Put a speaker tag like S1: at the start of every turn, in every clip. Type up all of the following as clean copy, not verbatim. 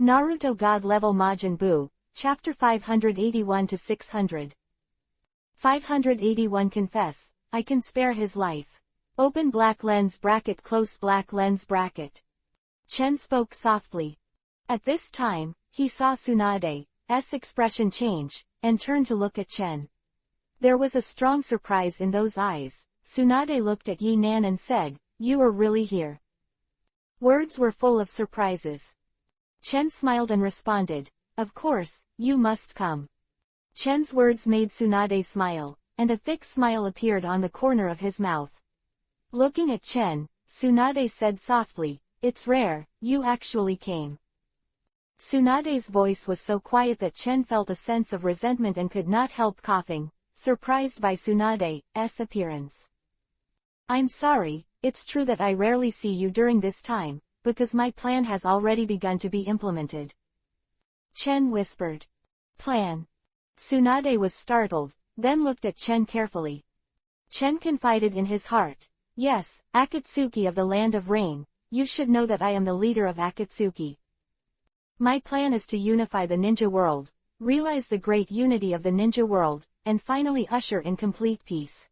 S1: Naruto God Level Majin Buu, Chapter 581-600. 581 Confess, I can spare his life. Open black lens bracket close black lens bracket. Chen spoke softly. At this time, he saw Tsunade's expression change, and turned to look at Chen. There was a strong surprise in those eyes. Tsunade looked at Yi Nan and said, "You are really here." Words were full of surprises. Chen smiled and responded, "Of course, you must come." Chen's words made Tsunade smile, and a thick smile appeared on the corner of his mouth. Looking at Chen, Tsunade said softly, "It's rare, you actually came." Tsunade's voice was so quiet that Chen felt a sense of resentment and could not help coughing, surprised by Tsunade's appearance. "I'm sorry, it's true that I rarely see you during this time, because my plan has already begun to be implemented." Chen whispered. "Plan?" Tsunade was startled, then looked at Chen carefully. Chen confided in his heart, "Yes, Akatsuki of the Land of Rain, you should know that I am the leader of Akatsuki. My plan is to unify the ninja world, realize the great unity of the ninja world, and finally usher in complete peace."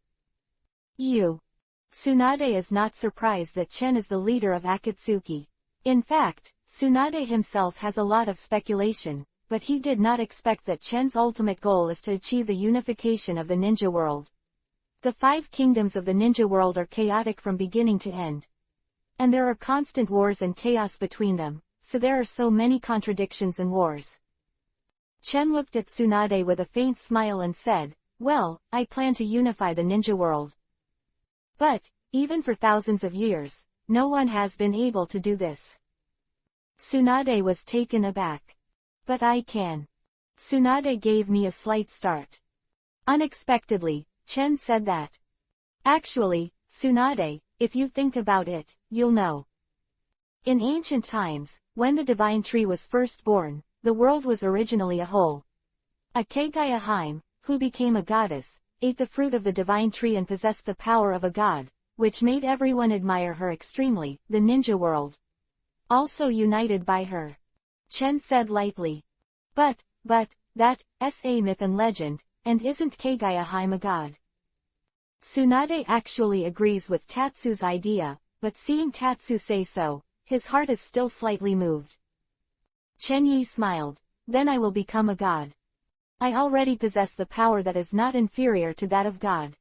S1: Tsunade is not surprised that Chen is the leader of Akatsuki. In fact, Tsunade himself has a lot of speculation, but he did not expect that Chen's ultimate goal is to achieve the unification of the ninja world. The 5 kingdoms of the ninja world are chaotic from beginning to end. And there are constant wars and chaos between them, so there are so many contradictions and wars. Chen looked at Tsunade with a faint smile and said, "Well, I plan to unify the ninja world. But, even for thousands of years, no one has been able to do this." Tsunade was taken aback. "But I can." Tsunade gave me a slight start. Unexpectedly, Chen said that. "Actually, Tsunade, if you think about it, you'll know. In ancient times, when the divine tree was first born, the world was originally a whole. A Kagaya, who became a goddess, ate the fruit of the divine tree and possessed the power of a god, which made everyone admire her extremely, the ninja world. Also united by her." Chen said lightly. But, that's a myth and legend, and isn't Kagaya a god?" Tsunade actually agrees with Tatsu's idea, but seeing Tatsu say so, his heart is still slightly moved. Chen Yi smiled. "Then I will become a god. I already possess the power that is not inferior to that of God."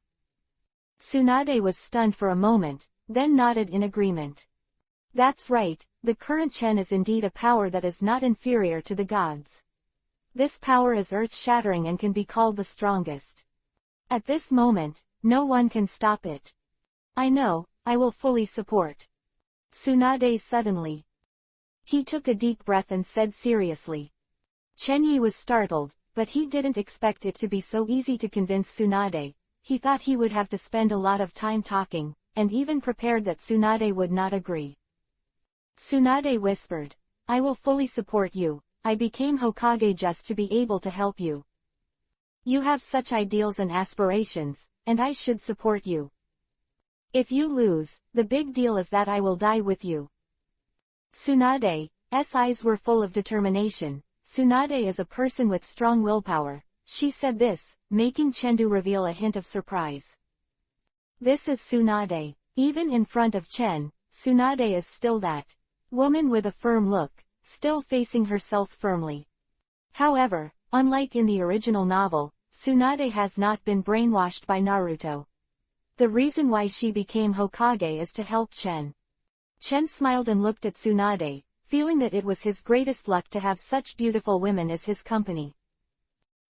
S1: Tsunade was stunned for a moment, then nodded in agreement. "That's right, the current Chen is indeed a power that is not inferior to the gods. This power is earth-shattering and can be called the strongest. At this moment, no one can stop it. I know, I will fully support." Tsunade suddenly. He took a deep breath and said seriously. Chen Yi was startled, but he didn't expect it to be so easy to convince Tsunade. He thought he would have to spend a lot of time talking, and even prepared that Tsunade would not agree. Tsunade whispered, "I will fully support you. I became Hokage just to be able to help you. You have such ideals and aspirations, and I should support you. If you lose, the big deal is that I will die with you." Tsunade's eyes were full of determination. Tsunade is a person with strong willpower. She said this, making Chendu reveal a hint of surprise. This is Tsunade. Even in front of Chen, Tsunade is still that woman with a firm look, still facing herself firmly. However, unlike in the original novel, Tsunade has not been brainwashed by Naruto. The reason why she became Hokage is to help Chen. Chen smiled and looked at Tsunade, feeling that it was his greatest luck to have such beautiful women as his company.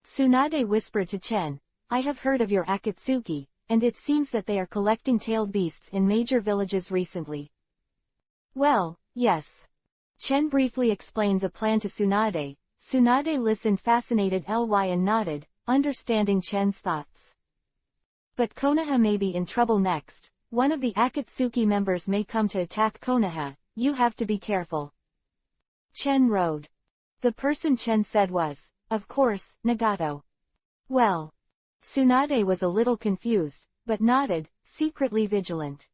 S1: Tsunade whispered to Chen, "I have heard of your Akatsuki, and it seems that they are collecting tailed beasts in major villages recently." "Well, yes." Chen briefly explained the plan to Tsunade. Tsunade listened fascinated and nodded, understanding Chen's thoughts. "But Konoha may be in trouble next. One of the Akatsuki members may come to attack Konoha. You have to be careful." Chen rode. The person Chen said was, of course, Nagato. "Well." Tsunade was a little confused, but nodded, secretly vigilant.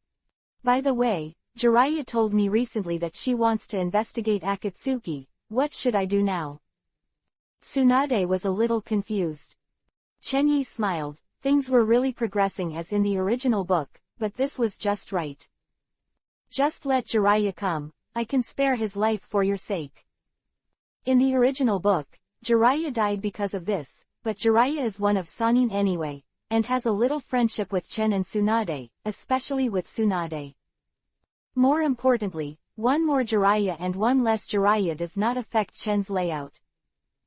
S1: "By the way, Jiraiya told me recently that she wants to investigate Akatsuki, What should I do now? Tsunade was a little confused. Chenyi smiled. Things were really progressing as in the original book, but this was just right. Just let Jiraiya come. I can spare his life for your sake. In the original book, Jiraiya died because of this, but Jiraiya is one of Sannin anyway, and has a little friendship with Chen and Tsunade, especially with Tsunade. More importantly, one more Jiraiya and one less Jiraiya does not affect Chen's layout.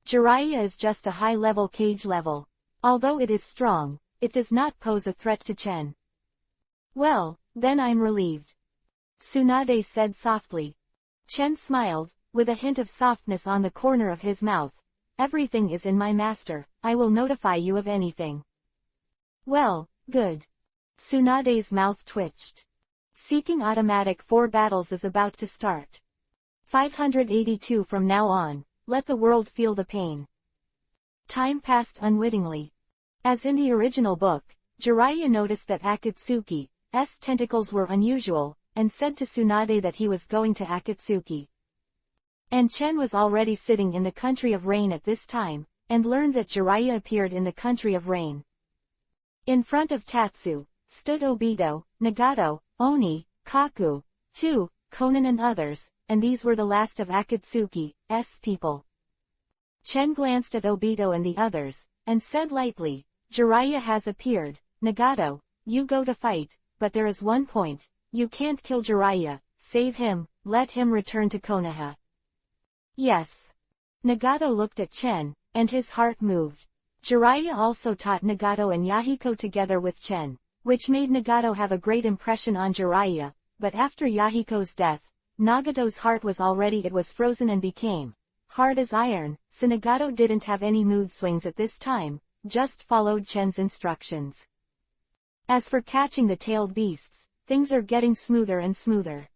S1: Jiraiya is just a high-level cage level. Although it is strong, it does not pose a threat to Chen. Well, then I'm relieved. Tsunade said softly. Chen smiled, with a hint of softness on the corner of his mouth. Everything is in my master, I will notify you of anything. Well, good. Tsunade's mouth twitched. Seeking automatic 4 battles is about to start. 582 from now on, let the world feel the pain. Time passed unwittingly. As in the original book, Jiraiya noticed that Akatsuki's tentacles were unusual, and said to Tsunade that he was going to Akatsuki. And Chen was already sitting in the country of rain at this time, and learned that Jiraiya appeared in the country of rain. In front of Tatsu, stood Obito, Nagato, Oni, Kaku, Konan and others, and these were the last of Akatsuki's people. Chen glanced at Obito and the others, and said lightly, Jiraiya has appeared. Nagato, you go to fight, but there is one point, you can't kill Jiraiya, save him, let him return to Konoha. Yes. Nagato looked at Chen, and his heart moved. Jiraiya also taught Nagato and Yahiko together with Chen, which made Nagato have a great impression on Jiraiya, but after Yahiko's death, Nagato's heart was frozen and became hard as iron, so Nagato didn't have any mood swings at this time, just followed Chen's instructions. As for catching the tailed beasts, things are getting smoother and smoother.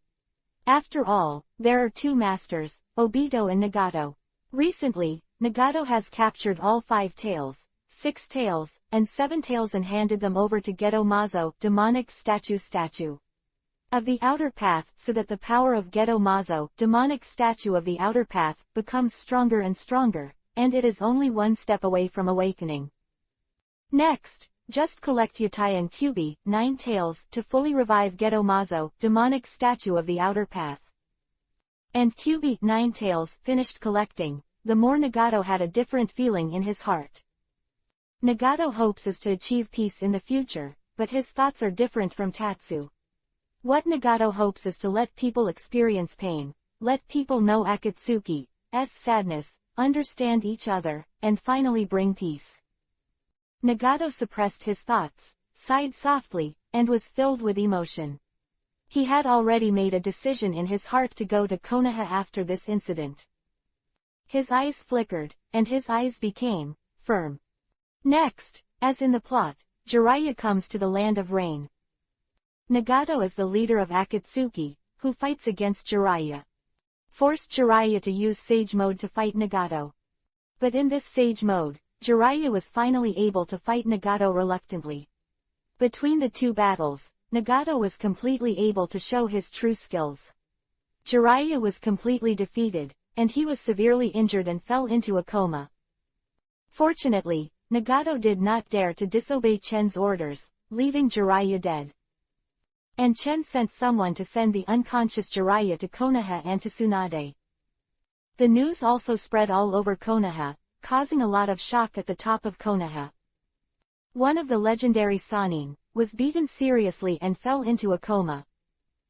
S1: After all, there are 2 masters, Obito and Nagato. Recently, Nagato has captured all 5 tails, 6 tails, and 7 tails and handed them over to Geto Mazo, demonic statue of the outer path, so that the power of Geto Mazo, demonic statue of the outer path, becomes stronger and stronger, and it is only 1 step away from awakening. Next, just collect Yatai and Kyubi, 9 tails, to fully revive Geto Mazo, demonic statue of the outer path. And Kyubi, 9 tails, finished collecting, the more Nagato had a different feeling in his heart. Nagato hopes is to achieve peace in the future, but his thoughts are different from Tatsu. What Nagato hopes is to let people experience pain, let people know Akatsuki's sadness, understand each other, and finally bring peace. Nagato suppressed his thoughts, sighed softly, and was filled with emotion. He had already made a decision in his heart to go to Konoha after this incident. His eyes flickered, and his eyes became firm. Next, as in the plot, Jiraiya comes to the land of rain. Nagato is the leader of Akatsuki, who fights against Jiraiya. Forced Jiraiya to use Sage Mode to fight Nagato. But in this Sage Mode, Jiraiya was finally able to fight Nagato reluctantly. Between the 2 battles, Nagato was completely able to show his true skills. Jiraiya was completely defeated, and he was severely injured and fell into a coma. Fortunately, Nagato did not dare to disobey Chen's orders, leaving Jiraiya dead. And Chen sent someone to send the unconscious Jiraiya to Konoha and to Tsunade. The news also spread all over Konoha, causing a lot of shock at the top of Konoha. One of the legendary Sannin was beaten seriously and fell into a coma.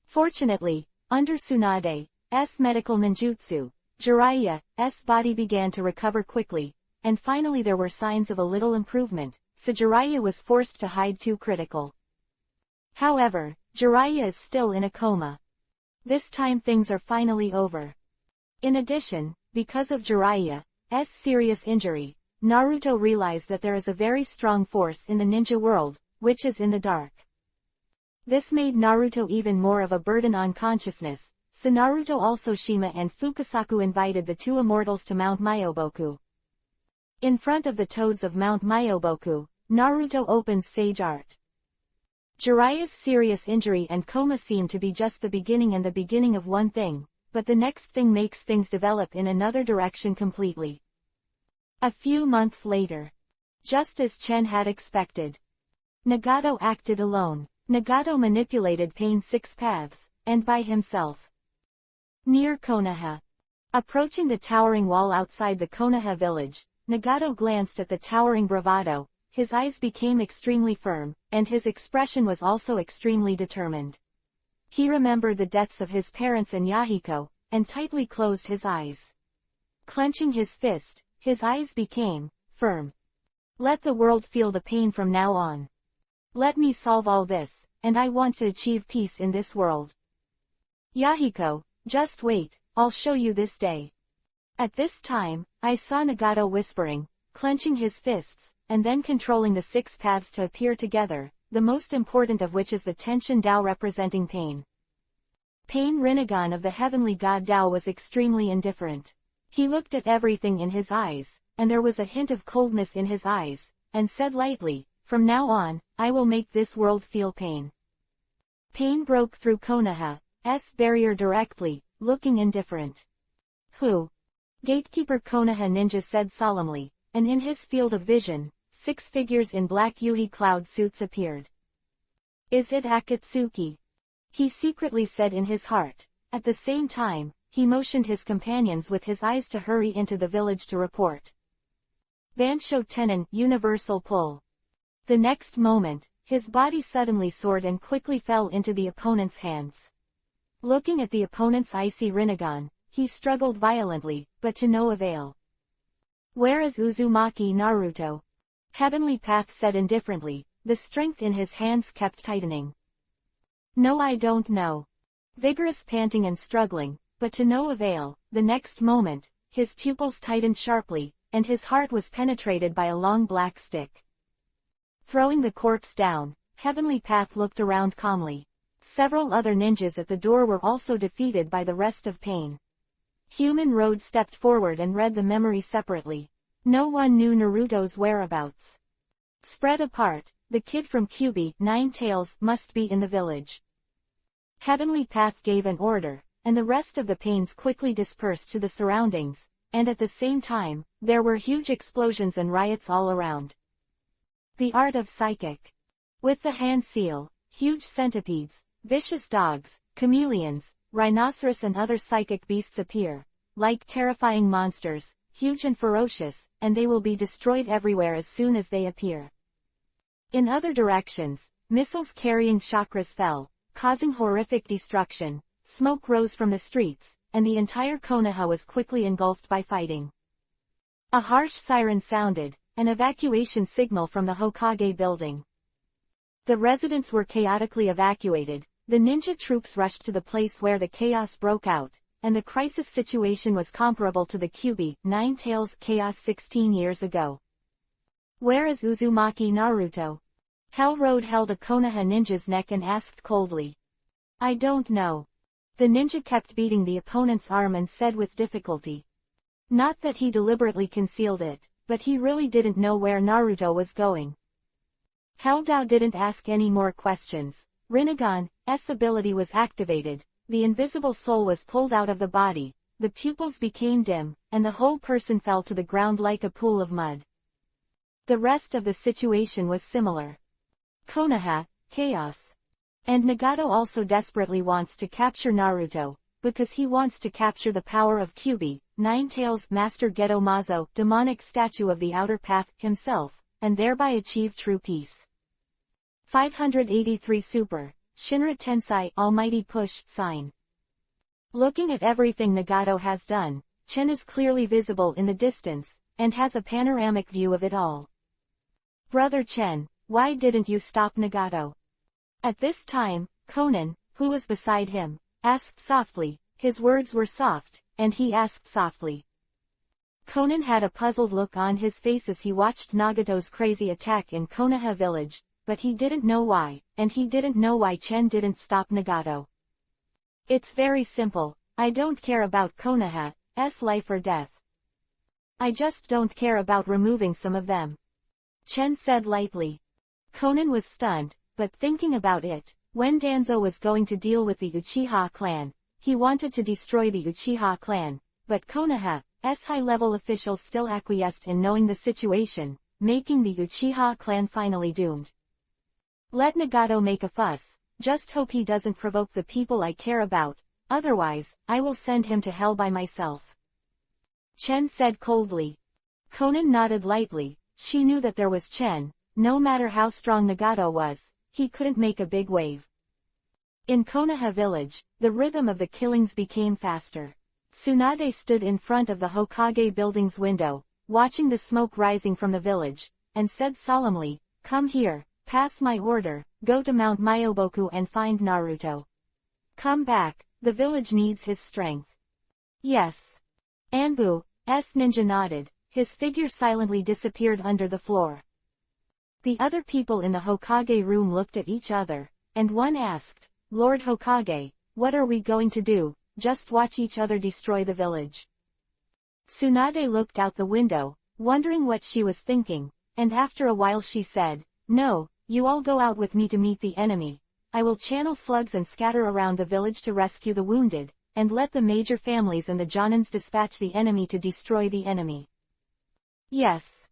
S1: Fortunately, under Tsunade's medical ninjutsu, Jiraiya's body began to recover quickly, and finally there were signs of a little improvement, so Jiraiya was forced to hide too critical. However, Jiraiya is still in a coma. This time things are finally over. In addition, because of Jiraiya's serious injury, Naruto realized that there is a very strong force in the ninja world, which is in the dark. This made Naruto even more of a burden on consciousness, so Naruto also Shima and Fukasaku invited the 2 immortals to Mount Myoboku. In front of the toads of Mount Myoboku, Naruto opens Sage Art. Jiraiya's serious injury and coma seem to be just the beginning and the beginning of one thing, but the next thing makes things develop in another direction completely. A few months later. Just as Chen had expected. Nagato acted alone. Nagato manipulated Pain's 6 paths, and by himself. Near Konoha. Approaching the towering wall outside the Konoha village, Nagato glanced at the towering bravado, his eyes became extremely firm, and his expression was also extremely determined. He remembered the deaths of his parents and Yahiko, and tightly closed his eyes. Clenching his fist, his eyes became firm. Let the world feel the pain from now on. Let me solve all this, and I want to achieve peace in this world. Yahiko, just wait, I'll show you this day. At this time, I saw Nagato whispering, clenching his fists, and then controlling the 6 paths to appear together, the most important of which is the Tenshin Dao representing pain. Pain Rinnegan of the heavenly god Dao was extremely indifferent. He looked at everything in his eyes, and there was a hint of coldness in his eyes, and said lightly, from now on, I will make this world feel pain. Pain broke through Konoha's barrier directly, looking indifferent. Who? Gatekeeper Konoha Ninja said solemnly, and in his field of vision, 6 figures in black Yuhi cloud suits appeared. Is it Akatsuki? He secretly said in his heart. At the same time, he motioned his companions with his eyes to hurry into the village to report. Bansho Tenon, universal pull. The next moment, his body suddenly soared and quickly fell into the opponent's hands. Looking at the opponent's icy Rinnegan, he struggled violently, but to no avail. Where is Uzumaki Naruto? Heavenly Path said indifferently, the strength in his hands kept tightening. No, I don't know. Vigorous panting and struggling, but to no avail. The next moment, his pupils tightened sharply, and his heart was penetrated by a long black stick. Throwing the corpse down, Heavenly Path looked around calmly. Several other ninjas at the door were also defeated by the rest of Pain. Human Road stepped forward and read the memory separately. No one knew Naruto's whereabouts. Spread apart, the kid from Kyubi, 9 Tails, must be in the village. Heavenly Path gave an order, and the rest of the Pains quickly dispersed to the surroundings, and at the same time, there were huge explosions and riots all around. The art of psychic. With the hand seal, huge centipedes, vicious dogs, chameleons, rhinoceros and other psychic beasts appear, like terrifying monsters, huge and ferocious, and they will be destroyed everywhere as soon as they appear. In other directions, missiles carrying chakras fell, causing horrific destruction, smoke rose from the streets, and the entire Konoha was quickly engulfed by fighting. A harsh siren sounded, an evacuation signal from the Hokage building. The residents were chaotically evacuated, the ninja troops rushed to the place where the chaos broke out, and the crisis situation was comparable to the Kyubi, 9 Tails chaos 16 years ago. Where is Uzumaki Naruto? Hell Road held a Konoha ninja's neck and asked coldly. I don't know. The ninja kept beating the opponent's arm and said with difficulty. Not that he deliberately concealed it, but he really didn't know where Naruto was going. Helldao didn't ask any more questions. Rinnegan's ability was activated, the invisible soul was pulled out of the body, the pupils became dim, and the whole person fell to the ground like a pool of mud. The rest of the situation was similar. Konoha, chaos. And Nagato also desperately wants to capture Naruto, because he wants to capture the power of Kyubi, 9 Tails Master Geto Mazo, demonic statue of the outer path, himself, and thereby achieve true peace. 583 Super, Shinra Tensei Almighty Push sign. Looking at everything Nagato has done, Chen is clearly visible in the distance, and has a panoramic view of it all. Brother Chen, why didn't you stop Nagato? At this time, Conan, who was beside him, asked softly. His words were soft, and he asked softly. Conan had a puzzled look on his face as he watched Nagato's crazy attack in Konoha village, but he didn't know why, and he didn't know why Chen didn't stop Nagato. It's very simple, I don't care about Konoha's life or death. I just don't care about removing some of them. Chen said lightly. Conan was stunned, but thinking about it, when Danzo was going to deal with the Uchiha clan, He wanted to destroy the Uchiha clan, but Konoha's high-level officials still acquiesced in knowing the situation, making the Uchiha clan finally doomed. Let Nagato make a fuss, just hope he doesn't provoke the people I care about, otherwise, I will send him to hell by myself. Chen said coldly. Konan nodded lightly. She knew that there was Chen, no matter how strong Nagato was, he couldn't make a big wave. In Konoha village, the rhythm of the killings became faster. Tsunade stood in front of the Hokage building's window, watching the smoke rising from the village, and said solemnly, "Come here, pass my order, go to Mount Myoboku and find Naruto. Come back, the village needs his strength." Yes. Anbu's ninja nodded, his figure silently disappeared under the floor. The other people in the Hokage room looked at each other, and one asked, "Lord Hokage, what are we going to do? Just watch each other destroy the village?" Tsunade looked out the window, wondering what she was thinking, and after a while she said, "No, you all go out with me to meet the enemy. I will channel slugs and scatter around the village to rescue the wounded, and let the major families and the Jonins dispatch the enemy to destroy the enemy." Yes.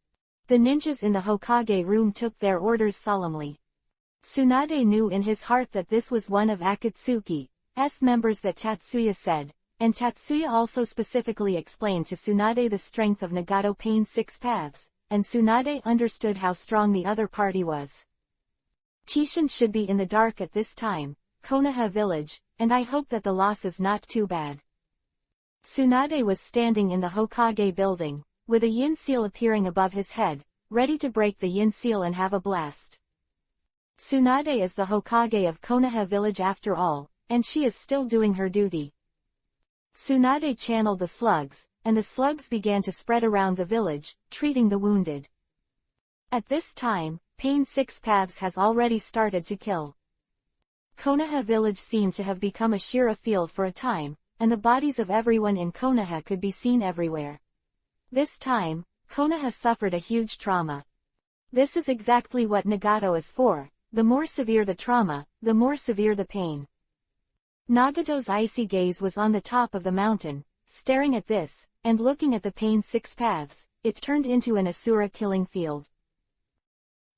S1: The ninjas in the Hokage room took their orders solemnly. Tsunade knew in his heart that this was one of Akatsuki's members that Tatsuya said, and Tatsuya also specifically explained to Tsunade the strength of Nagato Pain's 6 paths, and Tsunade understood how strong the other party was. Tishin should be in the dark at this time, Konoha village, and I hope that the loss is not too bad. Tsunade was standing in the Hokage building, with a yin seal appearing above his head, ready to break the yin seal and have a blast. Tsunade is the Hokage of Konoha village after all, and she is still doing her duty. Tsunade channeled the slugs, and the slugs began to spread around the village, treating the wounded. At this time, Pain 6 paths has already started to kill. Konoha village seemed to have become a Shira field for a time, and the bodies of everyone in Konoha could be seen everywhere. This time, Konoha suffered a huge trauma. This is exactly what Nagato is for. The more severe the trauma, the more severe the pain. Nagato's icy gaze was on the top of the mountain, staring at this, and looking at the Pain 6 paths, it turned into an Asura killing field.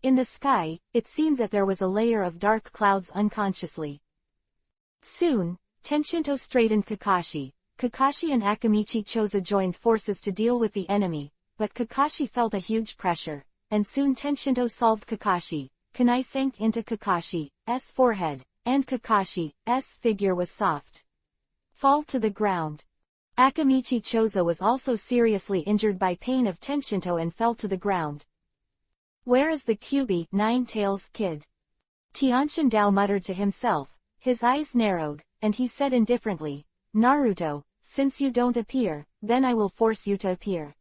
S1: In the sky, it seemed that there was a layer of dark clouds unconsciously. Soon, Tenshinto straightened Kakashi. Kakashi and Akamichi Choza joined forces to deal with the enemy, but Kakashi felt a huge pressure, and soon Tenshinto solved Kakashi. Kunai sank into Kakashi's forehead, and Kakashi's figure was soft. Fall to the ground. Akamichi Choza was also seriously injured by pain of Tenshinto and fell to the ground. "Where is the Kyuubi, Nine-Tails kid?" Tianshin Dao muttered to himself, his eyes narrowed, and he said indifferently, "Naruto, since you don't appear, then I will force you to appear."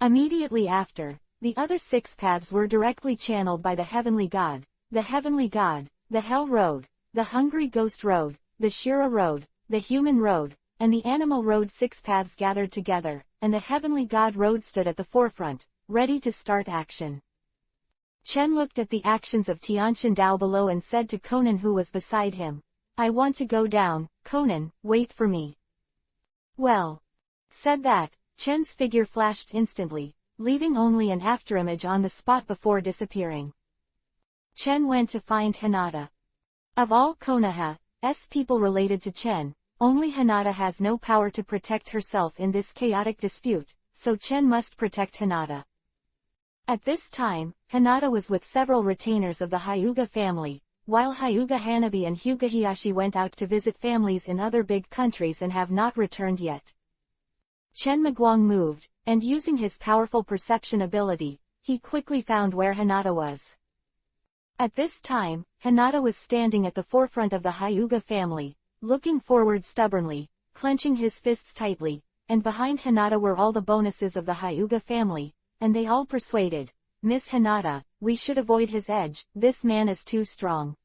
S1: Immediately after, the other 6 paths were directly channeled by the Heavenly God, the Hell Road, the Hungry Ghost Road, the Shira Road, the Human Road, and the Animal Road. 6 paths gathered together, and the Heavenly God Road stood at the forefront, ready to start action. Chen looked at the actions of Tianshin Dao below and said to Konan who was beside him, "I want to go down, Konan, wait for me." "Well." Said that, Chen's figure flashed instantly, leaving only an afterimage on the spot before disappearing. Chen went to find Hinata. Of all Konoha's people related to Chen, only Hinata has no power to protect herself in this chaotic dispute, so Chen must protect Hinata. At this time, Hinata was with several retainers of the Hyuga family, while Hyuga Hanabi and Hyuga Hiyashi went out to visit families in other big countries and have not returned yet. Chen Maguang moved, and using his powerful perception ability, he quickly found where Hinata was. At this time, Hinata was standing at the forefront of the Hyuga family, looking forward stubbornly, clenching his fists tightly, and behind Hinata were all the bonuses of the Hyuga family, and they all persuaded, "Miss Hinata, we should avoid his edge, this man is too strong."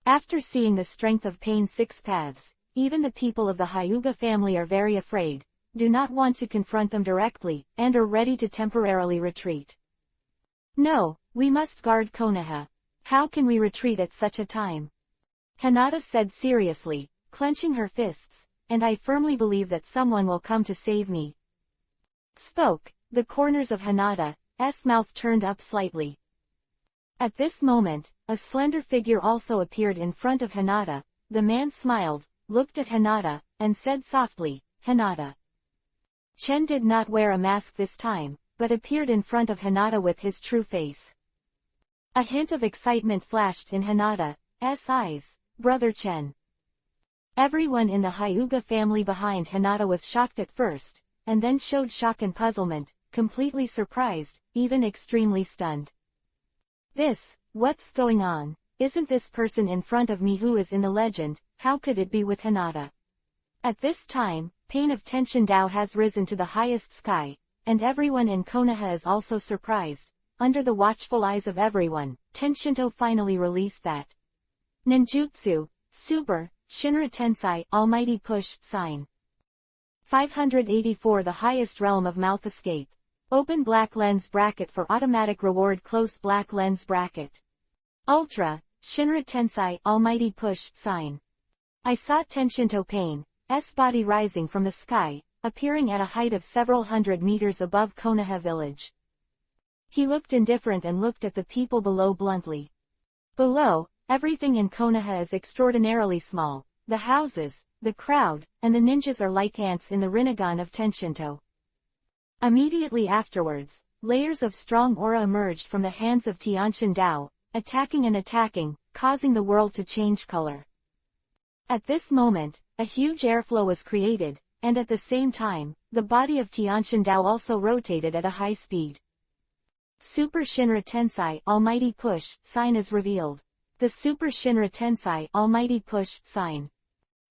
S1: After seeing the strength of Pain 6 paths, even the people of the Hyuga family are very afraid, do not want to confront them directly, and are ready to temporarily retreat. "No, we must guard Konoha. How can we retreat at such a time?" Hinata said seriously, clenching her fists, and I firmly believe that someone will come to save me. Spoke, the corners of Hinata's mouth turned up slightly. At this moment, a slender figure also appeared in front of Hinata. The man smiled, looked at Hinata, and said softly, "Hinata." Chen did not wear a mask this time, but appeared in front of Hinata with his true face. A hint of excitement flashed in Hinata's eyes. "Brother Chen." Everyone in the Hyuga family behind Hinata was shocked at first, and then showed shock and puzzlement, completely surprised, even extremely stunned. What's going on? Isn't this person in front of me who is in the legend? How could it be with Hinata? At this time, pain of Tenshin Dao has risen to the highest sky, and everyone in Konoha is also surprised. Under the watchful eyes of everyone, Tenshinto finally released that ninjutsu, Super, Shinra Tensai, Almighty Push, sign. 584 The highest realm of mouth escape. Open black lens bracket for automatic reward. Close black lens bracket. Ultra, Shinra Tensai, Almighty Push, sign. I saw Tenshinto Pain's body rising from the sky, appearing at a height of several hundred meters above Konoha village. He looked indifferent and looked at the people below bluntly. Below, everything in Konoha is extraordinarily small. The houses, the crowd, and the ninjas are like ants in the Rinnegan of Tenshinto. Immediately afterwards, layers of strong aura emerged from the hands of Tianshin Dao, attacking and attacking, causing the world to change color. At this moment, a huge airflow was created, and at the same time, the body of Tianshin Dao also rotated at a high speed. Super Shinra Tensai, Almighty Push, sign is revealed. The Super Shinra Tensai, Almighty Push, sign.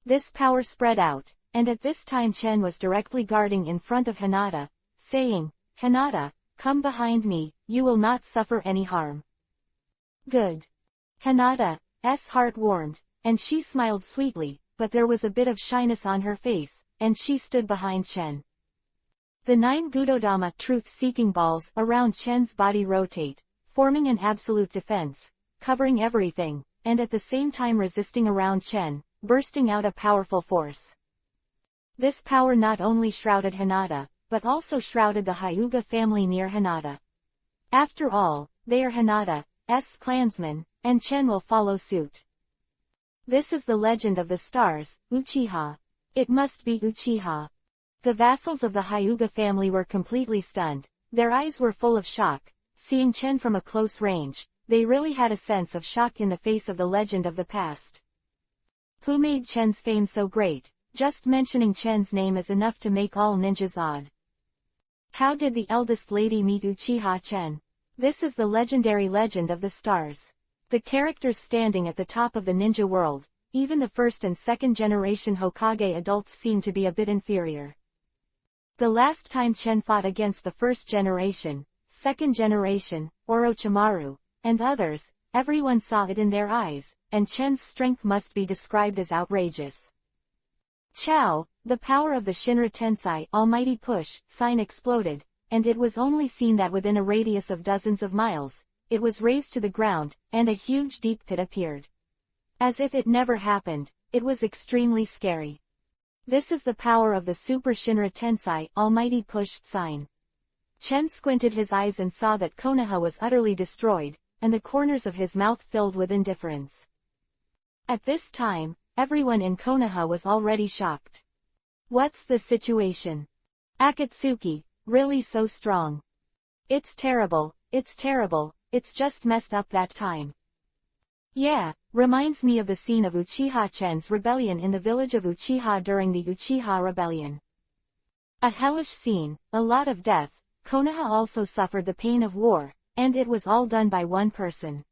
S1: This power spread out, and at this time Chen was directly guarding in front of Hinata, saying, "Hinata, come behind me, you will not suffer any harm." Good. Hinata's heart warmed, and she smiled sweetly, but there was a bit of shyness on her face, and she stood behind Chen. The 9 Gudodama truth-seeking balls around Chen's body rotate, forming an absolute defense, covering everything, and at the same time resisting around Chen, bursting out a powerful force. This power not only shrouded Hinata, but also shrouded the Hyuga family near Hinata. After all, they are Hinata's clansmen, and Chen will follow suit. This is the legend of the stars, Uchiha. It must be Uchiha. The vassals of the Hyuga family were completely stunned. Their eyes were full of shock. Seeing Chen from a close range, they really had a sense of shock in the face of the legend of the past. Who made Chen's fame so great? Just mentioning Chen's name is enough to make all ninjas odd. How did the eldest lady meet Uchiha Chen? This is the legendary legend of the stars. The characters standing at the top of the ninja world, even the first and second generation Hokage adults seem to be a bit inferior. The last time Chen fought against the first generation, second generation, Orochimaru, and others, everyone saw it in their eyes, and Chen's strength must be described as outrageous. Chow, the power of the Shinra Tensai, Almighty Push, sign exploded, and it was only seen that within a radius of dozens of miles, it was razed to the ground, and a huge deep pit appeared. As if it never happened, it was extremely scary. This is the power of the Super Shinra Tensai, Almighty Push, sign. Chen squinted his eyes and saw that Konoha was utterly destroyed, and the corners of his mouth filled with indifference. At this time, everyone in Konoha was already shocked. What's the situation? Akatsuki, really so strong? It's terrible, it's just messed up that time. Yeah, reminds me of the scene of Uchiha Chen's rebellion in the village of Uchiha during the Uchiha Rebellion. A hellish scene, a lot of death. Konoha also suffered the pain of war, and it was all done by one person.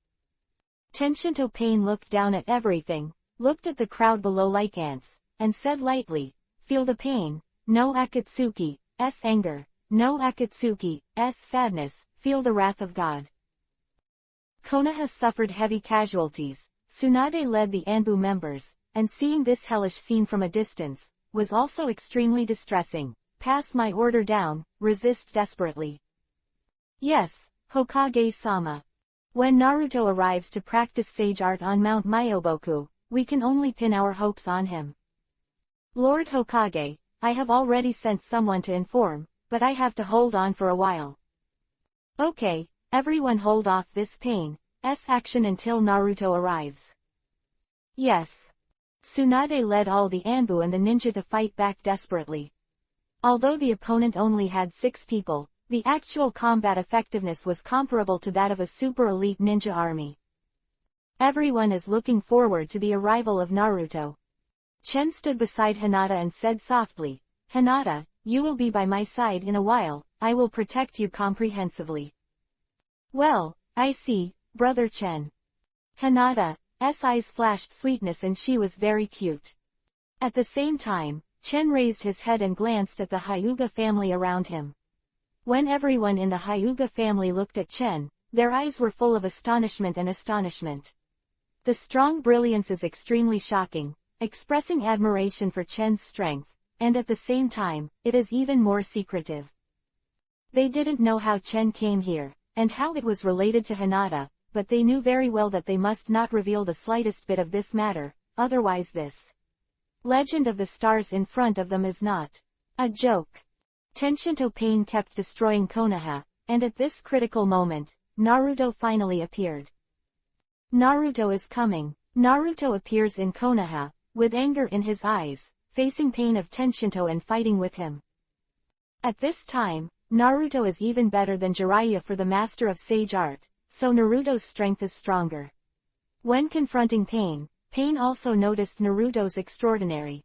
S1: Tenshinto Pain looked down at everything, looked at the crowd below like ants, and said lightly, "Feel the pain, no Akatsuki's anger, no Akatsuki's sadness, feel the wrath of God." Konoha suffered heavy casualties. Tsunade led the Anbu members, and seeing this hellish scene from a distance, was also extremely distressing. Pass my order down, resist desperately. Yes, Hokage-sama. When Naruto arrives to practice sage art on Mount Myoboku, we can only pin our hopes on him. Lord Hokage, I have already sent someone to inform, but I have to hold on for a while. Okay, everyone hold off this pain's action until Naruto arrives. Yes. Tsunade led all the Anbu and the ninja to fight back desperately. Although the opponent only had 6 people, the actual combat effectiveness was comparable to that of a super elite ninja army. Everyone is looking forward to the arrival of Naruto. Chen stood beside Hinata and said softly, Hinata, you will be by my side in a while, I will protect you comprehensively. Well, I see, brother Chen. Hinata's eyes flashed sweetness and she was very cute. At the same time, Chen raised his head and glanced at the Hyuga family around him. When everyone in the Hyuga family looked at Chen, their eyes were full of astonishment and astonishment. The strong brilliance is extremely shocking, expressing admiration for Chen's strength, and at the same time, it is even more secretive. They didn't know how Chen came here, and how it was related to Hinata, but they knew very well that they must not reveal the slightest bit of this matter, otherwise this legend of the stars in front of them is not a joke. Tenshinto pain kept destroying Konoha, and at this critical moment, Naruto finally appeared. Naruto is coming. Naruto appears in Konoha, with anger in his eyes, facing pain of Tenshinto and fighting with him. At this time, Naruto is even better than Jiraiya for the master of sage art, so Naruto's strength is stronger. When confronting Pain, Pain also noticed Naruto's extraordinary.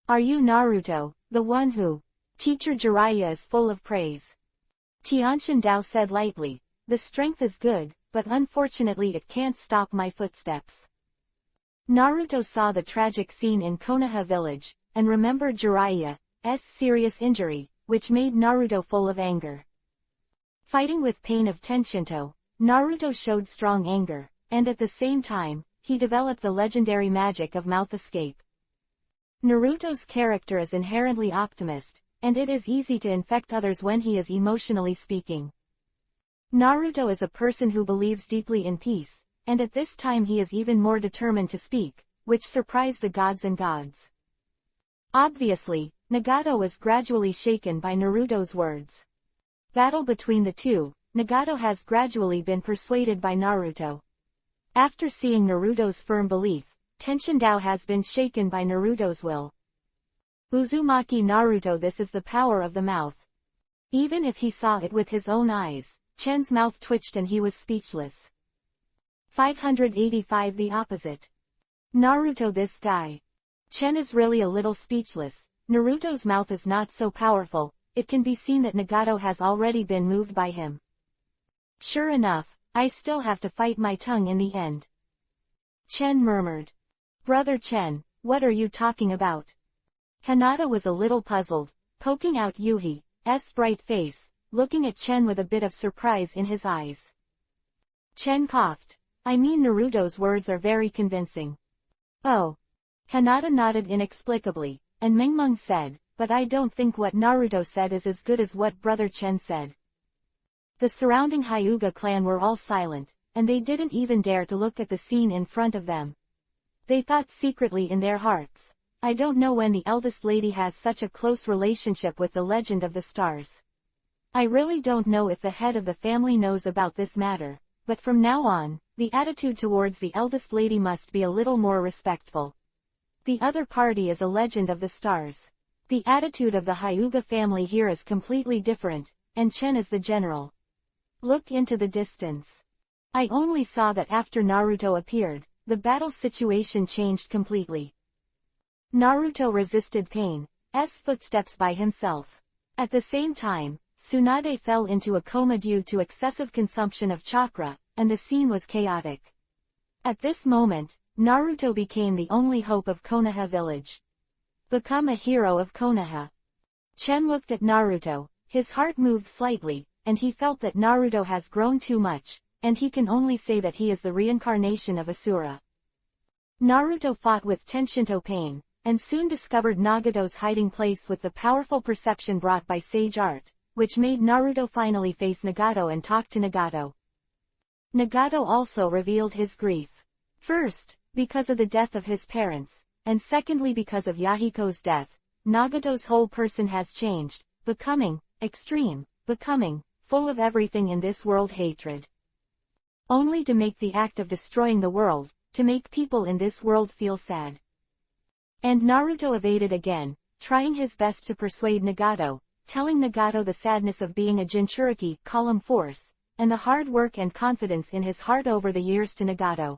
S1: Are you Naruto, the one who? Teacher Jiraiya is full of praise. Tianshan Dao said lightly, the strength is good, but unfortunately it can't stop my footsteps. Naruto saw the tragic scene in Konoha village, and remembered Jiraiya's serious injury, which made Naruto full of anger. Fighting with Pain of Tenshinto, Naruto showed strong anger, and at the same time, he developed the legendary magic of mouth escape. Naruto's character is inherently optimist, and it is easy to infect others when he is emotionally speaking. Naruto is a person who believes deeply in peace, and at this time he is even more determined to speak, which surprised the gods and gods. Obviously, Nagato was gradually shaken by Naruto's words. Battle between the two, Nagato has gradually been persuaded by Naruto. After seeing Naruto's firm belief, Tenshinto has been shaken by Naruto's will. Uzumaki Naruto, this is the power of the mouth. Even if he saw it with his own eyes, Chen's mouth twitched and he was speechless. 585 The opposite. Naruto, this guy. Chen is really a little speechless. Naruto's mouth is not so powerful, it can be seen that Nagato has already been moved by him. Sure enough, I still have to fight my tongue in the end. Chen murmured. Brother Chen, what are you talking about? Hinata was a little puzzled, poking out Yuhi's bright face, looking at Chen with a bit of surprise in his eyes. Chen coughed. I mean, Naruto's words are very convincing. Oh. Hinata nodded inexplicably, and Mingmeng said, but I don't think what Naruto said is as good as what Brother Chen said. The surrounding Hyuga clan were all silent, and they didn't even dare to look at the scene in front of them. They thought secretly in their hearts, I don't know when the eldest lady has such a close relationship with the legend of the stars. I really don't know if the head of the family knows about this matter, but from now on, the attitude towards the eldest lady must be a little more respectful. The other party is a legend of the stars. The attitude of the Hyuga family here is completely different, and Chen is the general. Look into the distance. I only saw that after Naruto appeared, the battle situation changed completely. Naruto resisted Pain's footsteps by himself. At the same time, Tsunade fell into a coma due to excessive consumption of chakra, and the scene was chaotic. At this moment, Naruto became the only hope of Konoha village. Become a hero of Konoha. Chen looked at Naruto, his heart moved slightly, and he felt that Naruto has grown too much, and he can only say that he is the reincarnation of Asura. Naruto fought with Tenshinto Pain, and soon discovered Nagato's hiding place with the powerful perception brought by sage art, which made Naruto finally face Nagato and talk to Nagato. Nagato also revealed his grief. First, because of the death of his parents, and secondly because of Yahiko's death, Nagato's whole person has changed, becoming extreme, becoming full of everything in this world hatred. Only to make the act of destroying the world, to make people in this world feel sad. And Naruto evaded again, trying his best to persuade Nagato, telling Nagato the sadness of being a Jinchuriki column force, and the hard work and confidence in his heart over the years to Nagato.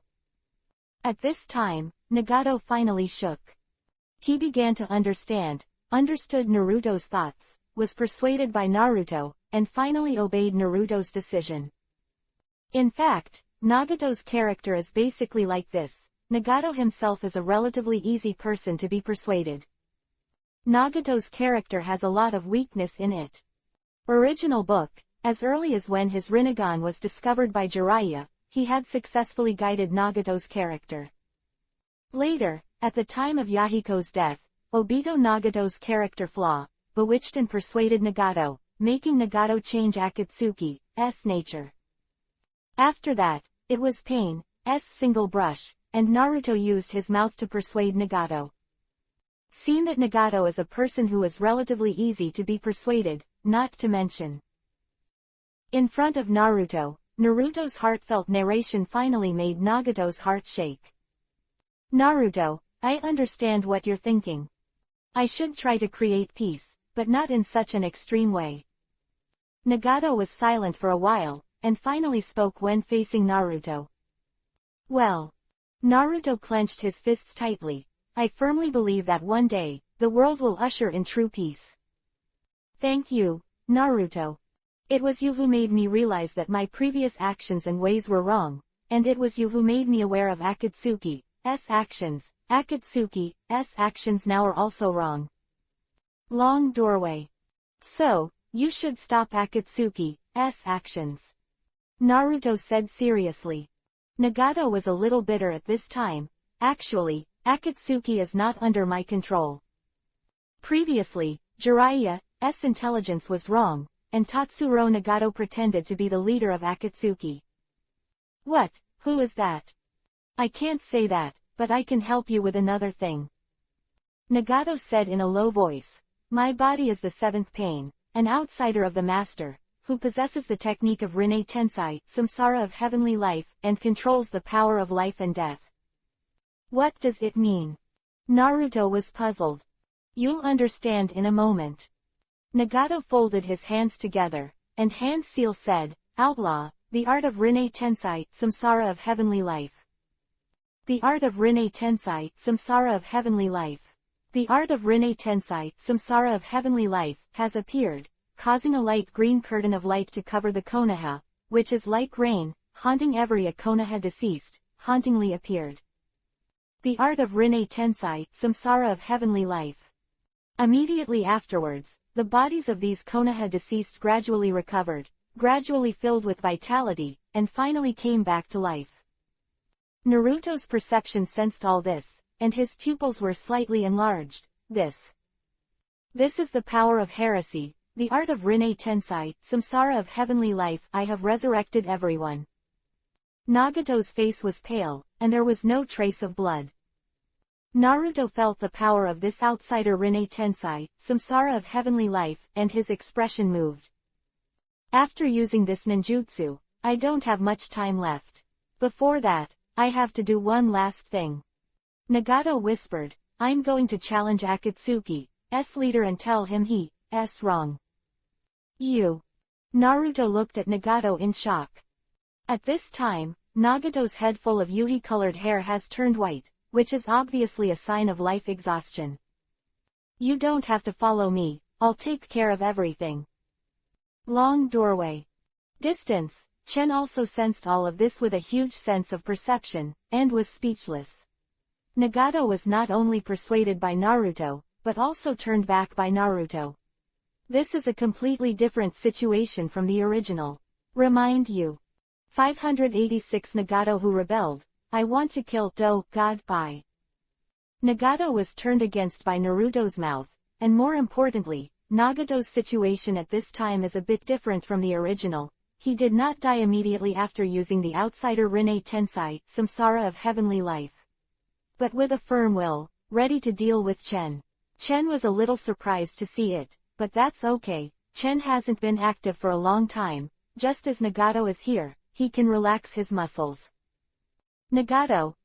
S1: At this time, Nagato finally shook. He began to understood Naruto's thoughts, was persuaded by Naruto, and finally obeyed Naruto's decision. In fact, Nagato's character is basically like this. Nagato himself is a relatively easy person to be persuaded. Nagato's character has a lot of weakness in it. Original book, as early as when his Rinnegan was discovered by Jiraiya, he had successfully guided Nagato's character. Later, at the time of Yahiko's death, Obito Nagato's character flaw, bewitched and persuaded Nagato, making Nagato change Akatsuki's nature. After that, it was Pain's single brush, and Naruto used his mouth to persuade Nagato. Seen that Nagato is a person who is relatively easy to be persuaded, not to mention. In front of Naruto, Naruto's heartfelt narration finally made Nagato's heart shake. Naruto, I understand what you're thinking. I should try to create peace, but not in such an extreme way. Nagato was silent for a while, and finally spoke when facing Naruto. Well. Naruto clenched his fists tightly. I firmly believe that one day, the world will usher in true peace. Thank you, Naruto. It was you who made me realize that my previous actions and ways were wrong, and it was you who made me aware of Akatsuki's actions. Akatsuki's actions now are also wrong. Long doorway. So, you should stop Akatsuki's actions. Naruto said seriously. Nagato was a little bitter at this time. Actually, Akatsuki is not under my control. Previously, Jiraiya's intelligence was wrong, and Tatsuro Nagato pretended to be the leader of Akatsuki. What? Who is that? I can't say that, but I can help you with another thing. Nagato said in a low voice. My body is the seventh pain, an outsider of the master, who possesses the technique of Rinne Tensai, samsara of heavenly life, and controls the power of life and death. What does it mean? Naruto was puzzled. You'll understand in a moment. Nagato folded his hands together, and Hand Seal said, Outlaw, the art of Rinne Tensai, samsara of heavenly life. The art of Rinne Tensai, samsara of heavenly life. The art of Rinne Tensai, samsara of heavenly life, has appeared, causing a light green curtain of light to cover the Konoha, which is like rain, haunting every Konoha deceased, hauntingly appeared. The art of Rinne Tensai, samsara of heavenly life. Immediately afterwards, the bodies of these Konoha deceased gradually recovered, gradually filled with vitality, and finally came back to life. Naruto's perception sensed all this, and his pupils were slightly enlarged. This is the power of heresy, the art of Rinne Tensai, samsara of heavenly life. I have resurrected everyone. Nagato's face was pale, and there was no trace of blood. Naruto felt the power of this outsider Rinne Tensai, samsara of heavenly life, and his expression moved. After using this ninjutsu, I don't have much time left. Before that, I have to do one last thing. Nagato whispered, I'm going to challenge Akatsuki's leader and tell him he's wrong. You. Naruto looked at Nagato in shock. At this time, Nagato's head full of yuhi-colored hair has turned white, which is obviously a sign of life exhaustion. You don't have to follow me, I'll take care of everything. Long doorway. Distance. Chen also sensed all of this with a huge sense of perception, and was speechless. Nagato was not only persuaded by Naruto, but also turned back by Naruto. This is a completely different situation from the original. Remind you. 586 Nagato who rebelled. I want to kill God by. Nagato was turned against by Naruto's mouth, and more importantly, Nagato's situation at this time is a bit different from the original. he did not die immediately after using the outsider Rinne Tensai, Samsara of heavenly life. But with a firm will, ready to deal with Chen. Chen was a little surprised to see it, but that's okay. Chen hasn't been active for a long time. Just as Nagato is here, he can relax his muscles. Nagato,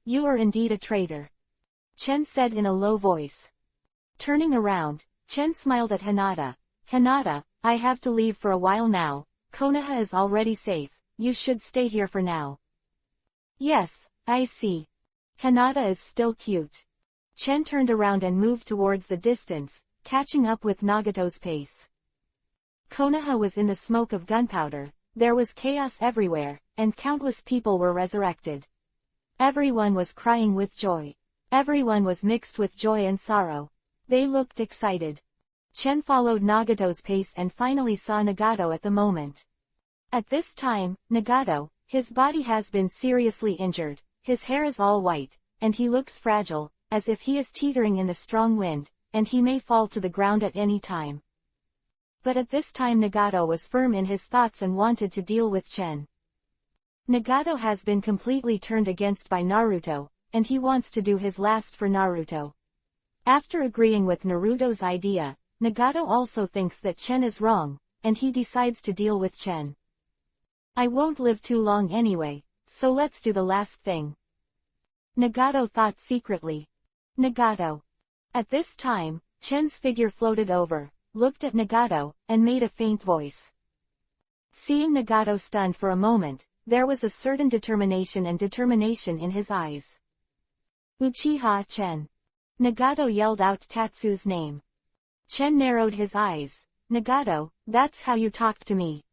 S1: you are indeed a traitor, Chen said in a low voice. Turning around, Chen smiled at Hinata. Hinata, I have to leave for a while now. Konoha is already safe. You should stay here for now. Yes, I see. Hinata is still cute. Chen turned around and moved towards the distance, catching up with Nagato's pace. Konoha was in the smoke of gunpowder, there was chaos everywhere, and countless people were resurrected. Everyone was crying with joy. Everyone was mixed with joy and sorrow. They looked excited. Chen followed Nagato's pace and finally saw Nagato at the moment. At this time, Nagato, his body has been seriously injured, his hair is all white, and he looks fragile, as if he is teetering in the strong wind, and he may fall to the ground at any time. But at this time Nagato was firm in his thoughts and wanted to deal with Chen. Nagato has been completely turned against by Naruto, and he wants to do his last for Naruto. After agreeing with Naruto's idea, Nagato also thinks that Chen is wrong, and he decides to deal with Chen. I won't live too long anyway, so let's do the last thing, Nagato thought secretly. Nagato. At this time, Chen's figure floated over, looked at Nagato, and made a faint voice. Seeing Nagato stunned for a moment, there was a certain determination in his eyes. Uchiha Chen. Nagato yelled out Tatsu's name. Chen narrowed his eyes. Nagato, that's how you talked to me.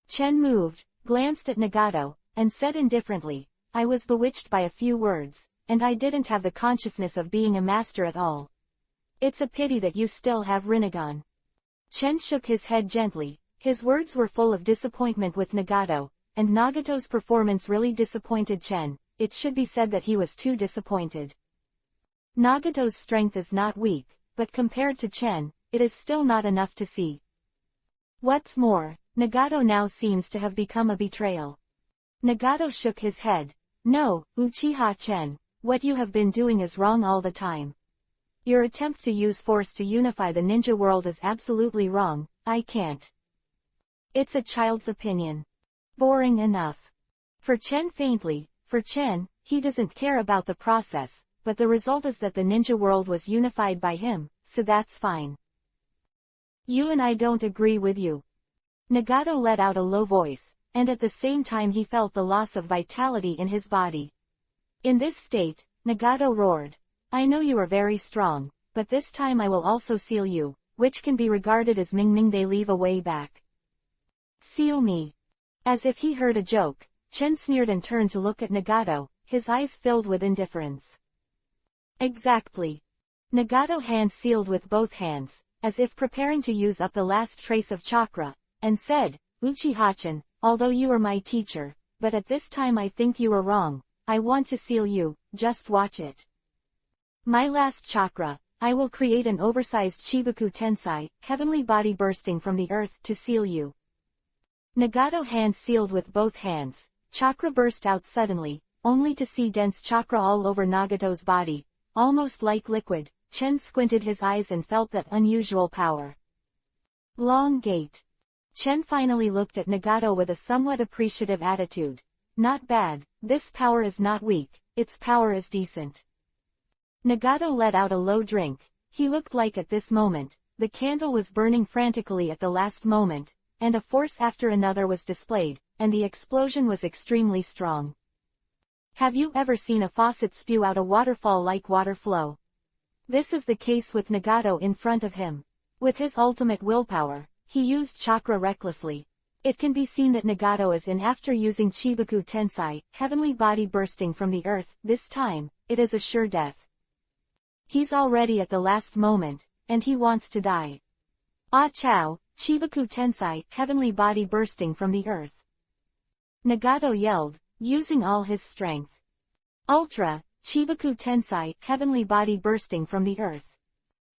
S1: Chen moved, glanced at Nagato, and said indifferently, I was bewitched by a few words, and I didn't have the consciousness of being a master at all. It's a pity that you still have Rinnegan. Chen shook his head gently. His words were full of disappointment with Nagato, and Nagato's performance really disappointed Chen. It should be said that he was too disappointed. Nagato's strength is not weak, but compared to Chen, it is still not enough to see. What's more, Nagato now seems to have become a betrayal. Nagato shook his head. No, Uchiha Chen, what you have been doing is wrong all the time. Your attempt to use force to unify the ninja world is absolutely wrong. I can't. It's a child's opinion. Boring enough. For Chen faintly, for Chen, he doesn't care about the process, but the result is that the ninja world was unified by him, so that's fine. You and I don't agree with you. Nagato let out a low voice, and at the same time he felt the loss of vitality in his body. In this state, Nagato roared. I know you are very strong, but this time I will also seal you, which can be regarded as Ming they leave a way back. Seal me. As if he heard a joke, Chen sneered and turned to look at Nagato, his eyes filled with indifference. Exactly. Nagato hand sealed with both hands, as if preparing to use up the last trace of chakra, and said, Uchiha-chan, although you are my teacher, but at this time I think you are wrong. I want to seal you, just watch it. My last chakra, I will create an oversized Shibuku Tensai, heavenly body bursting from the earth to seal you. Nagato hand sealed with both hands, chakra burst out suddenly, only to see dense chakra all over Nagato's body, almost like liquid. Chen squinted his eyes and felt that unusual power. Long gate. Chen finally looked at Nagato with a somewhat appreciative attitude. Not bad, this power is not weak, its power is decent. Nagato let out a low drink. He looked like at this moment, the candle was burning frantically at the last moment, and a force after another was displayed, and the explosion was extremely strong. Have you ever seen a faucet spew out a waterfall like water flow? This is the case with Nagato in front of him. With his ultimate willpower, he used chakra recklessly. It can be seen that Nagato is in after using Shibuku Tensai, heavenly body bursting from the earth. This time, it is a sure death. He's already at the last moment, and he wants to die. Ah chow, Shibuku Tensai, heavenly body bursting from the earth. Nagato yelled, using all his strength. Ultra, Shibuku Tensai, heavenly body bursting from the earth.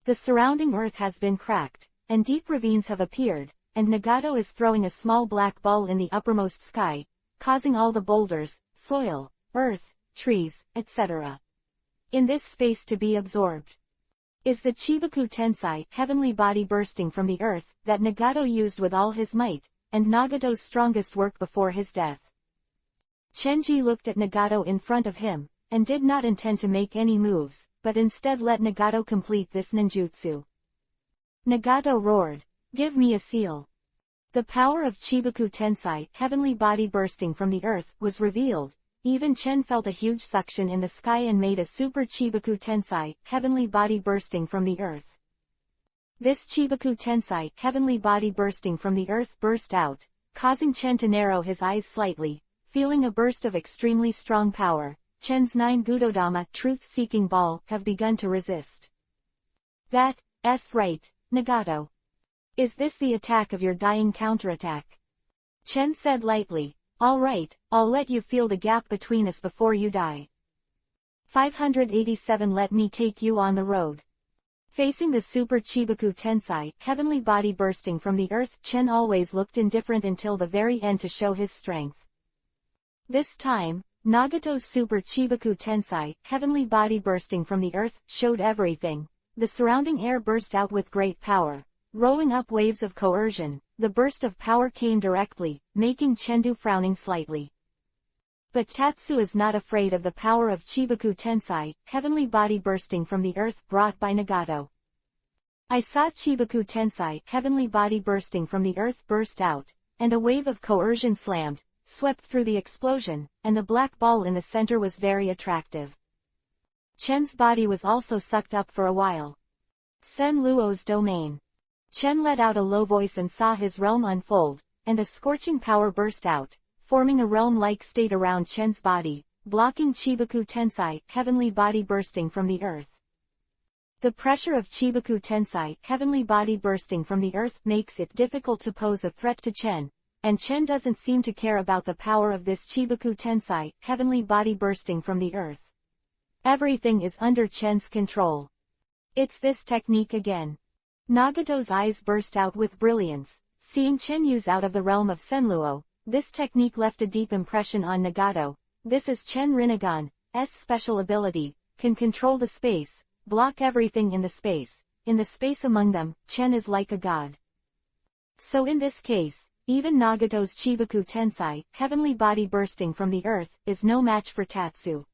S1: The surrounding earth has been cracked, and deep ravines have appeared, and Nagato is throwing a small black ball in the uppermost sky, causing all the boulders, soil, earth, trees, etc. in this space to be absorbed. Is the Chibaku Tensei, heavenly body bursting from the earth, that Nagato used with all his might, and Nagato's strongest work before his death. Chenji looked at Nagato in front of him, and did not intend to make any moves, but instead let Nagato complete this ninjutsu. Nagato roared, "Give me a seal." The power of Chibaku Tensei, heavenly body bursting from the earth, was revealed. Even Chen felt a huge suction in the sky and made a super Chibaku Tensei, heavenly body bursting from the earth. This Chibaku Tensei, heavenly body bursting from the earth, burst out, causing Chen to narrow his eyes slightly, feeling a burst of extremely strong power. Chen's 9 Gudodama, truth-seeking ball, have begun to resist. That's right, Nagato. Is this the attack of your dying counterattack? Chen said lightly. All right, I'll let you feel the gap between us before you die. 587 Let me take you on the road. Facing the Super Chibaku Tensei, heavenly body bursting from the earth, Chen always looked indifferent until the very end to show his strength. This time, Nagato's Super Chibaku Tensei, heavenly body bursting from the earth, showed everything. The surrounding air burst out with great power, rolling up waves of coercion. The burst of power came directly, making Chendu frowning slightly. But Tatsu is not afraid of the power of Chibaku Tensei, heavenly body bursting from the earth, brought by Nagato. I saw Chibaku Tensei, heavenly body bursting from the earth, burst out, and a wave of coercion swept through the explosion, and the black ball in the center was very attractive. Chen's body was also sucked up for a while. Sen Luo's domain. Chen let out a low voice and saw his realm unfold, and a scorching power burst out, forming a realm-like state around Chen's body, blocking Chibaku Tensei, heavenly body bursting from the earth. The pressure of Chibaku Tensei, heavenly body bursting from the earth, makes it difficult to pose a threat to Chen, and Chen doesn't seem to care about the power of this Chibaku Tensei, heavenly body bursting from the earth. Everything is under Chen's control. It's this technique again. Nagato's eyes burst out with brilliance, seeing Chen use out of the realm of Senluo. This technique left a deep impression on Nagato. This is Chen Rinnegan's special ability, can control the space, block everything in the space. In the space among them, Chen is like a god. So in this case, even Nagato's Chibaku Tensei, heavenly body bursting from the earth, is no match for Tatsu.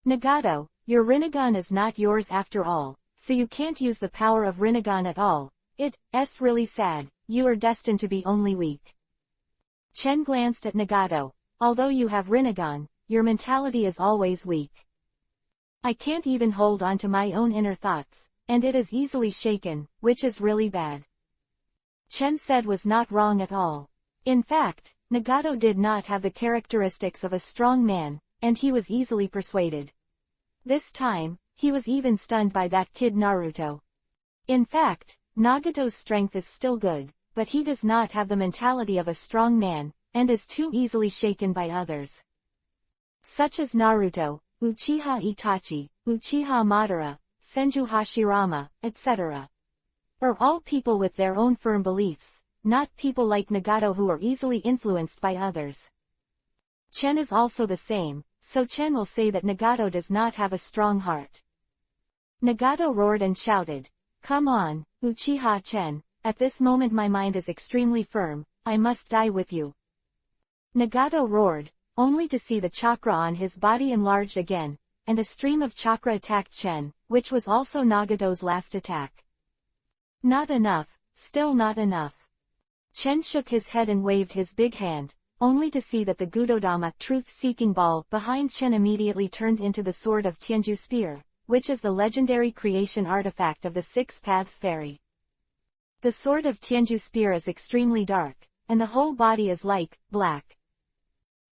S1: Nagato, your Rinnegan is not yours after all. So you can't use the power of Rinnegan at all. It's really sad, you are destined to be only weak. Chen glanced at Nagato. Although you have Rinnegan, your mentality is always weak. I can't even hold on to my own inner thoughts, and it is easily shaken, which is really bad. Chen said was not wrong at all. In fact, Nagato did not have the characteristics of a strong man, and he was easily persuaded. This time, he was even stunned by that kid Naruto. In fact, Nagato's strength is still good, but he does not have the mentality of a strong man, and is too easily shaken by others. Such as Naruto, Uchiha Itachi, Uchiha Madara, Senju Hashirama, etc. Are all people with their own firm beliefs, not people like Nagato who are easily influenced by others. Chen is also the same, so Chen will say that Nagato does not have a strong heart. Nagato roared and shouted, "Come on, Uchiha Chen, at this moment my mind is extremely firm, I must die with you." Nagato roared, only to see the chakra on his body enlarged again, and a stream of chakra attacked Chen, which was also Nagato's last attack. Not enough, still not enough. Chen shook his head and waved his big hand, only to see that the Gudodama, truth-seeking ball, behind Chen immediately turned into the sword of Tianju Spear, which is the legendary creation artifact of the Six Paths Fairy. The sword of Tianju Spear is extremely dark, and the whole body is like black.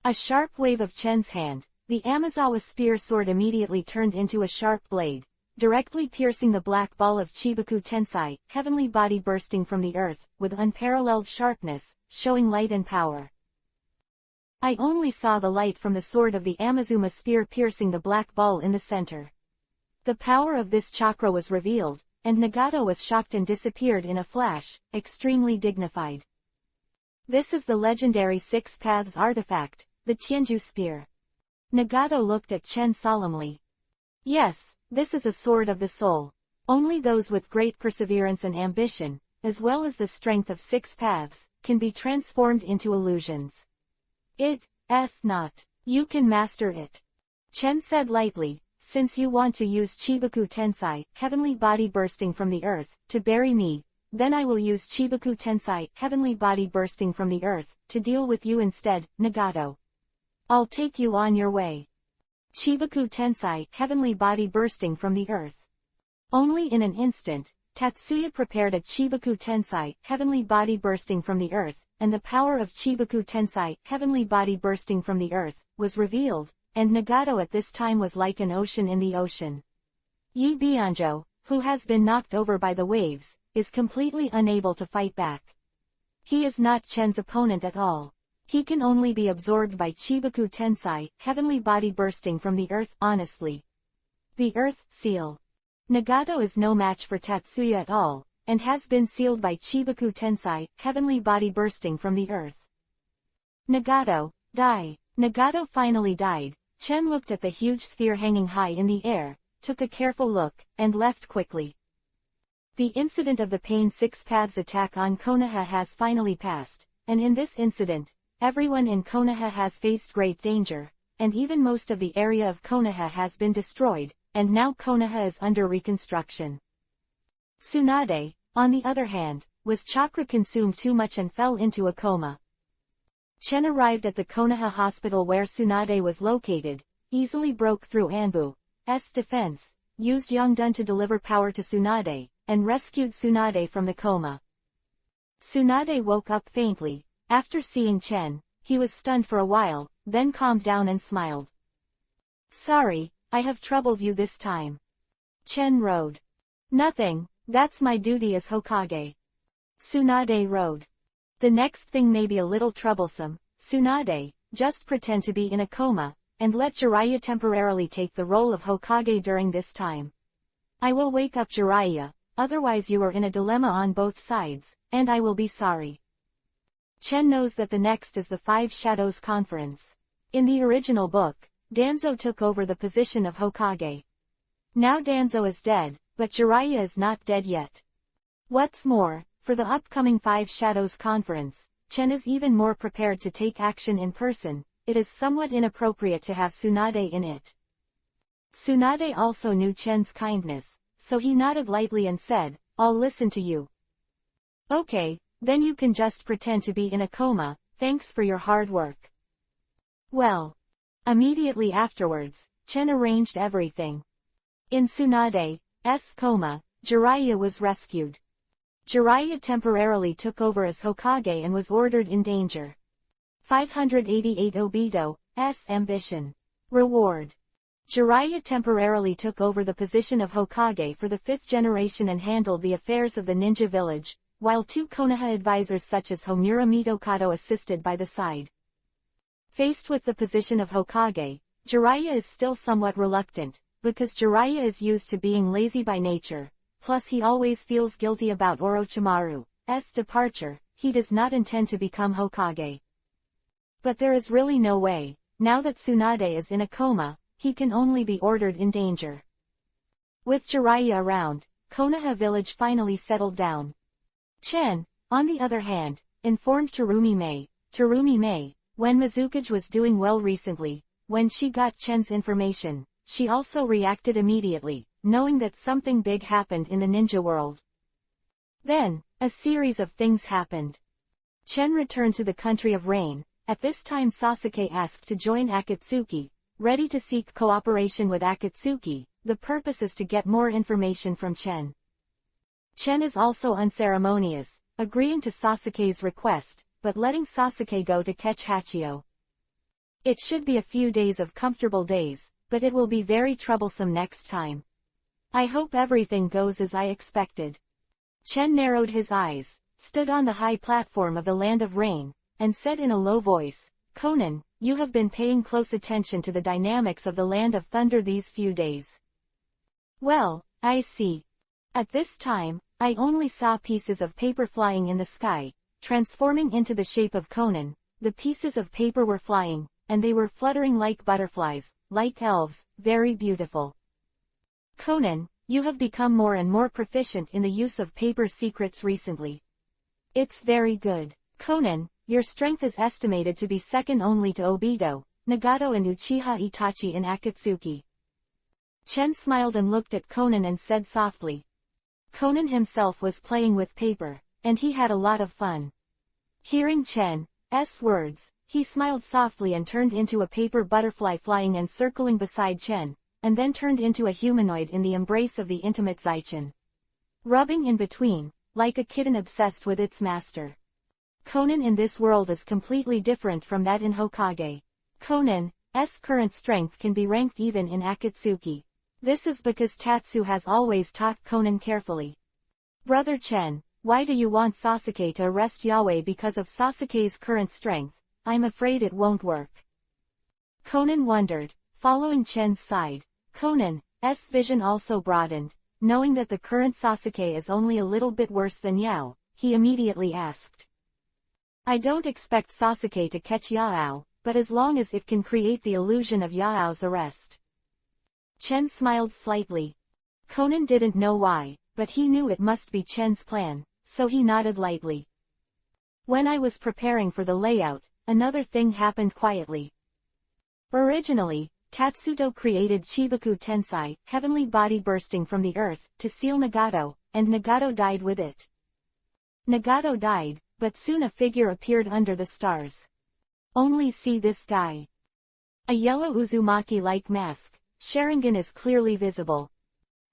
S1: A sharp wave of Chen's hand, the Amazawa spear sword immediately turned into a sharp blade, directly piercing the black ball of Chibaku Tensei, heavenly body bursting from the earth, with unparalleled sharpness, showing light and power. I only saw the light from the sword of the Amazuma spear piercing the black ball in the center. The power of this chakra was revealed, and Nagato was shocked and disappeared in a flash, extremely dignified. This is the legendary Six Paths artifact, the Tianju Spear. Nagato looked at Chen solemnly. Yes, this is a sword of the soul. Only those with great perseverance and ambition, as well as the strength of six paths, can be transformed into illusions. It's not. You can master it. Chen said lightly, since you want to use Chibaku Tensai, heavenly body bursting from the earth, to bury me, then I will use Chibaku Tensai, heavenly body bursting from the earth, to deal with you instead, Nagato. I'll take you on your way. Chibaku Tensai, heavenly body bursting from the earth. Only in an instant, Tatsuya prepared a Chibaku Tensai, heavenly body bursting from the earth, and the power of Chibaku Tensai, heavenly body bursting from the earth, was revealed, and Nagato at this time was like an ocean in the ocean. Yi Bianjo, who has been knocked over by the waves, is completely unable to fight back. He is not Chen's opponent at all. He can only be absorbed by Chibaku Tensai, heavenly body bursting from the earth, honestly. The Earth Seal. Nagato is no match for Tatsuya at all, and has been sealed by Chibaku Tensai, heavenly body bursting from the earth. Nagato, die. Nagato finally died. Chen looked at the huge sphere hanging high in the air, took a careful look, and left quickly. The incident of the Pain Six Paths attack on Konoha has finally passed, and in this incident, everyone in Konoha has faced great danger, and even most of the area of Konoha has been destroyed, and now Konoha is under reconstruction. Tsunade, on the other hand, was chakra consumed too much and fell into a coma. Chen arrived at the Konoha hospital where Tsunade was located, easily broke through Anbu's defense, used Yongdun to deliver power to Tsunade, and rescued Tsunade from the coma. Tsunade woke up faintly. After seeing Chen, he was stunned for a while, then calmed down and smiled. Sorry, I have troubled you this time. Chen rode. Nothing, that's my duty as Hokage. Tsunade rode. The next thing may be a little troublesome, Tsunade, just pretend to be in a coma, and let Jiraiya temporarily take the role of Hokage during this time. I will wake up Jiraiya, otherwise you are in a dilemma on both sides, and I will be sorry. Chen knows that the next is the Five Shadows Conference. In the original book, Danzo took over the position of Hokage. Now Danzo is dead, but Jiraiya is not dead yet. What's more, for the upcoming Five Shadows Conference, Chen is even more prepared to take action in person. It is somewhat inappropriate to have Tsunade in it. Tsunade also knew Chen's kindness, so he nodded lightly and said, I'll listen to you. Okay, then you can just pretend to be in a coma, thanks for your hard work. Well. Immediately afterwards, Chen arranged everything. In Tsunade's coma, Jiraiya was rescued. Jiraiya temporarily took over as Hokage and was ordered in danger. 588 Obito's ambition. Reward. Jiraiya temporarily took over the position of Hokage for the 5th generation and handled the affairs of the ninja village, while 2 Konoha advisors such as Homura Mitokado assisted by the side. Faced with the position of Hokage, Jiraiya is still somewhat reluctant, because Jiraiya is used to being lazy by nature, plus he always feels guilty about Orochimaru's departure. He does not intend to become Hokage. But there is really no way. Now that Tsunade is in a coma, he can only be ordered in danger. With Jiraiya around, Konoha village finally settled down. Chen, on the other hand, informed Terumi Mei, when Mizukage was doing well recently, when she got Chen's information, she also reacted immediately, knowing that something big happened in the ninja world. Then, a series of things happened. Chen returned to the country of rain. At this time Sasuke asked to join Akatsuki, ready to seek cooperation with Akatsuki. The purpose is to get more information from Chen. Chen is also unceremonious, agreeing to Sasuke's request, but letting Sasuke go to catch Hachio. It should be a few days of comfortable days, but it will be very troublesome next time. I hope everything goes as I expected. Chen narrowed his eyes, stood on the high platform of the Land of Rain, and said in a low voice, Conan, you have been paying close attention to the dynamics of the Land of Thunder these few days. Well, I see. At this time, I only saw pieces of paper flying in the sky, transforming into the shape of Conan. The pieces of paper were flying, and they were fluttering like butterflies, like elves, very beautiful. Conan, you have become more and more proficient in the use of paper secrets recently. It's very good. Conan, your strength is estimated to be second only to Obito, Nagato and Uchiha Itachi in Akatsuki. Chen smiled and looked at Conan and said softly. Conan himself was playing with paper, and he had a lot of fun. Hearing Chen's words, he smiled softly and turned into a paper butterfly flying and circling beside Chen, and then turned into a humanoid in the embrace of the intimate Zaichan. Rubbing in between, like a kitten obsessed with its master. Conan in this world is completely different from that in Hokage. Conan's current strength can be ranked even in Akatsuki. This is because Tatsu has always taught Conan carefully. Brother Chen, why do you want Sasuke to arrest Yahweh because of Sasuke's current strength? I'm afraid it won't work. Conan wondered, following Chen's side. Conan's vision also broadened. Knowing that the current Sasuke is only a little bit worse than Yao, he immediately asked. I don't expect Sasuke to catch Yao, but as long as it can create the illusion of Yao's arrest. Chen smiled slightly. Conan didn't know why, but he knew it must be Chen's plan, so he nodded lightly. When I was preparing for the layout, another thing happened quietly. Originally, Tatsuto created Chibaku Tensai, heavenly body bursting from the earth, to seal Nagato, and Nagato died with it. Nagato died, but soon a figure appeared under the stars. Only see this guy. A yellow Uzumaki-like mask, Sharingan is clearly visible.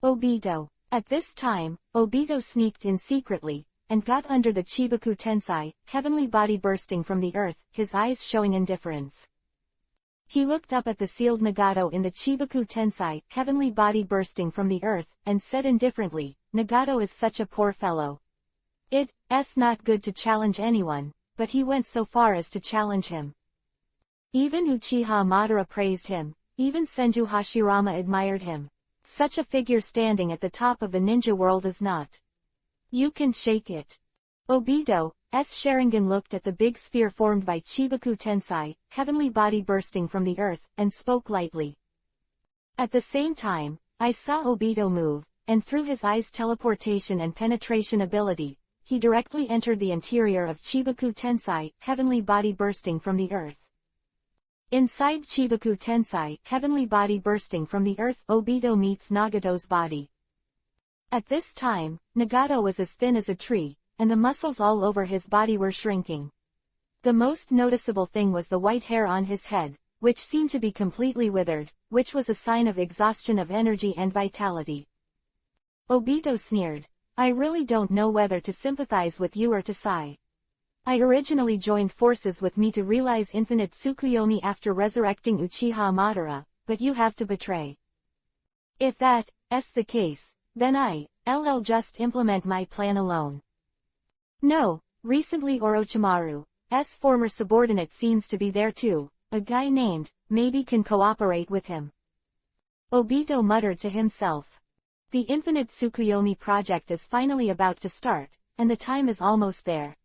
S1: Obito. At this time, Obito sneaked in secretly, and got under the Chibaku Tensai, heavenly body bursting from the earth, his eyes showing indifference. He looked up at the sealed Nagato in the Chibaku Tensai, heavenly body bursting from the earth, and said indifferently, Nagato is such a poor fellow. It's not good to challenge anyone, but he went so far as to challenge him. Even Uchiha Madara praised him, even Senju Hashirama admired him. Such a figure standing at the top of the ninja world is not. You can shake it. Obito's Sharingan looked at the big sphere formed by Chibaku Tensai, heavenly body bursting from the earth, and spoke lightly. At the same time, I saw Obito move, and through his eyes' teleportation and penetration ability, he directly entered the interior of Chibaku Tensai, heavenly body bursting from the earth. Inside Chibaku Tensai, heavenly body bursting from the earth, Obito meets Nagato's body. At this time, Nagato was as thin as a tree, and the muscles all over his body were shrinking. The most noticeable thing was the white hair on his head, which seemed to be completely withered, which was a sign of exhaustion of energy and vitality. Obito sneered, I really don't know whether to sympathize with you or to sigh. I originally joined forces with me to realize infinite Tsukuyomi after resurrecting Uchiha Madara, but you have to betray. If that's the case, then I'll just implement my plan alone. No, recently Orochimaru's former subordinate seems to be there too, a guy named, maybe can cooperate with him. Obito muttered to himself. The Infinite Tsukuyomi project is finally about to start, and the time is almost there.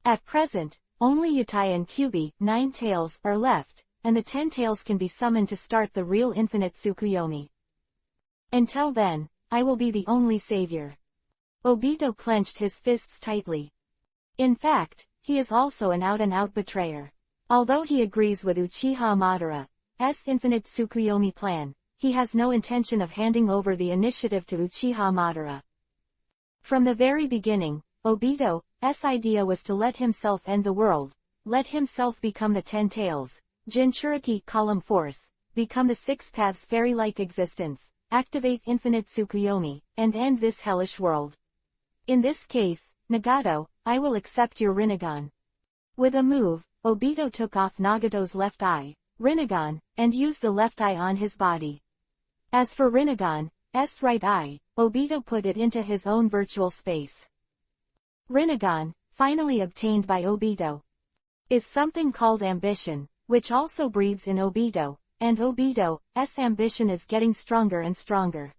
S1: At present, only Yutai and Kyubi, 9 tails, are left, and the 10 tails can be summoned to start the real Infinite Tsukuyomi. Until then, I will be the only savior. Obito clenched his fists tightly. In fact, he is also an out-and-out betrayer. Although he agrees with Uchiha Madara's Infinite Tsukuyomi plan, he has no intention of handing over the initiative to Uchiha Madara. From the very beginning, Obito's idea was to let himself end the world, let himself become the 10 tails, Jinchuriki column force, become the 6 paths fairy-like existence, activate Infinite Tsukuyomi, and end this hellish world. In this case, Nagato, I will accept your Rinnegan. With a move, Obito took off Nagato's left eye, Rinnegan, and used the left eye on his body. As for Rinnegan's right eye, Obito put it into his own virtual space. Rinnegan, finally obtained by Obito, is something called ambition, which also breeds in Obito, and Obito's ambition is getting stronger and stronger.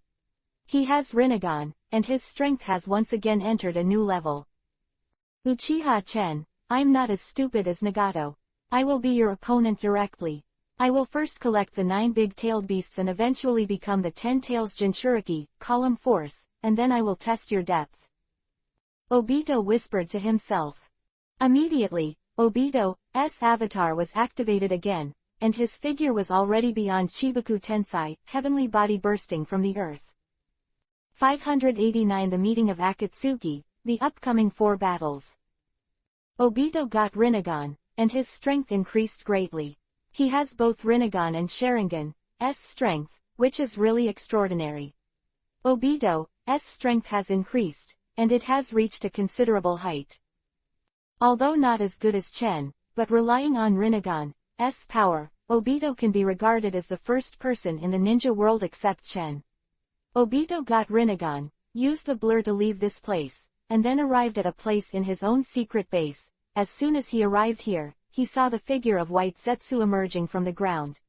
S1: He has Rinnegan's and his strength has once again entered a new level. Uchiha Chen, I'm not as stupid as Nagato. I will be your opponent directly. I will first collect the 9 big-tailed beasts and eventually become the 10 tails Jinchuriki, column force, and then I will test your depth. Obito whispered to himself. Immediately, Obito's avatar was activated again, and his figure was already beyond Chibaku Tensei, heavenly body bursting from the earth. 589 The Meeting of Akatsuki, the upcoming 4 battles. Obito got Rinnegan, and his strength increased greatly. He has both Rinnegan and Sharingan's strength, which is really extraordinary. Obito's strength has increased, and it has reached a considerable height. Although not as good as Chen, but relying on Rinnegan's power, Obito can be regarded as the first person in the ninja world except Chen. Obito got Rinnegan, used the blur to leave this place, and then arrived at a place in his own secret base. As soon as he arrived here, he saw the figure of White Zetsu emerging from the ground.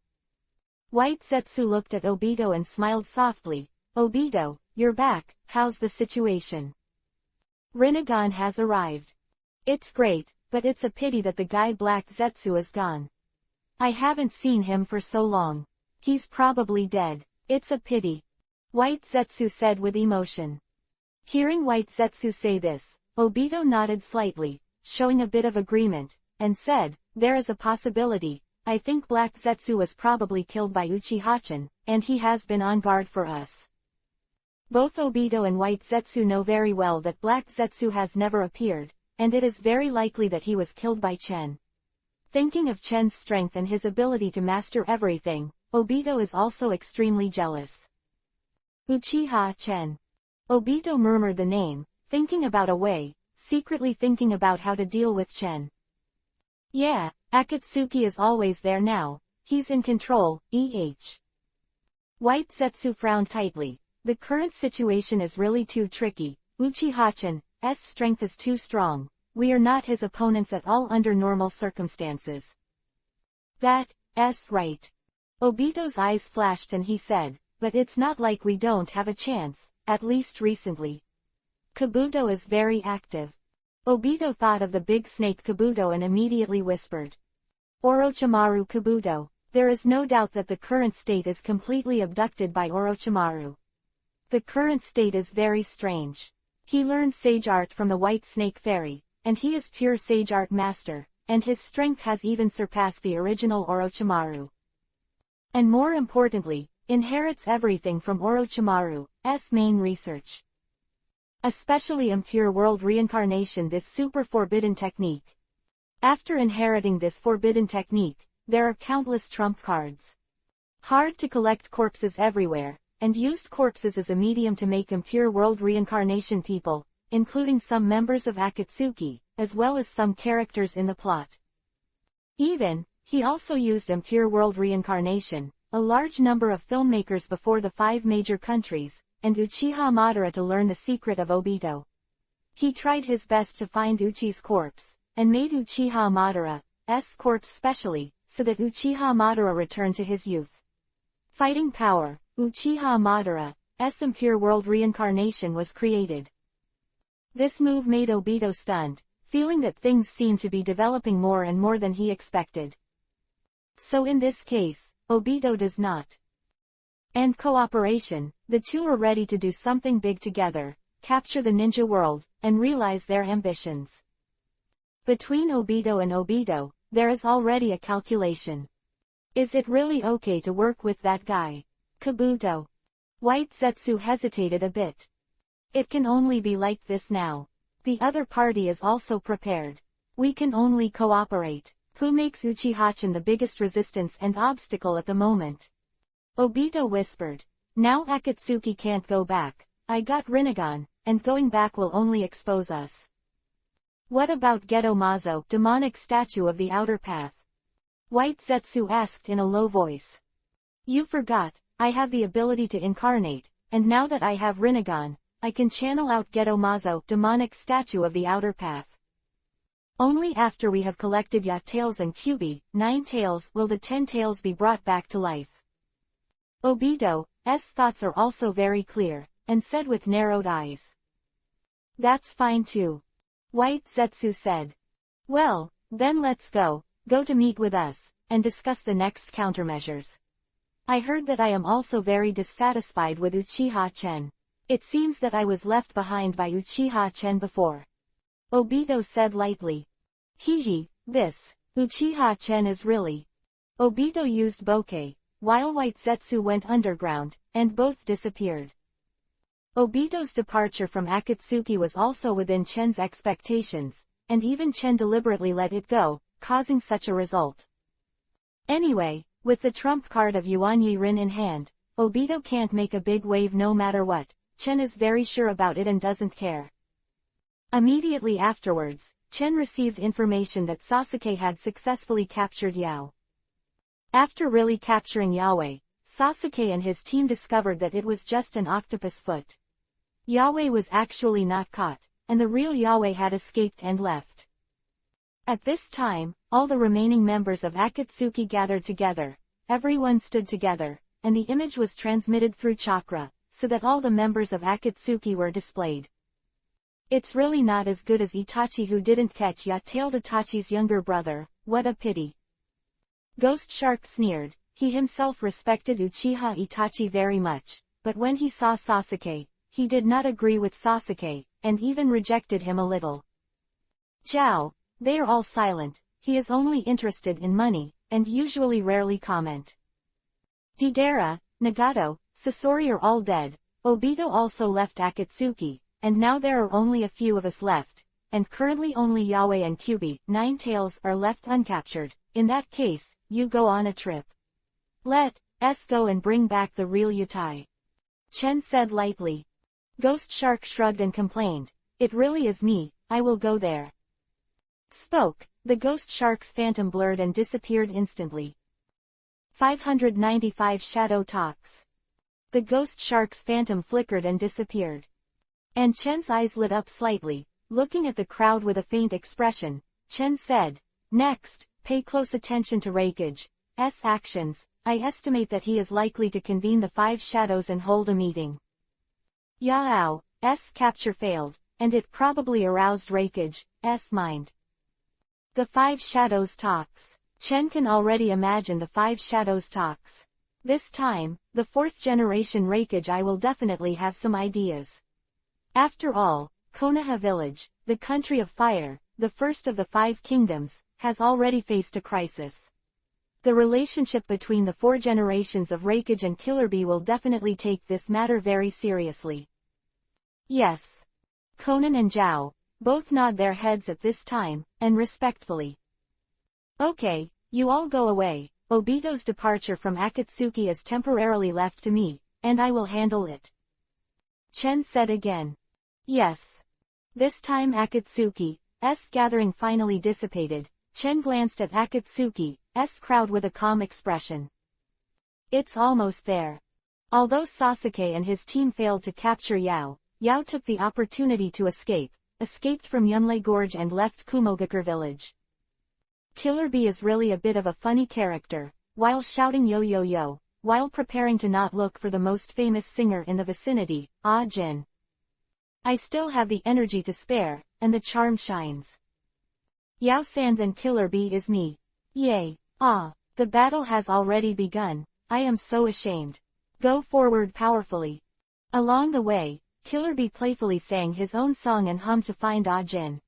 S1: White Zetsu looked at Obito and smiled softly. Obito, you're back, how's the situation? Rinnegan has arrived. It's great, but it's a pity that the guy Black Zetsu is gone. I haven't seen him for so long. He's probably dead. It's a pity. White Zetsu said with emotion. Hearing White Zetsu say this, Obito nodded slightly, showing a bit of agreement, and said, there is a possibility. I think Black Zetsu was probably killed by Uchiha-chan, and he has been on guard for us. Both Obito and White Zetsu know very well that Black Zetsu has never appeared, and it is very likely that he was killed by Chen. Thinking of Chen's strength and his ability to master everything, Obito is also extremely jealous. Uchiha Chen. Obito murmured the name, thinking about a way, secretly thinking about how to deal with Chen. Yeah, Akatsuki is always there now, he's in control, White Zetsu frowned tightly. The current situation is really too tricky. Uchiha-chan's strength is too strong. We are not his opponents at all under normal circumstances. That's right. Obito's eyes flashed and he said, but it's not like we don't have a chance, at least recently. Kabuto is very active. Obito thought of the big snake Kabuto and immediately whispered. Orochimaru Kabuto. There is no doubt that the current state is completely abducted by Orochimaru. The current state is very strange. He learned sage art from the White Snake Fairy, and he is pure sage art master, and his strength has even surpassed the original Orochimaru. And more importantly, inherits everything from Orochimaru's main research. Especially impure world reincarnation, this super forbidden technique. After inheriting this forbidden technique, there are countless trump cards. Hard to collect corpses everywhere, and used corpses as a medium to make impure world reincarnation people, including some members of Akatsuki, as well as some characters in the plot. He also used impure world reincarnation, a large number of filmmakers before the 5 major countries, and Uchiha Madara to learn the secret of Obito. He tried his best to find Uchi's corpse, and made Uchiha Madara's corpse specially, so that Uchiha Madara returned to his youth. Fighting power, Uchiha Madara's impure world reincarnation was created. This move made Obito stunned, feeling that things seemed to be developing more and more than he expected. So in this case, Obito does not. And cooperation, the two are ready to do something big together, capture the ninja world, and realize their ambitions. Between Obito and Obito, there is already a calculation. Is it really okay to work with that guy? Kabuto. White Zetsu hesitated a bit. It can only be like this now. The other party is also prepared. We can only cooperate. Who makes Uchiha-chan the biggest resistance and obstacle at the moment? Obito whispered. Now Akatsuki can't go back. I got Rinnegan, and going back will only expose us. What about Geto Mazo, demonic statue of the outer path? White Zetsu asked in a low voice. You forgot, I have the ability to incarnate, and now that I have Rinnegan, I can channel out Geto Mazo, demonic statue of the outer path. Only after we have collected Ya-tails and Kyubi, 9 tails, will the 10 tails be brought back to life. Obito's thoughts are also very clear. and said with narrowed eyes. That's fine too. White Zetsu said. Well, then let's go to meet with us, and discuss the next countermeasures. I heard that I am also very dissatisfied with Uchiha Chen. It seems that I was left behind by Uchiha Chen before. Obito said lightly. Hehe, this Uchiha Chen is really. Obito used bokeh, while White Zetsu went underground, and both disappeared. Obito's departure from Akatsuki was also within Chen's expectations, and even Chen deliberately let it go, causing such a result. Anyway, with the trump card of Yuan Yi Rin in hand, Obito can't make a big wave no matter what. Chen is very sure about it and doesn't care. Immediately afterwards, Chen received information that Sasuke had successfully captured Yao. After really capturing Yahweh, Sasuke and his team discovered that it was just an octopus foot. Yahweh was actually not caught, and the real Yahweh had escaped and left. At this time, all the remaining members of Akatsuki gathered together, everyone stood together, and the image was transmitted through chakra, so that all the members of Akatsuki were displayed. It's really not as good as Itachi, who didn't catch Ya-tailed Itachi's younger brother. What a pity. Ghost Shark sneered. He himself respected Uchiha Itachi very much, but when he saw Sasuke, he did not agree with Sasuke, and even rejected him a little. Zhao, they are all silent. He is only interested in money, and usually rarely comment. Deidara, Nagato, Sasori are all dead. Obito also left Akatsuki, and now there are only a few of us left, and currently only Yahweh and Kyubi, Nine Tails, are left uncaptured. In that case, you go on a trip. Let us go and bring back the real Yutai. Chen said lightly. Ghost Shark shrugged and complained. It really is me, I will go there. Spoke, the Ghost Shark's phantom blurred and disappeared instantly. 595 Shadow Talks. The Ghost Shark's phantom flickered and disappeared. And Chen's eyes lit up slightly, looking at the crowd with a faint expression. Chen said, next, pay close attention to Raikage's actions. I estimate that he is likely to convene the Five Shadows and hold a meeting. Yao's capture failed, and it probably aroused Raikage's mind. The Five Shadows talks. Chen can already imagine the Five Shadows talks. This time, the fourth generation Raikage will definitely have some ideas. After all, Konoha Village, the country of fire, the first of the five kingdoms, has already faced a crisis. The relationship between the four generations of Raikage and Killer Bee will definitely take this matter very seriously. Yes. Conan and Zhao both nod their heads at this time, and respectfully. Okay, you all go away. Obito's departure from Akatsuki is temporarily left to me, and I will handle it. Chen said again. Yes. This time Akatsuki's gathering finally dissipated. Chen glanced at Akatsuki's crowd with a calm expression. It's almost there. Although Sasuke and his team failed to capture Yao took the opportunity to escaped from Yunlei Gorge and left Kumogakure village. Killer Bee is really a bit of a funny character, while shouting yo yo yo, while preparing to not look for the most famous singer in the vicinity, Jin. I still have the energy to spare, and the charm shines. Yao San, then Killer Bee is me. Yay. The battle has already begun. I am so ashamed. Go forward powerfully. Along the way, Killer Bee playfully sang his own song and hummed to find Jin.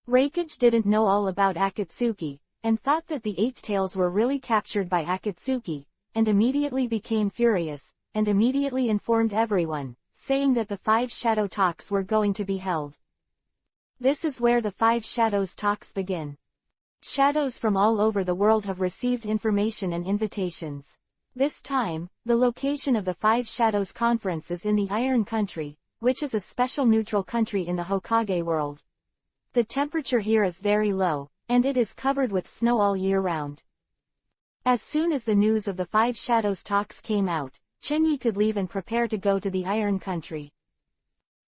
S1: Raikage didn't know all about Akatsuki, and thought that the Eight Tails were really captured by Akatsuki, and immediately became furious, and immediately informed everyone, saying that the Five Shadow Talks were going to be held. This is where the Five Shadows talks begin. Shadows from all over the world have received information and invitations. This time, the location of the Five Shadows conference is in the Iron Country, which is a special neutral country in the Hokage world. The temperature here is very low, and it is covered with snow all year round. As soon as the news of the Five Shadows talks came out, Chenyi could leave and prepare to go to the Iron Country.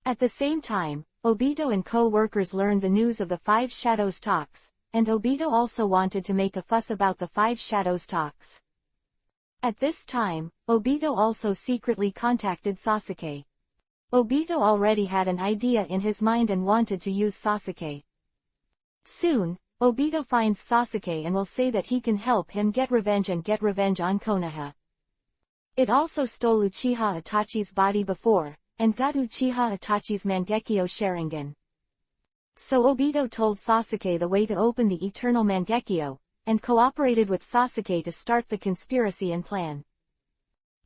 S1: At the same time, Obito and co-workers learned the news of the Five Shadows talks, and Obito also wanted to make a fuss about the Five Shadows talks. At this time, Obito also secretly contacted Sasuke. Obito already had an idea in his mind and wanted to use Sasuke. Soon, Obito finds Sasuke and will say that he can help him get revenge on Konoha. It also stole Uchiha Itachi's body before, and got Uchiha Itachi's Mangekyo Sharingan. So Obito told Sasuke the way to open the Eternal Mangekyo, and cooperated with Sasuke to start the conspiracy and plan.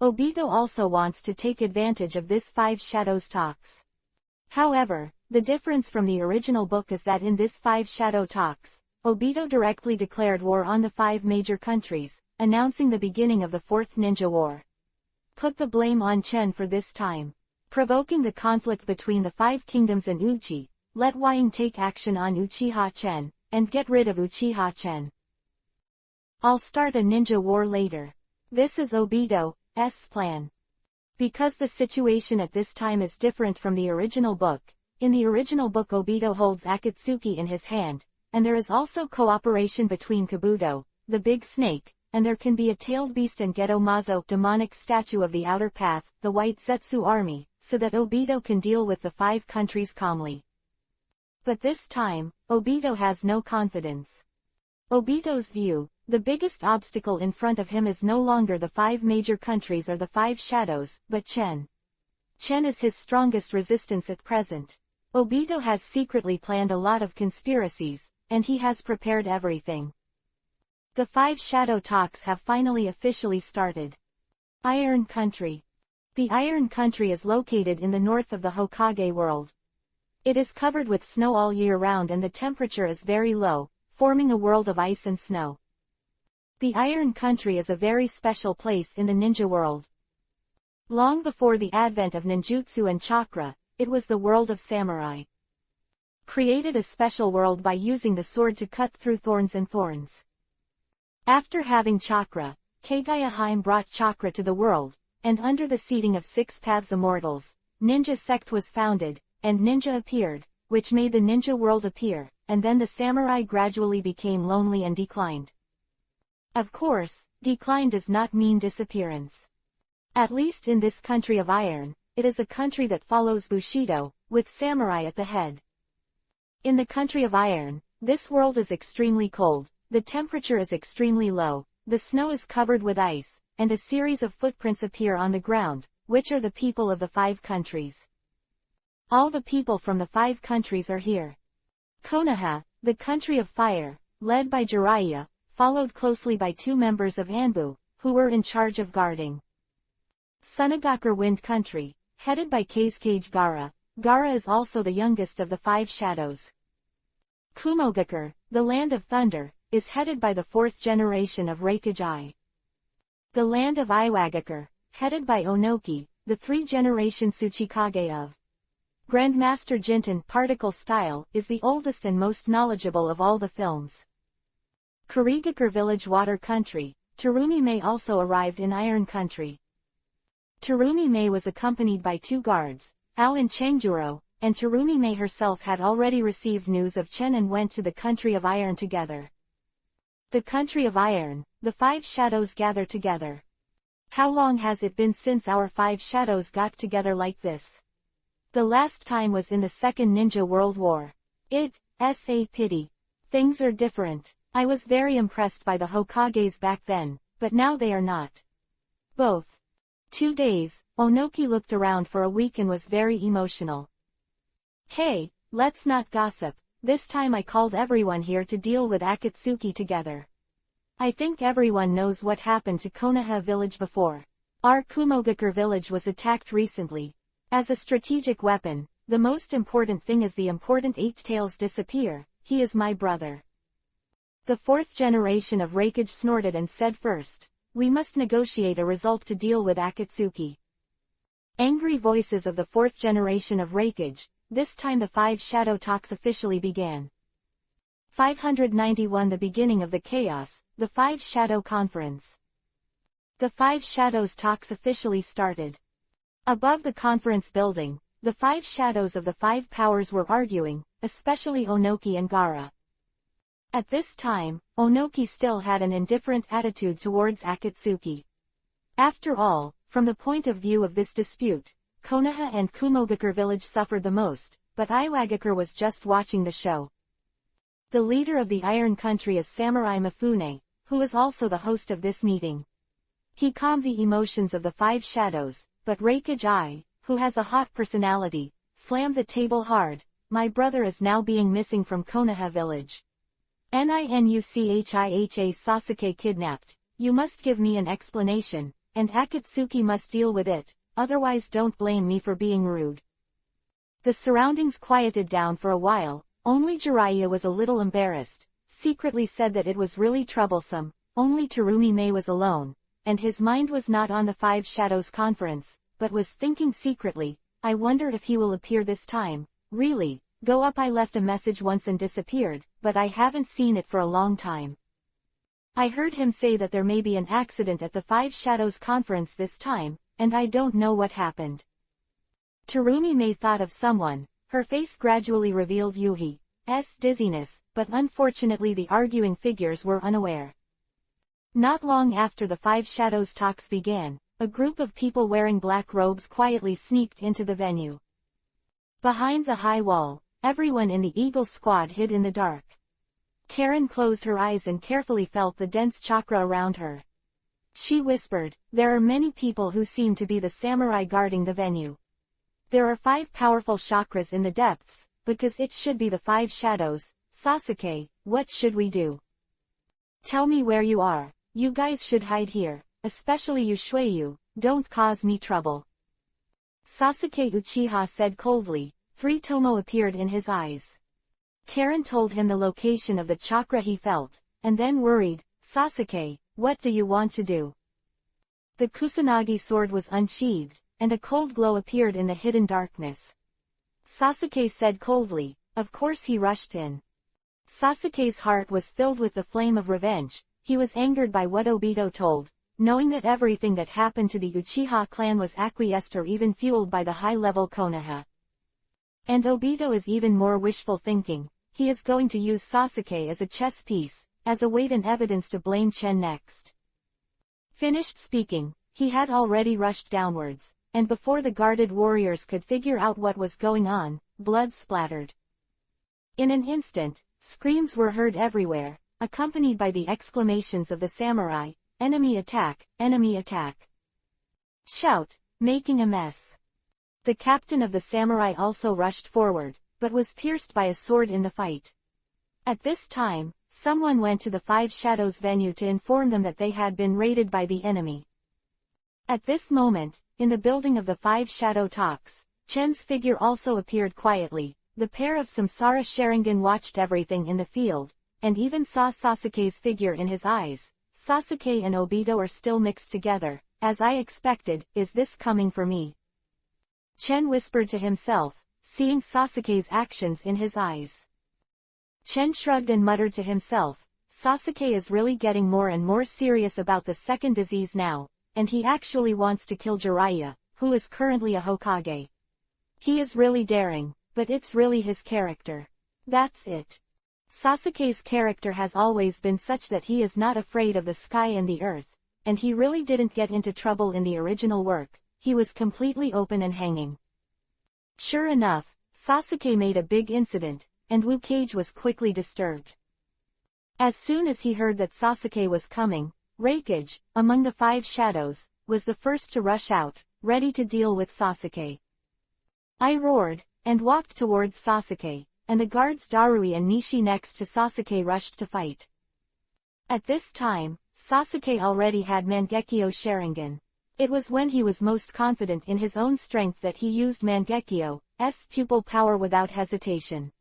S1: Obito also wants to take advantage of this Five Shadows talks. However, the difference from the original book is that in this Five Shadow talks, Obito directly declared war on the 5 major countries, announcing the beginning of the Fourth Ninja War. Put the blame on Chen for this time. Provoking the conflict between the 5 kingdoms and Uchi, let Wying take action on Uchiha Chen, and get rid of Uchiha Chen. I'll start a ninja war later. This is Obito's plan. Because the situation at this time is different from the original book, in the original book Obito holds Akatsuki in his hand, and there is also cooperation between Kabuto, the big snake, and there can be a tailed beast and Geto Mazo, demonic statue of the outer path, the white Zetsu army, so that Obito can deal with the 5 countries calmly. But this time, Obito has no confidence. Obito's view, the biggest obstacle in front of him is no longer the 5 major countries or the 5 shadows, but Chen. Chen is his strongest resistance at present. Obito has secretly planned a lot of conspiracies, and he has prepared everything. The 5 shadow talks have finally officially started. Iron Country. The Iron Country is located in the north of the Hokage world. It is covered with snow all year round and the temperature is very low, forming a world of ice and snow. The Iron Country is a very special place in the ninja world. Long before the advent of ninjutsu and chakra, it was the world of samurai. Created a special world by using the sword to cut through thorns and thorns. After having chakra, Kagaya brought chakra to the world, and under the seating of 6 paths immortals, ninja sect was founded, and ninja appeared, which made the ninja world appear, and then the samurai gradually became lonely and declined. Of course, decline does not mean disappearance. At least in this country of iron, it is a country that follows Bushido, with samurai at the head. In the country of iron, this world is extremely cold, the temperature is extremely low, the snow is covered with ice, and a series of footprints appear on the ground, which are the people of the 5 countries. All the people from the 5 countries are here. Konoha, the country of fire, led by Jiraiya, followed closely by 2 members of Anbu, who were in charge of guarding. Sunagakure Wind Country, headed by Kazekage Gaara. Gaara is also the youngest of the 5 shadows. Kumogakure, the land of thunder, is headed by the 4th generation of Reikage. The land of Iwagakure, headed by Onoki, the 3 generation Tsuchikage of. Grandmaster Jinten Particle Style is the oldest and most knowledgeable of all the films. Kurigakure Village Water Country, Terumi Mei also arrived in Iron Country. Terumi Mei was accompanied by 2 guards, Ao and Changjuro, and Terumi Mei herself had already received news of Chen and went to the country of iron together. The country of iron, the 5 shadows gather together. How long has it been since our 5 shadows got together like this? The last time was in the Second Ninja World War. It's a pity. Things are different. I was very impressed by the Hokages back then, but now they are not. Both. 2 days, Onoki looked around for a week and was very emotional. Hey, let's not gossip. This time I called everyone here to deal with Akatsuki together. I think everyone knows what happened to Konoha village before. Our Kumogakure village was attacked recently. As a strategic weapon, the most important thing is the important 8 tails disappear. He is my brother. The 4th generation of Reikage snorted and said first, we must negotiate a result to deal with Akatsuki. Angry voices of the 4th generation of Reikage, this time the 5 shadow talks officially began. 591 The beginning of the chaos, the 5 shadow conference. The 5 shadows talks officially started. Above the conference building, the 5 shadows of the 5 powers were arguing, especially Onoki and Gaara. At this time, Onoki still had an indifferent attitude towards Akatsuki. After all, from the point of view of this dispute, Konoha and Kumogakure village suffered the most, but Iwagakure was just watching the show. The leader of the Iron Country is Samurai Mifune, who is also the host of this meeting. He calmed the emotions of the five shadows, but Reikage, who has a hot personality, slammed the table hard. My brother is now being missing from Konoha village. Ninuchiha Sasuke kidnapped. You must give me an explanation, and Akatsuki must deal with it, otherwise don't blame me for being rude. The surroundings quieted down for a while, only Jiraiya was a little embarrassed, secretly said that it was really troublesome, only Terumi-Mae was alone, and his mind was not on the Five Shadows conference, but was thinking secretly, I wonder if he will appear this time, really, go up. I left a message once and disappeared, but I haven't seen it for a long time. I heard him say that there may be an accident at the Five Shadows conference this time, and I don't know what happened. Terumi-Mae thought of someone, her face gradually revealed Yuhi's dizziness, but unfortunately the arguing figures were unaware. Not long after the Five Shadows talks began, a group of people wearing black robes quietly sneaked into the venue. Behind the high wall, everyone in the Eagle Squad hid in the dark. Karen closed her eyes and carefully felt the dense chakra around her. She whispered, there are many people who seem to be the samurai guarding the venue. There are 5 powerful chakras in the depths, because it should be the 5 shadows. Sasuke, what should we do? Tell me where you are. You guys should hide here, especially you Shueyu, don't cause me trouble. Sasuke Uchiha said coldly. 3 Tomo appeared in his eyes. Karen told him the location of the chakra he felt, and then worried, Sasuke, what do you want to do? The Kusanagi sword was unsheathed, and a cold glow appeared in the hidden darkness. Sasuke said coldly, of course. He rushed in. Sasuke's heart was filled with the flame of revenge. He was angered by what Obito told, knowing that everything that happened to the Uchiha clan was acquiesced or even fueled by the high-level Konoha. And Obito is even more wishful thinking. He is going to use Sasuke as a chess piece, as a weight and evidence to blame Chen next. Finished speaking, he had already rushed downwards, and before the guarded warriors could figure out what was going on, blood splattered. In an instant, screams were heard everywhere, accompanied by the exclamations of the samurai, enemy attack, enemy attack. Shout, making a mess. The captain of the samurai also rushed forward, but was pierced by a sword in the fight. At this time, someone went to the Five Shadows venue to inform them that they had been raided by the enemy. At this moment, in the building of the Five Shadow Talks, Chen's figure also appeared quietly. The pair of Samsara Sharingan watched everything in the field, and even saw Sasuke's figure in his eyes. Sasuke and Obito are still mixed together, as I expected. Is this coming for me? Chen whispered to himself, seeing Sasuke's actions in his eyes. Chen shrugged and muttered to himself, Sasuke is really getting more and more serious about the second disease now, and he actually wants to kill Jiraiya, who is currently a Hokage. He is really daring, but it's really his character. That's it. Sasuke's character has always been such that he is not afraid of the sky and the earth, and he really didn't get into trouble in the original work. He was completely open and hanging. Sure enough, Sasuke made a big incident, and Wu Kage was quickly disturbed. As soon as he heard that Sasuke was coming, Reikage, among the Five Shadows, was the first to rush out, ready to deal with Sasuke. I roared, and walked towards Sasuke, and the guards Darui and Nishi next to Sasuke rushed to fight. At this time, Sasuke already had Mangekyo Sharingan. It was when he was most confident in his own strength that he used Mangekyo's pupil power without hesitation.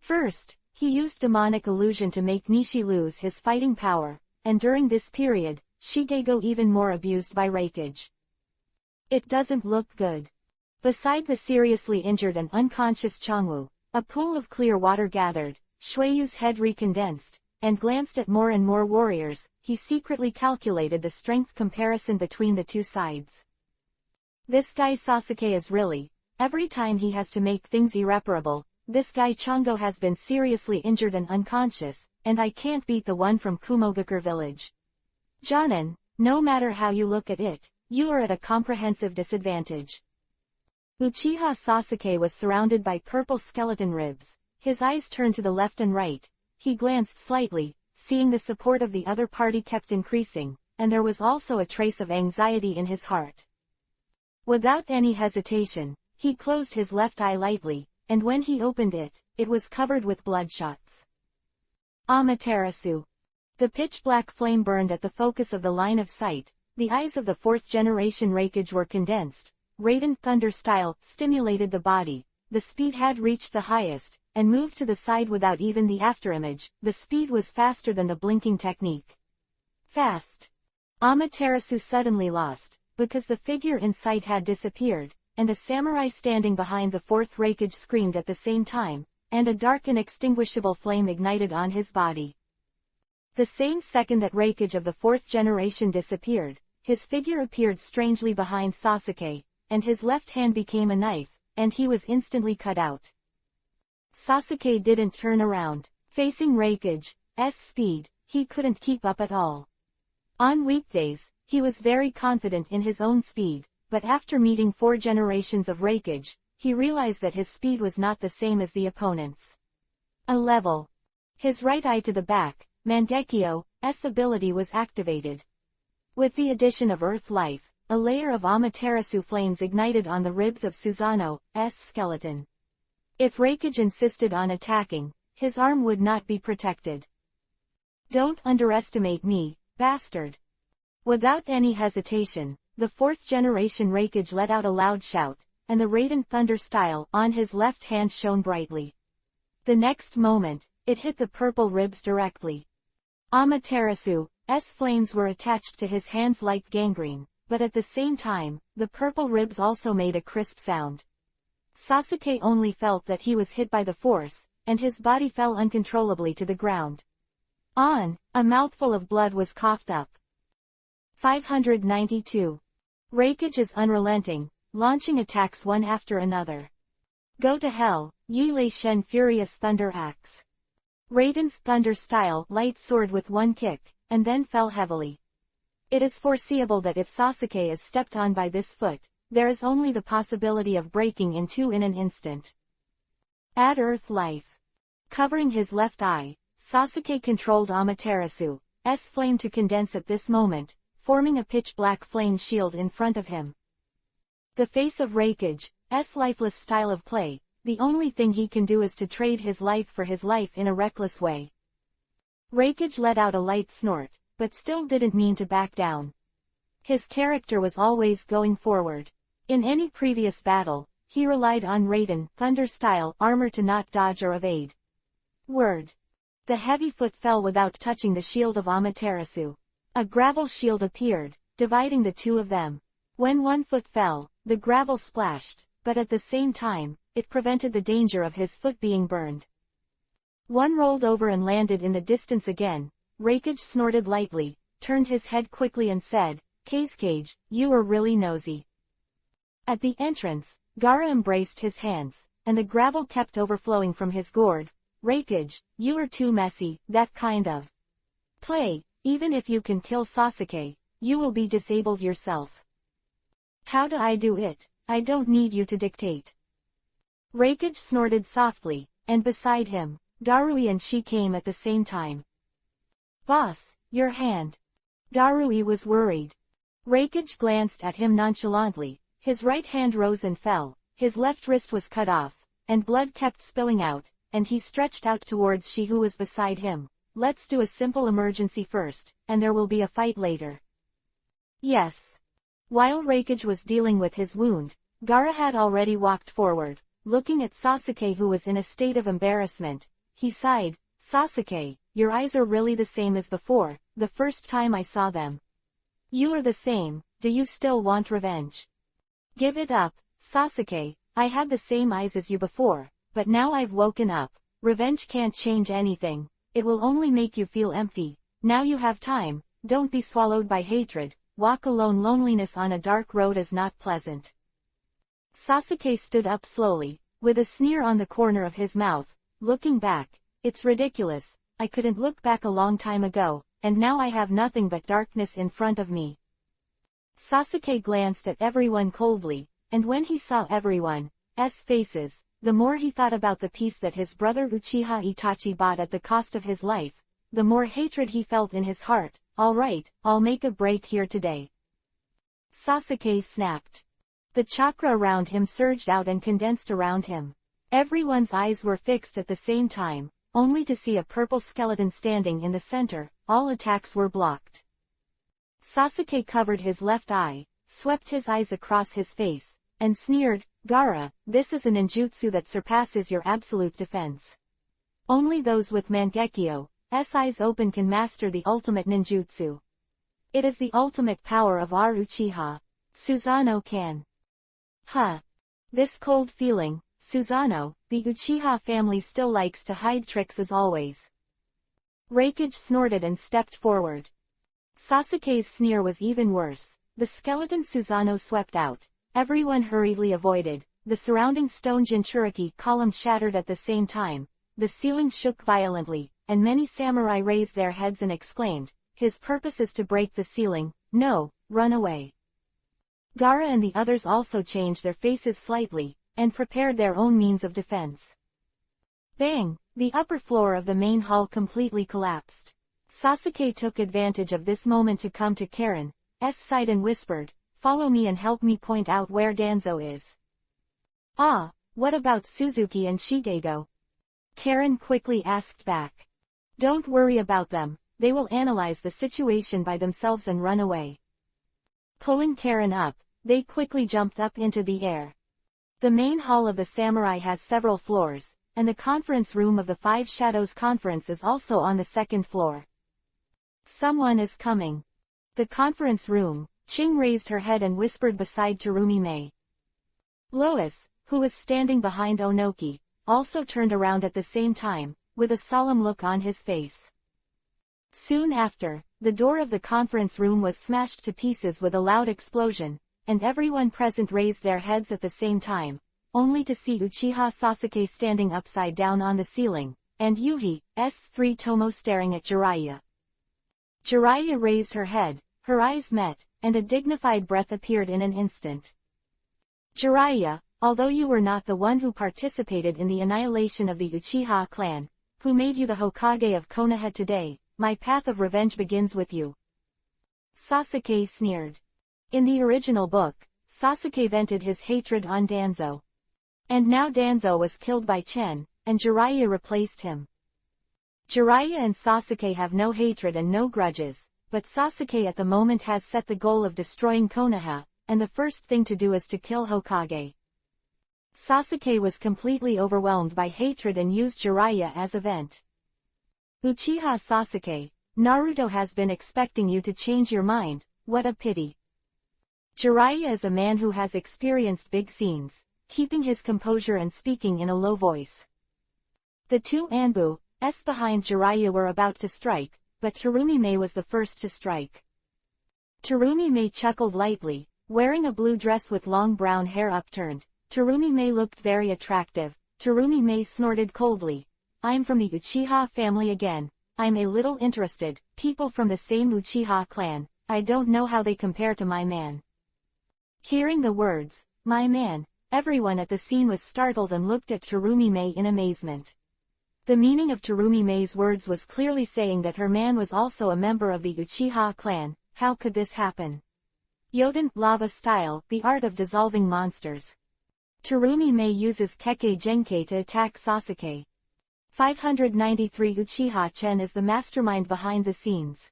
S1: First, he used demonic illusion to make Nishi lose his fighting power, and during this period, Shigego even more abused by Reikage. It doesn't look good. Beside the seriously injured and unconscious Changwu, a pool of clear water gathered. Shueyu's head recondensed, and glanced at more and more warriors. He secretly calculated the strength comparison between the two sides. This guy Sasuke is really, every time he has to make things irreparable. This guy Chongo has been seriously injured and unconscious, and I can't beat the one from Kumogakure village. Jonin, no matter how you look at it, you are at a comprehensive disadvantage. Uchiha Sasuke was surrounded by purple skeleton ribs. His eyes turned to the left and right. He glanced slightly, seeing the support of the other party kept increasing, and there was also a trace of anxiety in his heart. Without any hesitation, he closed his left eye lightly, and when he opened it, it was covered with bloodshots. Amaterasu. The pitch-black flame burned at the focus of the line of sight. The eyes of the fourth-generation Raikage were condensed. Raiden Thunder style stimulated the body. The speed had reached the highest, and moved to the side without even the afterimage. The speed was faster than the blinking technique. Fast. Amaterasu suddenly lost, because the figure in sight had disappeared, and a samurai standing behind the fourth Raikage screamed at the same time, and a dark inextinguishable flame ignited on his body. The same second that Raikage of the fourth generation disappeared, his figure appeared strangely behind Sasuke, and his left hand became a knife, and he was instantly cut out. Sasuke didn't turn around. Facing Raikage's speed, he couldn't keep up at all. On weekdays, he was very confident in his own speed, but after meeting 4 generations of Raikage, he realized that his speed was not the same as the opponent's. A level. His right eye to the back, Mangekyo's ability was activated. With the addition of Earth Life, a layer of Amaterasu flames ignited on the ribs of Susanoo's skeleton. If Raikage insisted on attacking, his arm would not be protected. "Don't underestimate me, bastard." Without any hesitation, the fourth-generation Raikage let out a loud shout, and the Raiden Thunder style on his left hand shone brightly. The next moment, it hit the purple ribs directly. Amaterasu's flames were attached to his hands like gangrene, but at the same time, the purple ribs also made a crisp sound. Sasuke only felt that he was hit by the force, and his body fell uncontrollably to the ground. A mouthful of blood was coughed up. 592. Raikage is unrelenting, launching attacks one after another. Go to hell, Yulei Shen Furious Thunder Axe. Raiden's Thunder style light soared with one kick, and then fell heavily. It is foreseeable that if Sasuke is stepped on by this foot, there is only the possibility of breaking in two in an instant. Add Earth Life. Covering his left eye, Sasuke controlled Amaterasu's flame to condense at this moment, forming a pitch-black flame shield in front of him. The face of Raikage's lifeless style of play, the only thing he can do is to trade his life for his life in a reckless way. Raikage let out a light snort, but still didn't mean to back down. His character was always going forward. In any previous battle, he relied on Raiden Thunder style armor to not dodge or evade. The heavy foot fell without touching the shield of Amaterasu. A gravel shield appeared, dividing the two of them. When one foot fell, the gravel splashed, but at the same time, it prevented the danger of his foot being burned. One rolled over and landed in the distance again. Raikage snorted lightly, turned his head quickly and said, "Kazekage, you are really nosy." At the entrance, Gaara embraced his hands, and the gravel kept overflowing from his gourd. "Raikage, you are too messy, that kind of play. Even if you can kill Sasuke, you will be disabled yourself." "How do I do it? I don't need you to dictate." Raikage snorted softly, and beside him, Darui and she came at the same time. "Boss, your hand." Darui was worried. Raikage glanced at him nonchalantly. His right hand rose and fell, his left wrist was cut off, and blood kept spilling out, and he stretched out towards she who was beside him. "Let's do a simple emergency first, and there will be a fight later." "Yes." While Raikage was dealing with his wound, Gaara had already walked forward. Looking at Sasuke who was in a state of embarrassment, he sighed, "Sasuke, your eyes are really the same as before, the first time I saw them." "You are the same, do you still want revenge?" "Give it up, Sasuke, I had the same eyes as you before, but now I've woken up. Revenge can't change anything. It will only make you feel empty. Now you have time, don't be swallowed by hatred. Walk alone. Loneliness on a dark road is not pleasant." Sasuke stood up slowly, with a sneer on the corner of his mouth. Looking back, "It's ridiculous, I couldn't look back a long time ago, and now I have nothing but darkness in front of me." Sasuke glanced at everyone coldly, and when he saw everyone's faces, the more he thought about the piece that his brother Uchiha Itachi bought at the cost of his life, the more hatred he felt in his heart. All right, I'll make a break here today. Sasuke snapped. The chakra around him surged out and condensed around him. Everyone's eyes were fixed at the same time, only to see a purple skeleton standing in the center. All attacks were blocked. Sasuke covered his left eye, swept his eyes across his face, and sneered, "Gaara, this is a ninjutsu that surpasses your absolute defense. Only those with Mangekyo's eyes open can master the ultimate ninjutsu. It is the ultimate power of our Uchiha. Susanoo can." Huh. This cold feeling, Susanoo, the Uchiha family still likes to hide tricks as always. Raikage snorted and stepped forward. Sasuke's sneer was even worse. The skeleton Susanoo swept out. Everyone hurriedly avoided. The surrounding stone Jinchuriki column shattered at the same time. The ceiling shook violently, and many samurai raised their heads and exclaimed, "His purpose is to break the ceiling. No, run away." Gaara and the others also changed their faces slightly, and prepared their own means of defense. Bang! The upper floor of the main hall completely collapsed. Sasuke took advantage of this moment to come to Karen's side and whispered, "Follow me and help me point out where Danzo is." "Ah, what about Suzuki and Shigego?" Karen quickly asked back. "Don't worry about them, they will analyze the situation by themselves and run away." Pulling Karen up, they quickly jumped up into the air. The main hall of the samurai has several floors, and the conference room of the Five Shadows Conference is also on the second floor. "Someone is coming." The conference room, Ching raised her head and whispered beside Terumi Mei. Lois, who was standing behind Onoki, also turned around at the same time, with a solemn look on his face. Soon after, the door of the conference room was smashed to pieces with a loud explosion, and everyone present raised their heads at the same time, only to see Uchiha Sasuke standing upside down on the ceiling, and Yuhi's 3 Tomo staring at Jiraiya. Jiraiya raised her head, her eyes met, and a dignified breath appeared in an instant. "Jiraiya, although you were not the one who participated in the annihilation of the Uchiha clan, who made you the Hokage of Konoha today, my path of revenge begins with you." Sasuke sneered. In the original book, Sasuke vented his hatred on Danzo. And now Danzo was killed by Chen, and Jiraiya replaced him. Jiraiya and Sasuke have no hatred and no grudges, but Sasuke at the moment has set the goal of destroying Konoha, and the first thing to do is to kill Hokage. Sasuke was completely overwhelmed by hatred and used Jiraiya as a vent. "Uchiha Sasuke, Naruto has been expecting you to change your mind, what a pity." Jiraiya is a man who has experienced big scenes, keeping his composure and speaking in a low voice. The two Anbu's behind Jiraiya were about to strike, but Terumi Mei was the first to strike. Terumi Mei chuckled lightly, wearing a blue dress with long brown hair upturned. Terumi Mei looked very attractive. Terumi Mei snorted coldly. "I'm from the Uchiha family again. I'm a little interested. People from the same Uchiha clan. I don't know how they compare to my man." Hearing the words, "my man," everyone at the scene was startled and looked at Terumi Mei in amazement. The meaning of Terumi Mei's words was clearly saying that her man was also a member of the Uchiha clan. How could this happen? Yoden, lava style, the art of dissolving monsters. Terumi Mei uses Kekkei Genkei to attack Sasuke. 593 Uchiha Chen is the mastermind behind the scenes.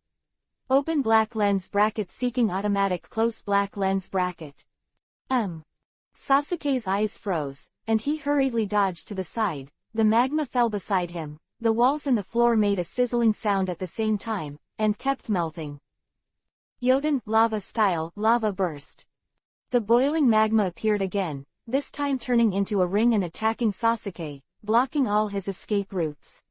S1: Open black lens bracket seeking automatic close black lens bracket. Sasuke's eyes froze, and he hurriedly dodged to the side. The magma fell beside him. The walls and the floor made a sizzling sound at the same time, and kept melting. Yoden, lava style, lava burst. The boiling magma appeared again, this time turning into a ring and attacking Sasuke, blocking all his escape routes.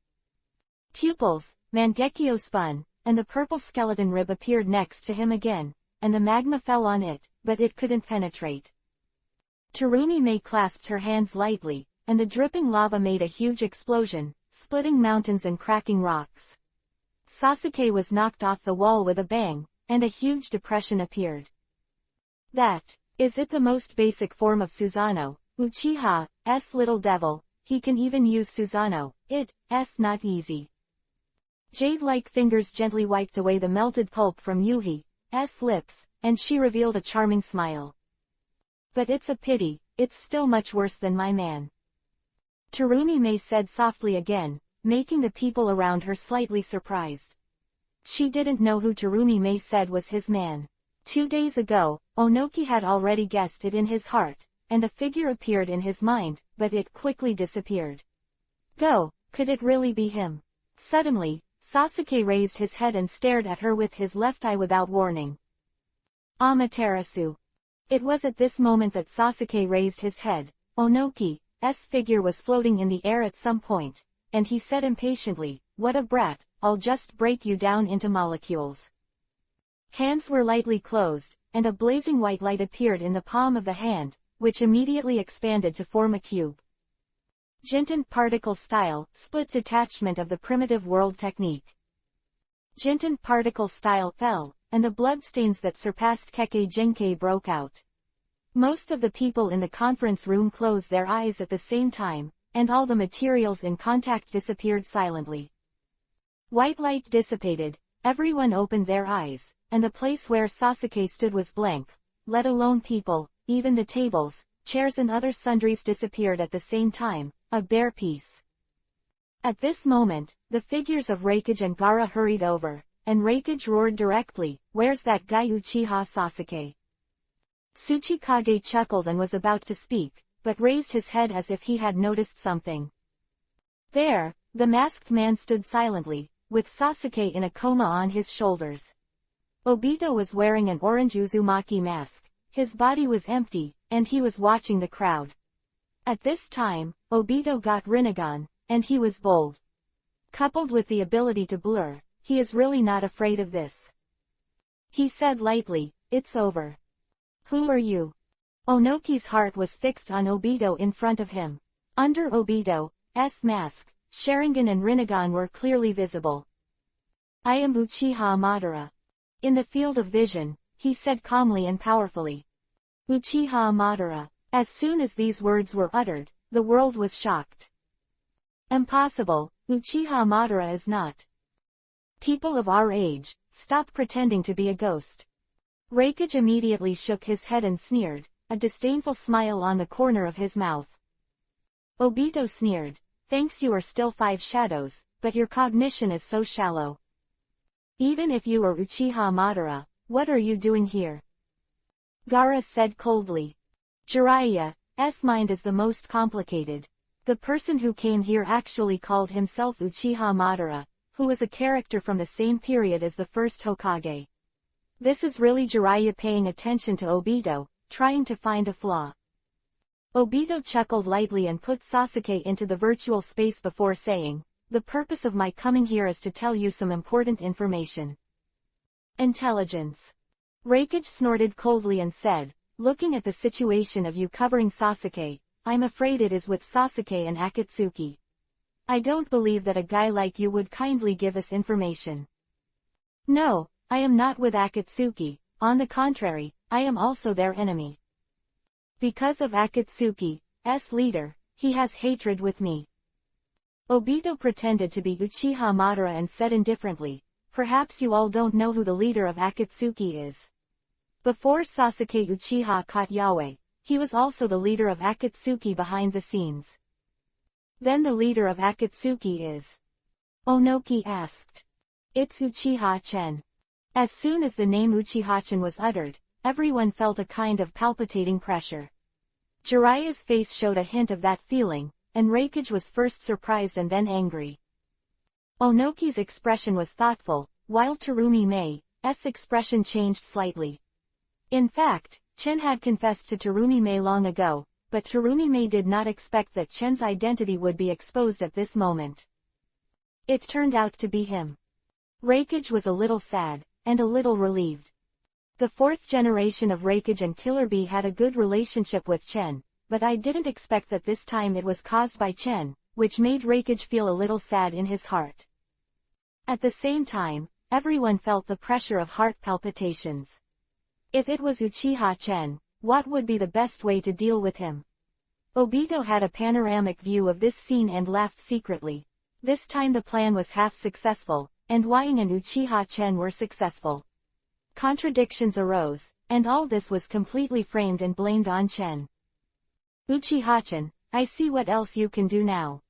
S1: Pupils, Mangekyo spun, and the purple skeleton rib appeared next to him again, and the magma fell on it, but it couldn't penetrate. Terumi Mei clasped her hands lightly, and the dripping lava made a huge explosion, splitting mountains and cracking rocks. Sasuke was knocked off the wall with a bang, and a huge depression appeared. That Is it the most basic form of Susanoo, Uchiha's little devil? He can even use Susanoo, it's not easy. Jade-like fingers gently wiped away the melted pulp from Yuhi's lips, and she revealed a charming smile. But it's a pity, it's still much worse than my man. Terumi-Mei said softly again, making the people around her slightly surprised. She didn't know who Terumi-Mei said was his man. 2 days ago, Onoki had already guessed it in his heart, and a figure appeared in his mind, but it quickly disappeared. Could it really be him? Suddenly, Sasuke raised his head and stared at her with his left eye without warning. Amaterasu. It was at this moment that Sasuke raised his head. Onoki's figure was floating in the air at some point, and he said impatiently, "What a brat, I'll just break you down into molecules." Hands were lightly closed, and a blazing white light appeared in the palm of the hand, which immediately expanded to form a cube. Jinten particle style, split detachment of the primitive world technique. Jinten particle style fell, and the bloodstains that surpassed Kekkei Genkei broke out. Most of the people in the conference room closed their eyes at the same time, and all the materials in contact disappeared silently. White light dissipated, everyone opened their eyes, and the place where Sasuke stood was blank, let alone people, even the tables, chairs and other sundries disappeared at the same time, a bare piece. At this moment, the figures of Reikage and Gaara hurried over, and Reikage roared directly, "Where's that guy Uchiha Sasuke?" Tsuchikage chuckled and was about to speak, but raised his head as if he had noticed something. There, the masked man stood silently, with Sasuke in a coma on his shoulders. Obito was wearing an orange Uzumaki mask, his body was empty, and he was watching the crowd. At this time, Obito got Rinnegan, and he was bold. Coupled with the ability to blur, he is really not afraid of this. He said lightly, "It's over." "Who are you?" Onoki's heart was fixed on Obito in front of him. Under Obito's mask, Sharingan and Rinnegan were clearly visible. "I am Uchiha Madara." In the field of vision, he said calmly and powerfully. Uchiha Madara. As soon as these words were uttered, the world was shocked. Impossible, Uchiha Madara is not. People of our age, stop pretending to be a ghost. Reikage immediately shook his head and sneered, a disdainful smile on the corner of his mouth. Obito sneered, "Thanks, you are still 5 shadows, but your cognition is so shallow. Even if you are Uchiha Madara, what are you doing here?" Gaara said coldly. Jiraiya's mind is the most complicated. The person who came here actually called himself Uchiha Madara, who was a character from the same period as the first Hokage. This is really Jiraiya paying attention to Obito, trying to find a flaw. Obito chuckled lightly and put Sasuke into the virtual space before saying, "The purpose of my coming here is to tell you some important information." Intelligence. Reikage snorted coldly and said, "Looking at the situation of you covering Sasuke, I'm afraid it is with Sasuke and Akatsuki. I don't believe that a guy like you would kindly give us information." "No, I am not with Akatsuki, on the contrary, I am also their enemy. Because of Akatsuki's leader, he has hatred with me." Obito pretended to be Uchiha Madara and said indifferently, "Perhaps you all don't know who the leader of Akatsuki is. Before Sasuke Uchiha caught Yaoi, he was also the leader of Akatsuki behind the scenes." "Then the leader of Akatsuki is?" Onoki asked. "It's Uchiha-chen." As soon as the name Uchiha-chen was uttered, everyone felt a kind of palpitating pressure. Jiraiya's face showed a hint of that feeling, and Reikage was first surprised and then angry. Onoki's expression was thoughtful, while Terumi-Mei's expression changed slightly. In fact, Chen had confessed to Terumi-Mei long ago, but Terumi-Mei did not expect that Chen's identity would be exposed at this moment. It turned out to be him. Reikage was a little sad, and a little relieved. The 4th generation of Reikage and Killer Bee had a good relationship with Chen, but I didn't expect that this time it was caused by Chen, which made Reikage feel a little sad in his heart. At the same time, everyone felt the pressure of heart palpitations. If it was Uchiha-chen, What would be the best way to deal with him? Obito had a panoramic view of this scene and laughed secretly. This time the plan was half successful, and Wang and Uchiha Chen were successful. Contradictions arose, and all this was completely framed and blamed on Chen. Uchiha-chan, I see what else you can do now.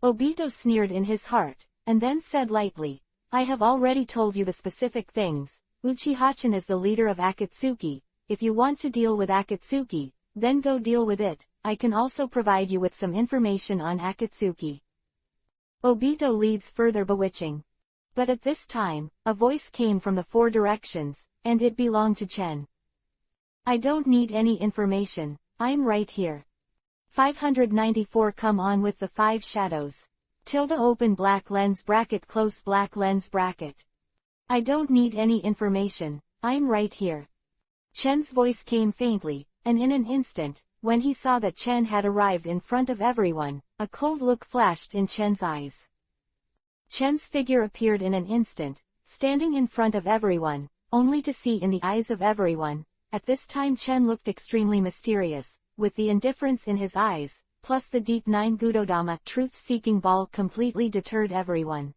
S1: Obito sneered in his heart, and then said lightly, I have already told you the specific things. Uchiha-chan is the leader of Akatsuki. If you want to deal with Akatsuki, then go deal with it. I can also provide you with some information on Akatsuki. Obito leads further bewitching. But at this time, a voice came from the four directions, and it belonged to Chen. I don't need any information, I'm right here. 594 Come on with the 5 shadows. Tilde open black lens bracket close black lens bracket. I don't need any information, I'm right here. Chen's voice came faintly, and in an instant, when he saw that Chen had arrived in front of everyone, a cold look flashed in Chen's eyes. Chen's figure appeared in an instant, standing in front of everyone, only to see in the eyes of everyone. At this time Chen looked extremely mysterious, with the indifference in his eyes, plus the deep 9 Gudodama truth-seeking ball completely deterred everyone.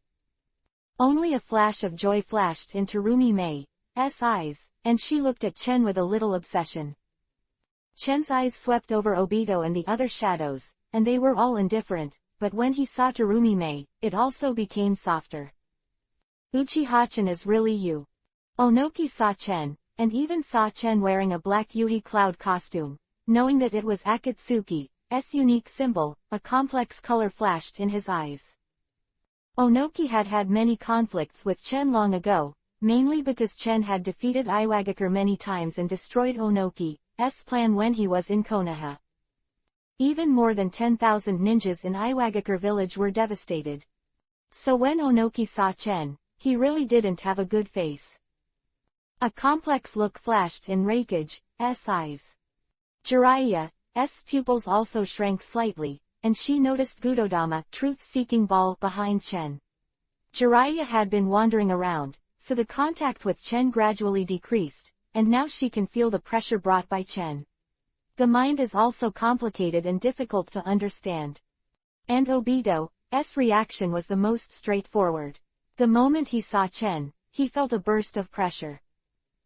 S1: Only a flash of joy flashed into Rumi Mei's eyes, and she looked at Chen with a little obsession. Chen's eyes swept over Obito and the other shadows, and they were all indifferent, but when he saw Terumi Mei, it also became softer. Uchiha-chan is really you. Onoki saw Chen, and even saw Chen wearing a black Yuhi cloud costume. Knowing that it was Akatsuki's unique symbol, a complex color flashed in his eyes. Onoki had had many conflicts with Chen long ago, mainly because Chen had defeated Iwagakure many times and destroyed Onoki's plan when he was in Konoha. Even more than 10,000 ninjas in Iwagakure village were devastated. So when Onoki saw Chen, he really didn't have a good face. A complex look flashed in Reikage's eyes. Jiraiya's pupils also shrank slightly, and she noticed Gudodama truth-seeking ball behind Chen. Jiraiya had been wandering around, so the contact with Chen gradually decreased, and now she can feel the pressure brought by Chen. The mind is also complicated and difficult to understand. And Obito's reaction was the most straightforward. The moment he saw Chen, he felt a burst of pressure.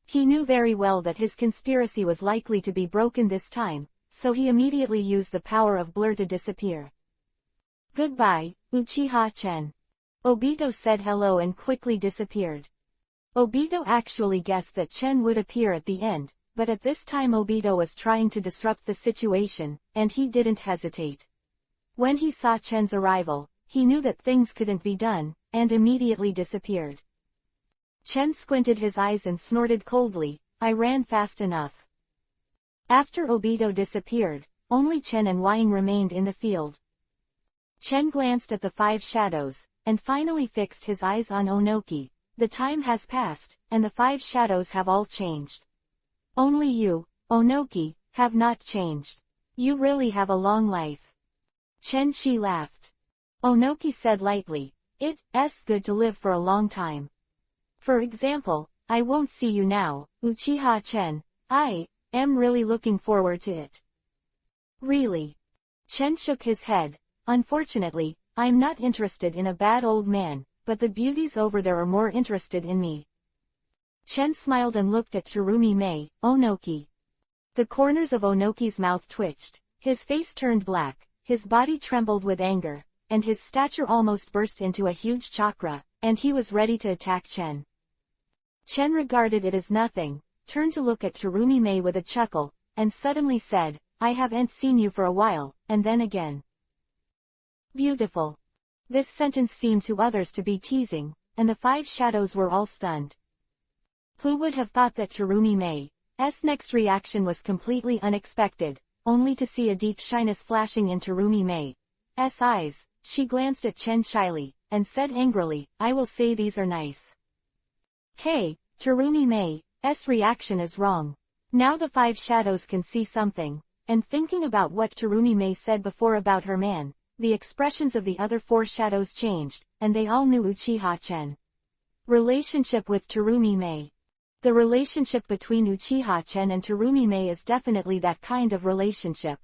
S1: He knew very well that his conspiracy was likely to be broken this time, so he immediately used the power of blur to disappear. Goodbye, Uchiha-chen. Obito said hello and quickly disappeared. Obito actually guessed that Chen would appear at the end, but at this time Obito was trying to disrupt the situation, and he didn't hesitate. When he saw Chen's arrival, he knew that things couldn't be done, and immediately disappeared. Chen squinted his eyes and snorted coldly, I ran fast enough. After Obito disappeared, only Chen and Wang remained in the field. Chen glanced at the 5 shadows, and finally fixed his eyes on Onoki. The time has passed, and the 5 shadows have all changed. Only you, Onoki, have not changed. You really have a long life. Chen-chi laughed. Onoki said lightly, it's good to live for a long time. For example, I won't see you now, Uchiha-chen. I am really looking forward to it. Really? Chen shook his head. Unfortunately, I'm not interested in a bad old man, but the beauties over there are more interested in me. Chen smiled and looked at Terumi Mei, Onoki. The corners of Onoki's mouth twitched, his face turned black, his body trembled with anger, and his stature almost burst into a huge chakra, and he was ready to attack Chen. Chen regarded it as nothing, turned to look at Terumi Mei with a chuckle, and suddenly said, I haven't seen you for a while, and then again. Beautiful. This sentence seemed to others to be teasing, and the 5 shadows were all stunned. Who would have thought that Terumi Mei's next reaction was completely unexpected, only to see a deep shyness flashing in Terumi Mei's eyes. She glanced at Chen shyly, and said angrily, I will say these are nice. Hey, Terumi Mei's reaction is wrong. Now the 5 shadows can see something, and thinking about what Terumi Mei said before about her man, the expressions of the other 4 shadows changed, and they all knew Uchiha-chen. Relationship with Terumi Mei. The relationship between Uchiha Chen and Terumi Mei is definitely that kind of relationship.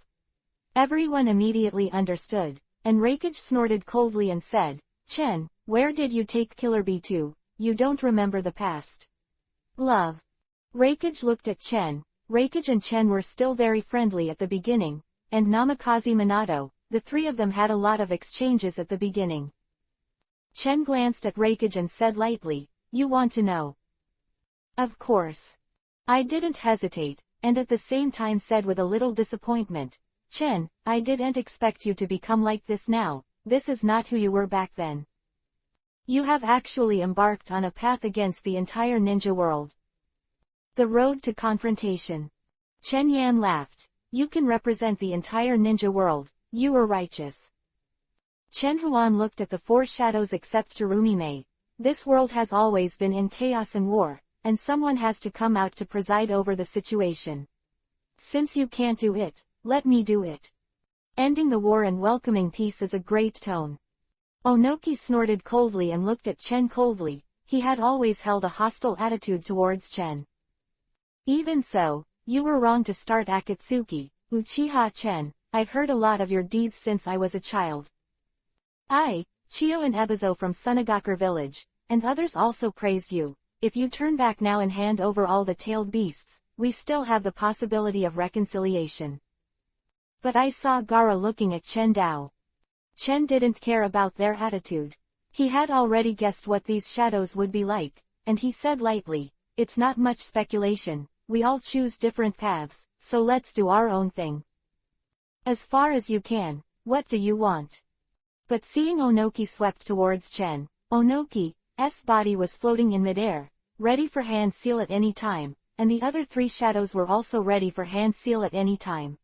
S1: Everyone immediately understood, and Reikage snorted coldly and said, Chen, where did you take Killer Bee to? You don't remember the past. Love. Reikage looked at Chen. Reikage and Chen were still very friendly at the beginning, and Namikaze Minato, the three of them had a lot of exchanges at the beginning. Chen glanced at Reikage and said lightly, you want to know? Of course. I didn't hesitate, and at the same time said with a little disappointment, Chen, I didn't expect you to become like this now. This is not who you were back then. You have actually embarked on a path against the entire ninja world. The road to confrontation. Chen Yan laughed. You can represent the entire ninja world. You are righteous. Chen Huan looked at the four shadows except Terumi Mei. This world has always been in chaos and war, and someone has to come out to preside over the situation. Since you can't do it, let me do it. Ending the war and welcoming peace is a great tone. Onoki snorted coldly and looked at Chen coldly. He had always held a hostile attitude towards Chen. Even so, you were wrong to start Akatsuki, Uchiha Chen. I've heard a lot of your deeds since I was a child. I, Chio and Ebizo from Sunagakure village, and others also praised you. If you turn back now and hand over all the tailed beasts, we still have the possibility of reconciliation. But I saw Gaara looking at Chen Dao. Chen didn't care about their attitude. He had already guessed what these shadows would be like, and he said lightly, it's not much speculation, we all choose different paths, so let's do our own thing. As far as you can, what do you want? But seeing Onoki swept towards Chen, Onoki's body was floating in midair, ready for hand seal at any time, and the other three shadows were also ready for hand seal at any time.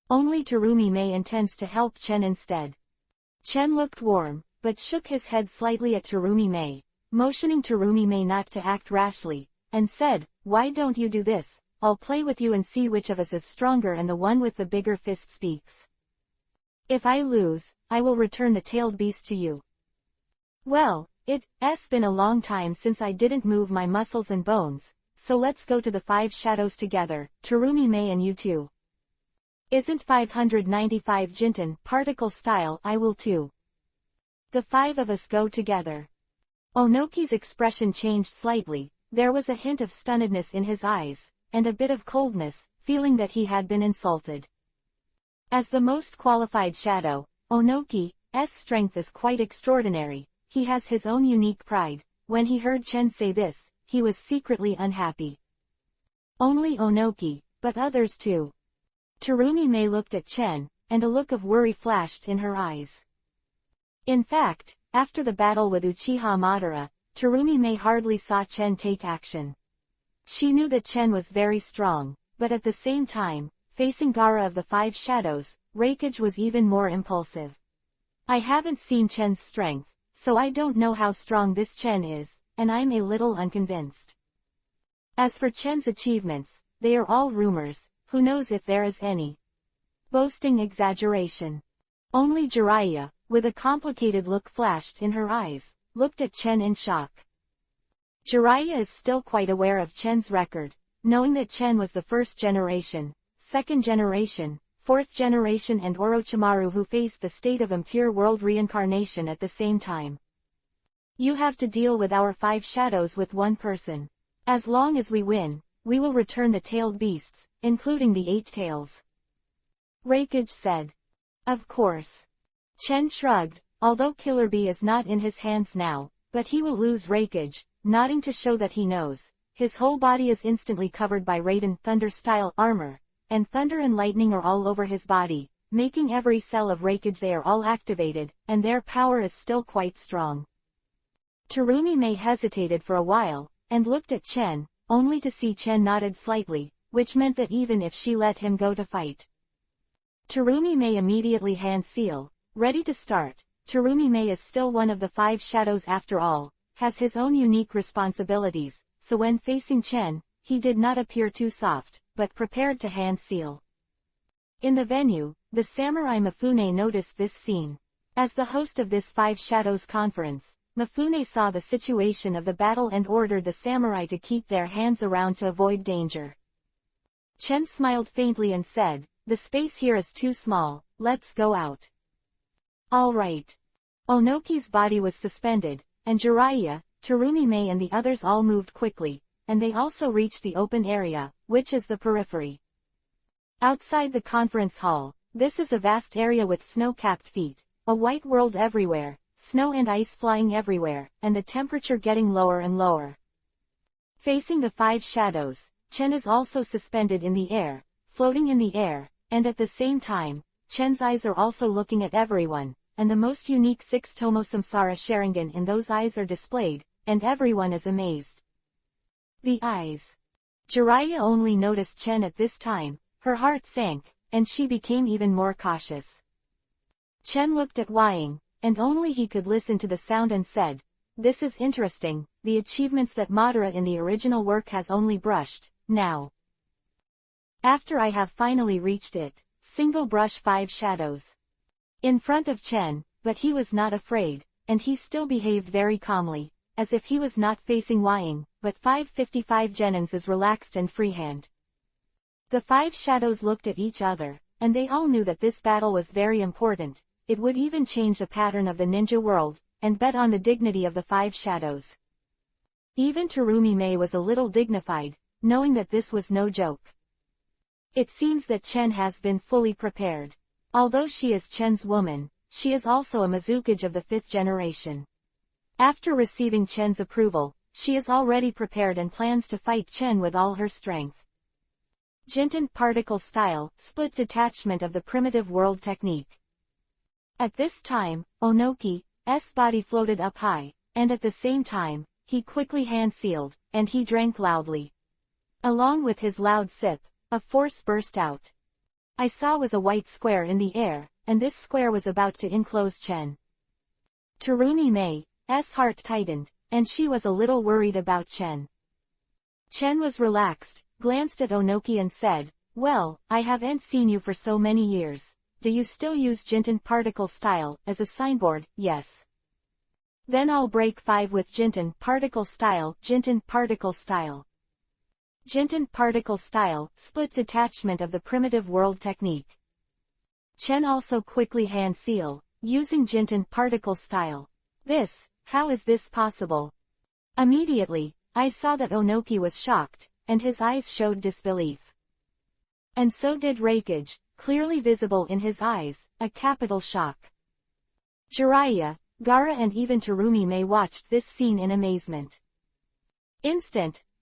S1: Only Terumi Mei intends to help Chen instead. Chen looked warm, but shook his head slightly at Terumi Mei, motioning Terumi Mei not to act rashly, and said, why don't you do this? I'll play with you and see which of us is stronger and the one with the bigger fist speaks. If I lose, I will return the tailed beast to you. Well, it's been a long time since I didn't move my muscles and bones, so let's go to the 5 shadows together, Terumi Mei and you too. Isn't 595 Jinten particle style? I will too. The 5 of us go together. Onoki's expression changed slightly, there was a hint of stunnedness in his eyes, and a bit of coldness, feeling that he had been insulted. As the most qualified shadow, Onoki's strength is quite extraordinary, he has his own unique pride. When he heard Chen say this, he was secretly unhappy. Only Onoki, but others too. Terumi Mei looked at Chen, and a look of worry flashed in her eyes. In fact, after the battle with Uchiha Madara, Terumi Mei hardly saw Chen take action. She knew that Chen was very strong, but at the same time, facing Gaara of the 5 shadows, Reikage was even more impulsive. I haven't seen Chen's strength, so I don't know how strong this Chen is, and I'm a little unconvinced. As for Chen's achievements, they are all rumors, who knows if there is any boasting exaggeration. Only Jiraiya, with a complicated look flashed in her eyes, looked at Chen in shock. Jiraiya is still quite aware of Chen's record, knowing that Chen was the 1st generation, 2nd generation, 4th generation and Orochimaru who faced the state of impure world reincarnation at the same time. You have to deal with our 5 shadows with one person. As long as we win, we will return the tailed beasts, including the 8 tails. Reikage said. Of course. Chen shrugged, although Killer Bee is not in his hands now, but he will lose. Reikage, nodding to show that he knows. His whole body is instantly covered by Raiden Thunder-style armor, and thunder and lightning are all over his body, making every cell of Reikage they are all activated, and their power is still quite strong. Terumi Mei hesitated for a while, and looked at Chen, only to see Chen nodded slightly, which meant that even if she let him go to fight. Terumi Mei immediately hand seal, ready to start. Terumi Mei is still one of the 5 shadows after all, has his own unique responsibilities, so when facing Chen, he did not appear too soft, but prepared to hand seal. In the venue, the samurai Mifune noticed this scene. As the host of this 5 shadows conference, Mifune saw the situation of the battle and ordered the samurai to keep their hands around to avoid danger. Chen smiled faintly and said, "The space here is too small, let's go out." "All right." Onoki's body was suspended, and Jiraiya, Terumi-Mei and the others all moved quickly, and they also reached the open area, which is the periphery. Outside the conference hall, this is a vast area with snow-capped feet, a white world everywhere, snow and ice flying everywhere, and the temperature getting lower and lower. Facing the 5 shadows, Chen is also suspended in the air, floating in the air, and at the same time, Chen's eyes are also looking at everyone, and the most unique 6 Tomo Samsara Sharingan in those eyes are displayed, and everyone is amazed. The eyes. Jiraiya only noticed Chen at this time, her heart sank, and she became even more cautious. Chen looked at Wying, and only he could listen to the sound and said, "This is interesting, the achievements that Madara in the original work has only brushed, now. After I have finally reached it, single brush 5 shadows." In front of Chen, but he was not afraid, and he still behaved very calmly, as if he was not facing Wying, but 555 Genins is relaxed and freehand. The 5 shadows looked at each other, and they all knew that this battle was very important, it would even change the pattern of the ninja world, and bet on the dignity of the 5 shadows. Even Terumi-Mei was a little dignified, knowing that this was no joke. It seems that Chen has been fully prepared. Although she is Chen's woman, she is also a Mizukage of the 5th generation. After receiving Chen's approval, she is already prepared and plans to fight Chen with all her strength. Jinten particle style, split detachment of the primitive world technique. At this time, Onoki's body floated up high, and at the same time, he quickly hand-sealed, and he drank loudly. Along with his loud sip, a force burst out. I saw was a white square in the air, and this square was about to enclose Chen. Terumi-Mei's heart tightened, and she was a little worried about Chen. Chen was relaxed, glanced at Onoki and said, "Well, I haven't seen you for so many years. Do you still use Jinten particle style as a signboard?" "Yes." "Then I'll break 5 with Jinten particle style." Jinten particle style. Jinten particle style, split detachment of the primitive world technique. Chen also quickly hand-seal, using Jinten particle style. How is this possible? Immediately, I saw that Onoki was shocked, and his eyes showed disbelief. And so did Reikage, clearly visible in his eyes, a capital shock. Jiraiya, Gaara and even Terumi-Mei watched this scene in amazement.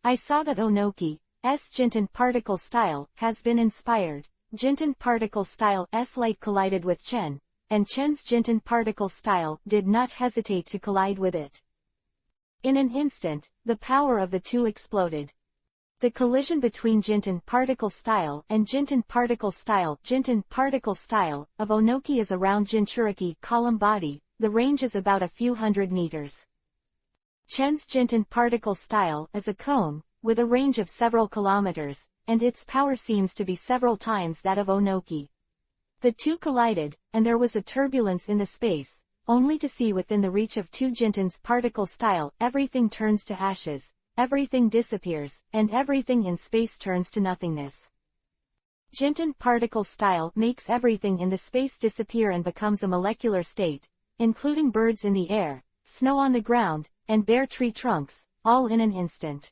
S1: I saw that Onoki's Jinten particle style has been inspired. Jinten particle style's light collided with Chen, and Chen's Jinten particle style did not hesitate to collide with it. In an instant, the power of the two exploded. The collision between Jinten particle style and Jinten particle style of Onoki is around Jinchuriki column body, the range is about a few hundred meters. Chen's Jinten particle style is a cone, with a range of several kilometers, and its power seems to be several times that of Onoki. The two collided, and there was a turbulence in the space, only to see within the reach of 2 Jinten's particle style everything turns to ashes, everything disappears, and everything in space turns to nothingness. Jinten particle style makes everything in the space disappear and becomes a molecular state, including birds in the air, snow on the ground, and bare tree trunks, all in an instant.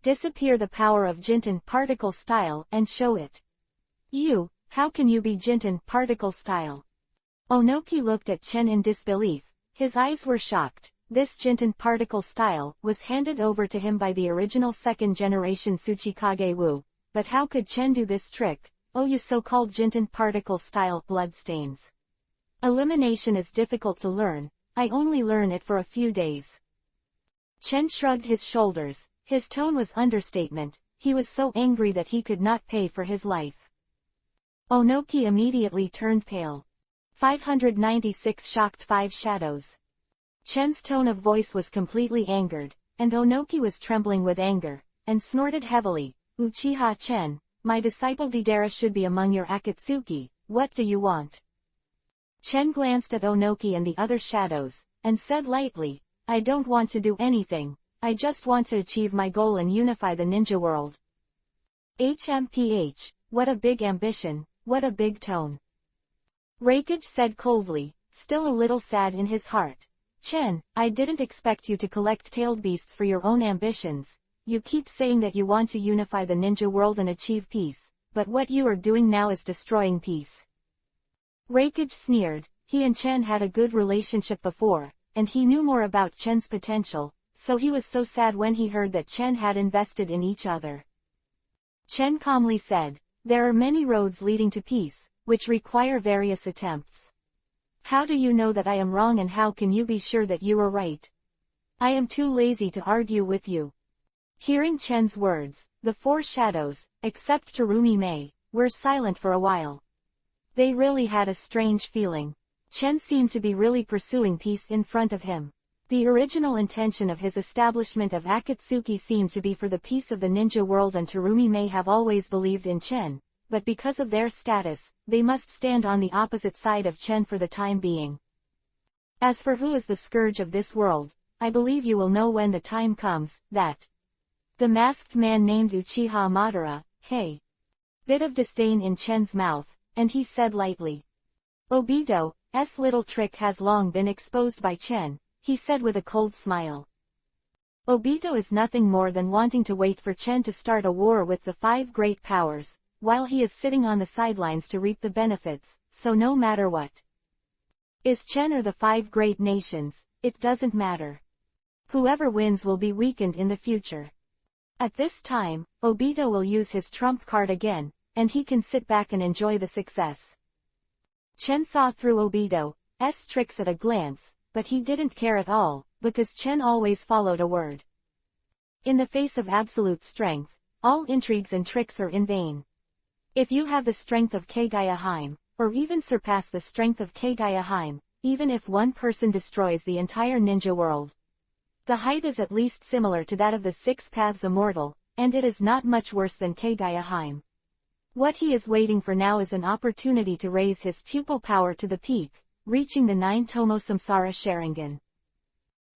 S1: Disappear the power of Jinten particle style and show it. How can you be Jinten particle style? Onoki looked at Chen in disbelief, his eyes were shocked. This Jinten particle style was handed over to him by the original 2nd generation Tsuchikage Wu, but how could Chen do this trick? You so-called Jinten particle style bloodstains. Elimination is difficult to learn, I only learn it for a few days. Chen shrugged his shoulders, his tone was understatement, he was so angry that he could not pay for his life. Onoki immediately turned pale. 596 shocked 5 shadows. Chen's tone of voice was completely angered, and Onoki was trembling with anger, and snorted heavily, "Uchiha Chen, my disciple Deidara should be among your Akatsuki, what do you want?" Chen glanced at Onoki and the other shadows, and said lightly, I don't want to do anything. I just want to achieve my goal and unify the ninja world. HMPH, what a big ambition, what a big tone. Reikage said coldly, still a little sad in his heart. Chen, I didn't expect you to collect tailed beasts for your own ambitions. You keep saying that you want to unify the ninja world and achieve peace, but what you are doing now is destroying peace. Reikage sneered. He and Chen had a good relationship before, and he knew more about Chen's potential, so he was so sad when he heard that Chen had invested in each other. Chen calmly said, there are many roads leading to peace, which require various attempts. How do you know that I am wrong, and how can you be sure that you are right? I am too lazy to argue with you. Hearing Chen's words, the four shadows, except Terumi Mei, were silent for a while. They really had a strange feeling. Chen seemed to be really pursuing peace in front of him. The original intention of his establishment of Akatsuki seemed to be for the peace of the ninja world, and Terumi may have always believed in Chen, but because of their status, they must stand on the opposite side of Chen for the time being. As for who is the scourge of this world, I believe you will know when the time comes, that. The masked man named Uchiha Madara, hey. Bit of disdain in Chen's mouth, and he said lightly. Obito's little trick has long been exposed by Chen, he said with a cold smile. Obito is nothing more than wanting to wait for Chen to start a war with the five great powers, while he is sitting on the sidelines to reap the benefits, so no matter what is Chen or the five great nations, it doesn't matter. Whoever wins will be weakened in the future. At this time, Obito will use his trump card again, and he can sit back and enjoy the success. Chen saw through Obito's tricks at a glance, but he didn't care at all, because Chen always followed a word. In the face of absolute strength, all intrigues and tricks are in vain. If you have the strength of Kagaya-hime, or even surpass the strength of Kagaya-hime, even if one person destroys the entire ninja world, the height is at least similar to that of the Six Paths Immortal, and it is not much worse than Kagaya-hime. What he is waiting for now is an opportunity to raise his pupil power to the peak, reaching the 9-tomo Samsara Sharingan.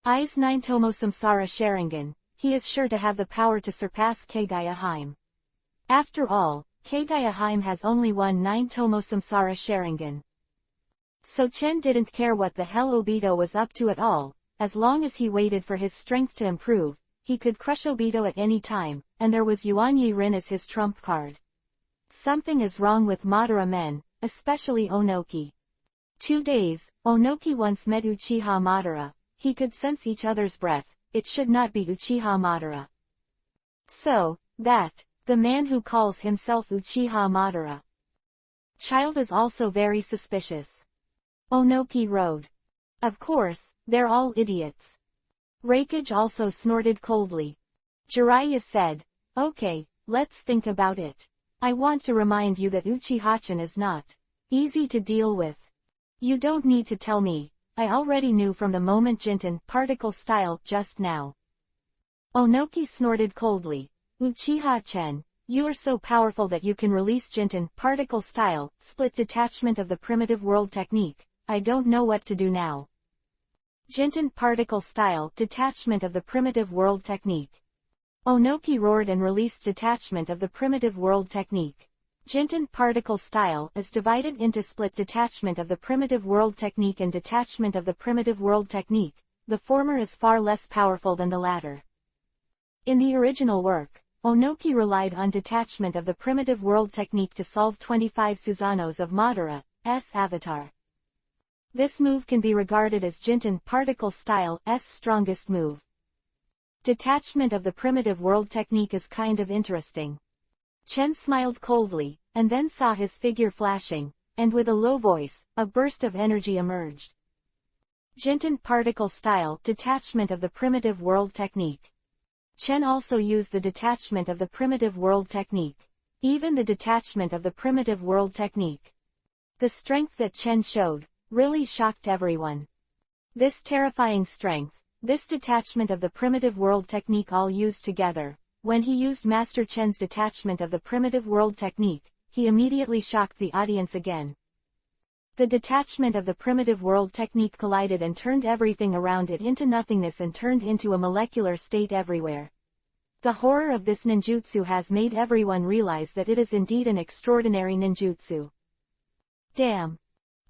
S1: I's 9-tomo Samsara Sharingan, he is sure to have the power to surpass Kagaya-hime. After all, Kagaya-hime has only one 9-tomo Samsara Sharingan. So Chen didn't care what the hell Obito was up to at all. As long as he waited for his strength to improve, he could crush Obito at any time, and there was Yuan Yi Rin as his trump card. Something is wrong with Madara men, especially Onoki. 2 days, Onoki once met Uchiha Madara. He could sense each other's breath. It should not be Uchiha Madara. So, that, the man who calls himself Uchiha Madara child is also very suspicious. Onoki rode. Of course, they're all idiots. Reikage also snorted coldly. Jiraiya said, okay, let's think about it. I want to remind you that Uchiha-chan is not easy to deal with. You don't need to tell me. I already knew from the moment Jinten particle style just now. Onoki snorted coldly. Uchiha-chan, you are so powerful that you can release Jinten particle style, split detachment of the primitive world technique. I don't know what to do now. Jinten particle style, detachment of the primitive world technique. Onoki roared and released detachment of the primitive world technique. Jinten particle style is divided into split detachment of the primitive world technique and detachment of the primitive world technique. The former is far less powerful than the latter. In the original work, Onoki relied on detachment of the primitive world technique to solve 25 Suzanos of Madara's avatar. This move can be regarded as Jinten particle style's strongest move. Detachment of the primitive world technique is kind of interesting. Chen smiled coldly, and then saw his figure flashing, and with a low voice, a burst of energy emerged. Jinten particle style, detachment of the primitive world technique. Chen also used the detachment of the primitive world technique. Even the detachment of the primitive world technique. The strength that Chen showed really shocked everyone. This terrifying strength, this detachment of the primitive world technique all used together. When he used Master Chen's detachment of the primitive world technique, he immediately shocked the audience again. The detachment of the primitive world technique collided and turned everything around it into nothingness and turned into a molecular state everywhere. The horror of this ninjutsu has made everyone realize that it is indeed an extraordinary ninjutsu. Damn.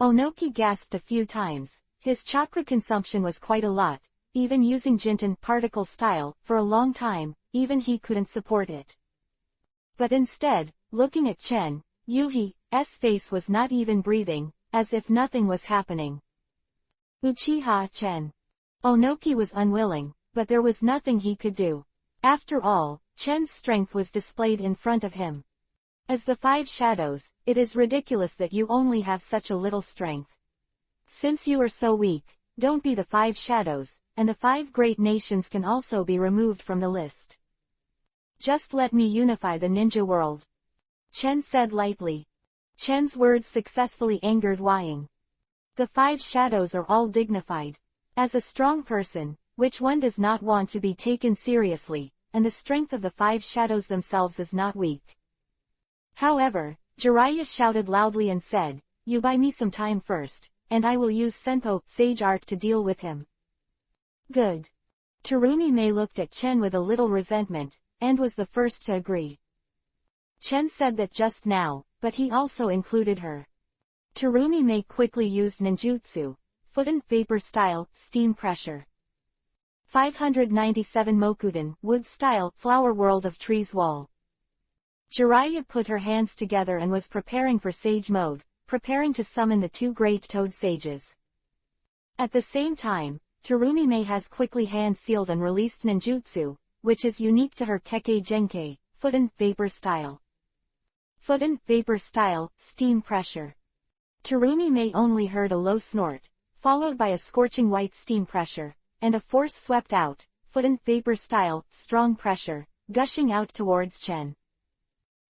S1: Onoki gasped a few times. His chakra consumption was quite a lot, even using Jinten particle style, for a long time, even he couldn't support it. But instead, looking at Chen, Yuhi's face was not even breathing, as if nothing was happening. Uchiha Chen. Onoki was unwilling, but there was nothing he could do. After all, Chen's strength was displayed in front of him. As the five shadows, it is ridiculous that you only have such a little strength. Since you are so weak, don't be the five shadows, and the five great nations can also be removed from the list. Just let me unify the ninja world. Chen said lightly. Chen's words successfully angered Wang. The five shadows are all dignified. As a strong person, which one does not want to be taken seriously, and the strength of the five shadows themselves is not weak. However, Jiraiya shouted loudly and said, "You buy me some time first, and I will use Senpo Sage Art to deal with him." Good. Terumi Mei looked at Chen with a little resentment, and was the first to agree. Chen said that just now, but he also included her. Terumi Mei quickly used ninjutsu, foot and vapor style, steam pressure. 597 Mokuden, wood style, flower world of trees wall. Jiraiya put her hands together and was preparing for sage mode, preparing to summon the two great toad sages. At the same time, Terumi Mei has quickly hand-sealed and released ninjutsu, which is unique to her Kekkei Genkei, foot and vapor style. Foot and vapor style, steam pressure. Terumi Mei only heard a low snort, followed by a scorching white steam pressure, and a force swept out, foot and vapor style, strong pressure, gushing out towards Chen.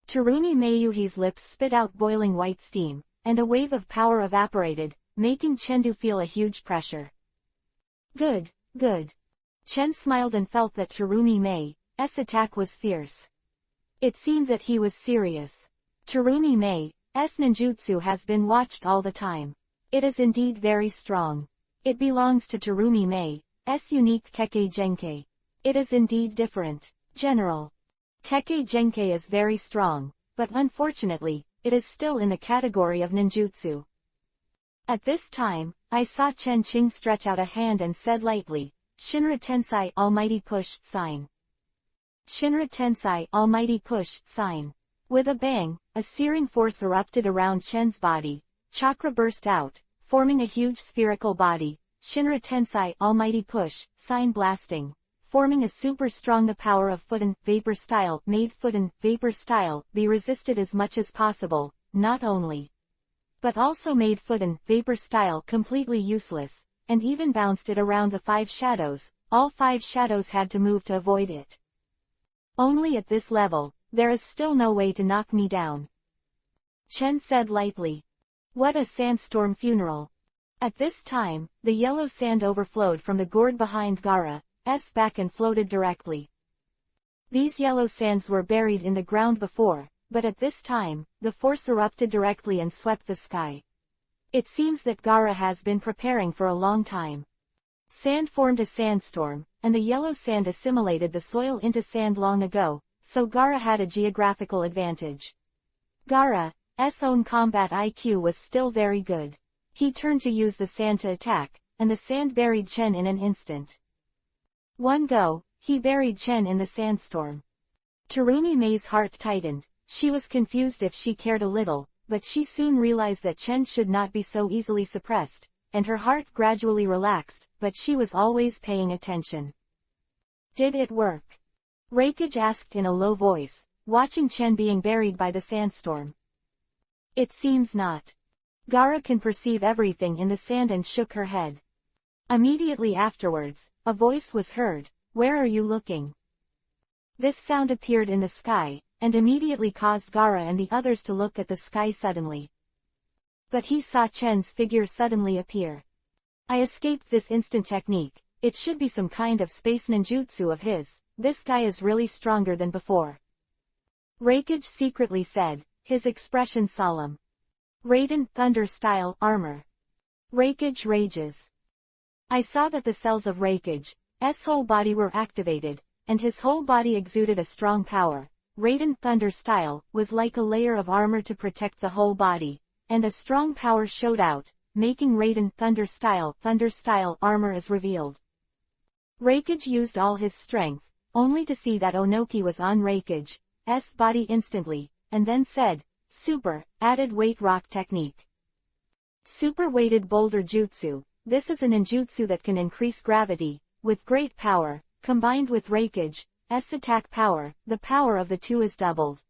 S1: Terumi Meiyuhi's lips spit out boiling white steam, and a wave of power evaporated, making Chengdu feel a huge pressure. Good, good. Chen smiled and felt that Terumi Mei's attack was fierce. It seemed that he was serious. Terumi Mei's ninjutsu has been watched all the time. It is indeed very strong. It belongs to Terumi Mei's unique Kekkei Genkei. It is indeed different. General. Kekkei Genkei is very strong, but unfortunately, it is still in the category of ninjutsu. At this time, I saw Chen Qing stretch out a hand and said lightly, "Shinra Tensai Almighty Push Sign." Shinra Tensai Almighty Push Sign. With a bang, a searing force erupted around Chen's body. Chakra burst out, forming a huge spherical body. Shinra Tensai Almighty Push Sign blasting, forming a super strong. The power of foot and vapor style made foot and vapor style be resisted as much as possible, not only, but also made foot and vapor style completely useless, and even bounced it around the five shadows. All five shadows had to move to avoid it. Only at this level, there is still no way to knock me down. Chen said lightly. What a sandstorm funeral. At this time, the yellow sand overflowed from the gourd behind Gaara's back and floated directly. These yellow sands were buried in the ground before, but at this time, the force erupted directly and swept the sky. It seems that Gaara has been preparing for a long time. Sand formed a sandstorm, and the yellow sand assimilated the soil into sand long ago, so Gaara had a geographical advantage. Gaara's own combat IQ was still very good. He turned to use the sand to attack, and the sand buried Chen in an instant. One go, he buried Chen in the sandstorm. Terumi Mei's heart tightened. She was confused if she cared a little, but she soon realized that Chen should not be so easily suppressed, and her heart gradually relaxed, but she was always paying attention. Did it work? Reikage asked in a low voice, watching Chen being buried by the sandstorm. It seems not. Gaara can perceive everything in the sand and shook her head. Immediately afterwards, a voice was heard, "Where are you looking?" This sound appeared in the sky, and immediately caused Gaara and the others to look at the sky suddenly. But he saw Chen's figure suddenly appear. I escaped this instant technique. It should be some kind of space ninjutsu of his. This guy is really stronger than before. Reikage secretly said, his expression solemn. Raiden Thunder Style Armor. Raikage rages. I saw that the cells of Raikage's whole body were activated, and his whole body exuded a strong power. Raiden Thunder Style was like a layer of armor to protect the whole body, and a strong power showed out, making Raiden Thunder Style armor is revealed. Raikage used all his strength, only to see that Onoki was on Raikage's body instantly, and then said, Super, added weight rock technique. Super weighted boulder jutsu. This is a ninjutsu that can increase gravity, with great power, combined with Raikage's attack power, the power of the two is doubled.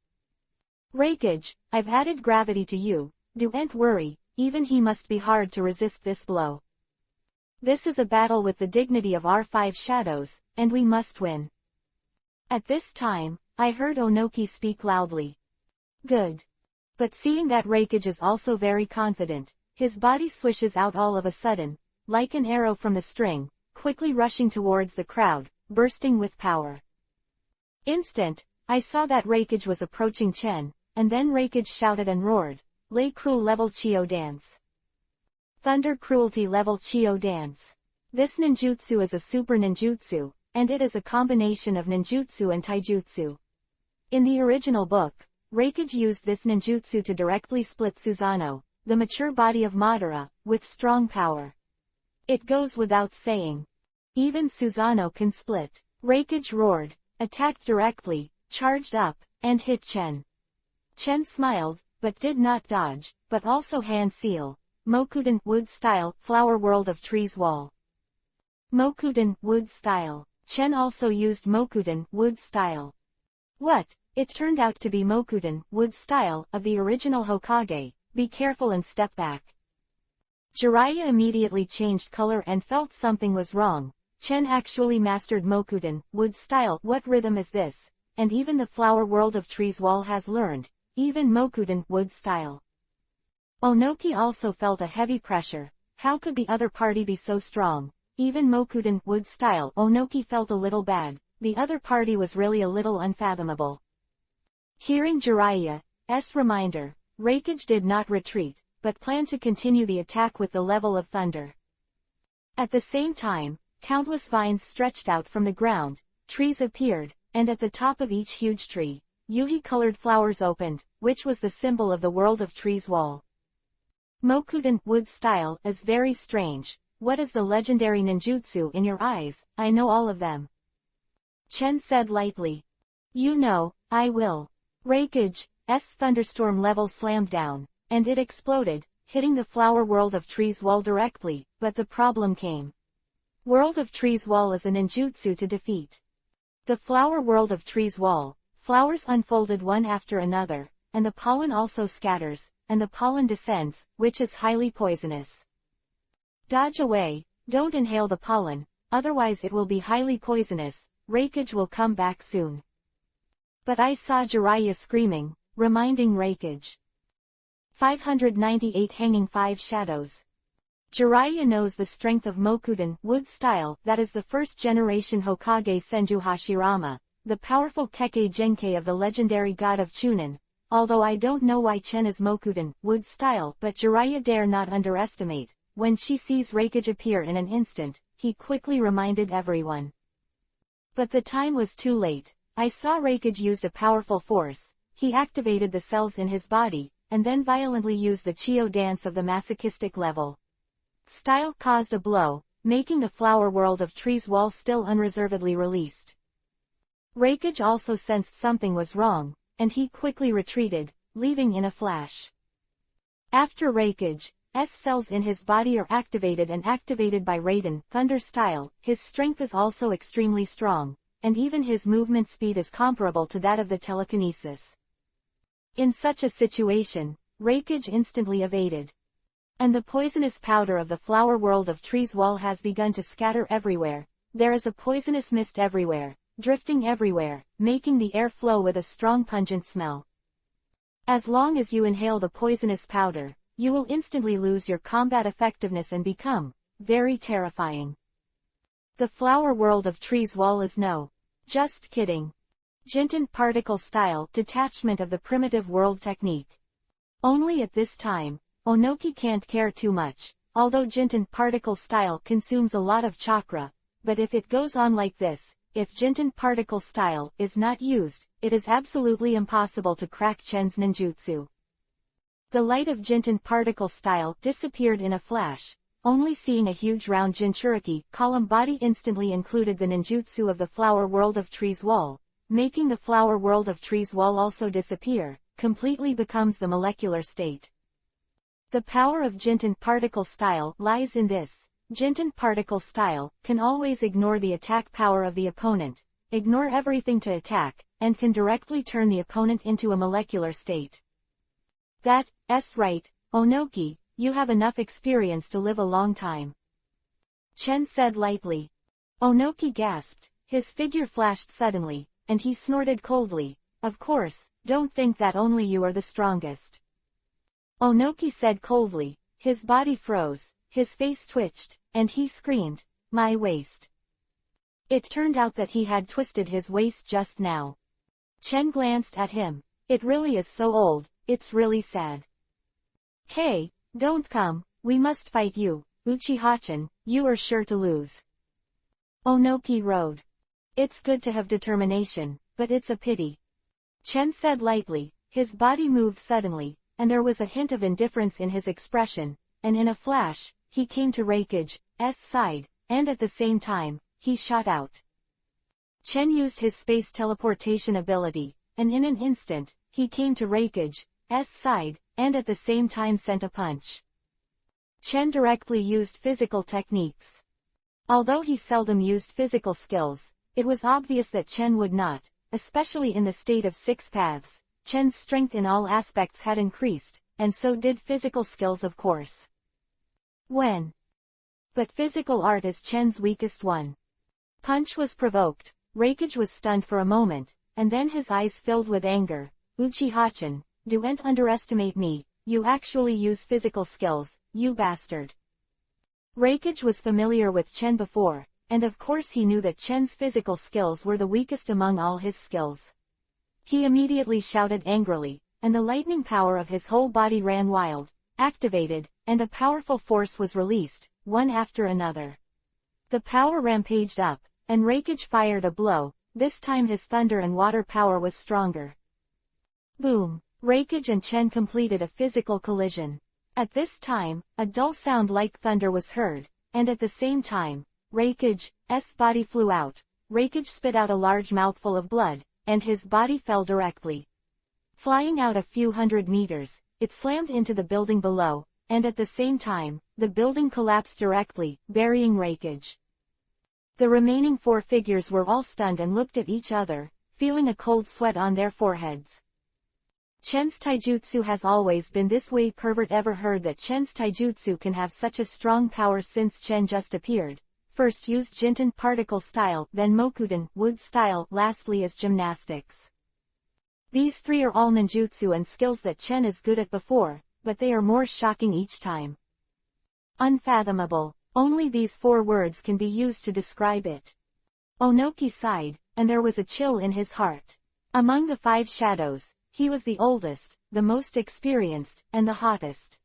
S1: Raikage, I've added gravity to you, don't worry, even he must be hard to resist this blow. This is a battle with the dignity of our 5 shadows, and we must win. At this time, I heard Onoki speak loudly. Good. But seeing that Raikage is also very confident, his body swishes out all of a sudden, like an arrow from the string, quickly rushing towards the crowd, bursting with power. Instant, I saw that Raikage was approaching Chen, and then Raikage shouted and roared, Lei Cruel level Chio dance. Thunder Cruelty level Chio dance. This ninjutsu is a super ninjutsu, and it is a combination of ninjutsu and taijutsu. In the original book, Raikage used this ninjutsu to directly split Susanoo, the mature body of Madara, with strong power. It goes without saying. Even Susanoo can split. Raikage roared, attacked directly, charged up, and hit Chen. Chen smiled, but did not dodge, but also hand seal. Mokuden Wood Style Flower World of Trees Wall. Mokuden Wood Style. Chen also used Mokuden Wood Style. What? It turned out to be Mokuden Wood Style of the original Hokage. Be careful and step back. Jiraiya immediately changed color and felt something was wrong. Chen actually mastered Mokuden Wood Style. What rhythm is this? And even the Flower World of Trees Wall has learned. Even Mokuden Wood Style. Onoki also felt a heavy pressure. How could the other party be so strong? Even Mokuden Wood Style. Onoki felt a little bad. The other party was really a little unfathomable. Hearing Jiraiya's reminder, Raikage did not retreat, but planned to continue the attack with the level of thunder. At the same time, countless vines stretched out from the ground, trees appeared, and at the top of each huge tree, yuhi-colored flowers opened, which was the symbol of the World of Trees Wall. Mokuden Wood Style is very strange. What is the legendary ninjutsu in your eyes? I know all of them. Chen said lightly. You know, I will. Raikage's thunderstorm level slammed down, and it exploded, hitting the Flower World of Trees Wall directly, but the problem came. World of Trees Wall is a ninjutsu to defeat. The Flower World of Trees Wall, flowers unfolded one after another, and the pollen also scatters, and the pollen descends, which is highly poisonous. Dodge away, don't inhale the pollen, otherwise it will be highly poisonous. Raikage will come back soon. But I saw Jiraiya screaming, reminding Raikage. 598 Hanging 5 Shadows. Jiraiya knows the strength of Mokuden Wood Style, that is the first-generation Hokage Senju Hashirama, the powerful Kekkei Genkei of the legendary god of Chunin. Although I don't know why Chen is Mokuden Wood Style, but Jiraiya dare not underestimate. When she sees Raikage appear in an instant, he quickly reminded everyone. But the time was too late. I saw Raikage used a powerful force. He activated the cells in his body, and then violently used the Chio dance of the masochistic level. Style caused a blow, making the Flower World of Trees Wall still unreservedly released. Raikage also sensed something was wrong, and he quickly retreated, leaving in a flash. After Raikage's cells in his body are activated by Raiden Thunder Style, his strength is also extremely strong, and even his movement speed is comparable to that of the telekinesis. In such a situation, Raikage instantly evaded. And the poisonous powder of the Flower World of Trees Wall has begun to scatter everywhere. There is a poisonous mist everywhere, drifting everywhere, making the air flow with a strong pungent smell. As long as you inhale the poisonous powder, you will instantly lose your combat effectiveness and become very terrifying. The Flower World of Trees Wall is no. Just kidding. Jinten Particle Style Detachment of the Primitive World Technique. Only at this time, Onoki can't care too much, although Jinten particle style consumes a lot of chakra, but if it goes on like this, if Jinten particle style is not used, it is absolutely impossible to crack Chen's ninjutsu. The light of Jinten particle style disappeared in a flash. Only seeing a huge round Jinchuriki column body instantly included the ninjutsu of the flower world of trees wall, making the flower world of trees wall also disappear, completely becomes the molecular state. The power of Jinten particle style lies in this. Jinten particle style can always ignore the attack power of the opponent, ignore everything to attack, and can directly turn the opponent into a molecular state. That's right, Onoki, you have enough experience to live a long time. Chen said lightly. Onoki gasped, his figure flashed suddenly, and he snorted coldly. Of course, don't think that only you are the strongest. Onoki said coldly, his body froze, his face twitched, and he screamed, my waist. It turned out that he had twisted his waist just now. Chen glanced at him. It really is so old, it's really sad. Hey, don't come, we must fight you, Uchiha-chan, you are sure to lose. Onoki rode. It's good to have determination, but it's a pity. Chen said lightly, his body moved suddenly, and there was a hint of indifference in his expression, and in a flash, he came to Reikage's side, and at the same time, he shot out. Chen used his space teleportation ability, and in an instant, he came to Reikage's side, and at the same time sent a punch. Chen directly used physical techniques. Although he seldom used physical skills, it was obvious that Chen would not, especially in the state of six paths. Chen's strength in all aspects had increased, and so did physical skills of course. But physical art is Chen's weakest one. Punch was provoked, Reikage was stunned for a moment, and then his eyes filled with anger. Uchiha-chan, don't underestimate me, you actually use physical skills, you bastard. Reikage was familiar with Chen before, and of course he knew that Chen's physical skills were the weakest among all his skills. He immediately shouted angrily, and the lightning power of his whole body ran wild, activated, and a powerful force was released, one after another. The power rampaged up, and Reikage fired a blow, this time his thunder and water power was stronger. Boom! Reikage and Chen completed a physical collision. At this time, a dull sound like thunder was heard, and at the same time, Reikage's body flew out. Reikage spit out a large mouthful of blood, and his body fell directly. Flying out a few hundred meters, it slammed into the building below, and at the same time, the building collapsed directly, burying Reikage. The remaining four figures were all stunned and looked at each other, feeling a cold sweat on their foreheads. Chen's taijutsu has always been this way. Pervert ever heard that Chen's taijutsu can have such a strong power? Since Chen just appeared, first used Jinten particle style, then Mokuden wood style, lastly as gymnastics. These three are all ninjutsu and skills that Chen is good at before, but they are more shocking each time. Unfathomable. Only these four words can be used to describe it. Onoki sighed, and there was a chill in his heart. Among the five shadows, he was the oldest, the most experienced, and the hottest.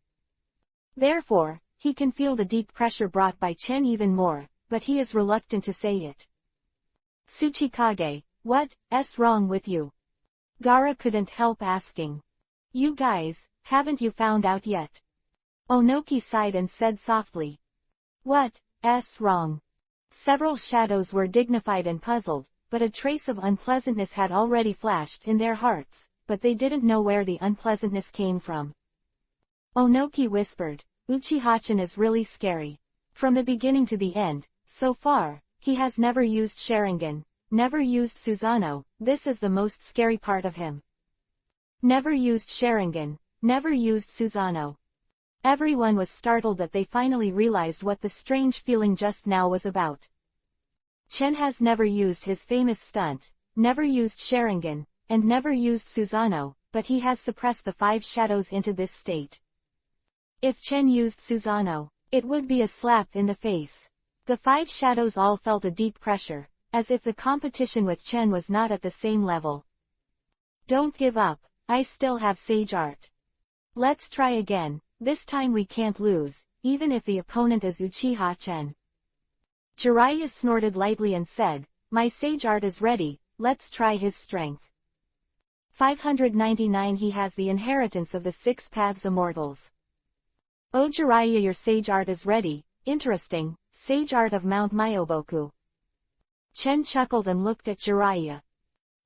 S1: Therefore, he can feel the deep pressure brought by Chen even more, but he is reluctant to say it. Tsuchikage, what's wrong with you? Gaara couldn't help asking. You guys, haven't you found out yet? Onoki sighed and said softly. What's wrong? Several shadows were dignified and puzzled, but a trace of unpleasantness had already flashed in their hearts, but they didn't know where the unpleasantness came from. Onoki whispered, Uchiha-chan is really scary. From the beginning to the end, so far, he has never used Sharingan, never used Susanoo. This is the most scary part of him. Never used Sharingan, never used Susanoo. Everyone was startled that they finally realized what the strange feeling just now was about. Chen has never used his famous stunt, never used Sharingan, and never used Susanoo, but he has suppressed the five shadows into this state. If Chen used Susanoo, it would be a slap in the face. The five shadows all felt a deep pressure, as if the competition with Chen was not at the same level. Don't give up, I still have Sage Art. Let's try again, this time we can't lose, even if the opponent is Uchiha Chen. Jiraiya snorted lightly and said, my sage art is ready, let's try his strength. 599 He has the inheritance of the 6 paths immortals. Oh Jiraiya, your sage art is ready, interesting, sage art of Mount Myoboku. Chen chuckled and looked at Jiraiya.